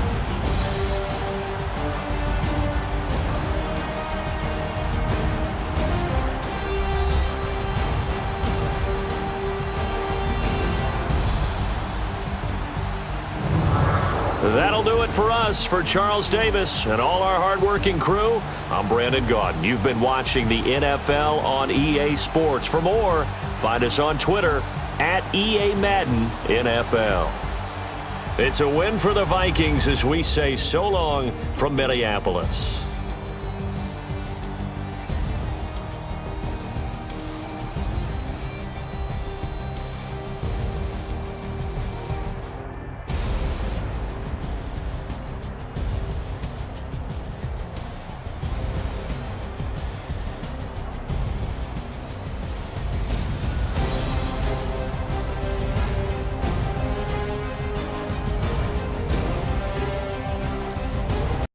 That'll do it for us. For Charles Davis and all our hardworking crew, I'm Brandon Gaudin. You've been watching the NFL on EA Sports. For more, find us on Twitter at EA Madden NFL. It's a win for the Vikings as we say so long from Minneapolis.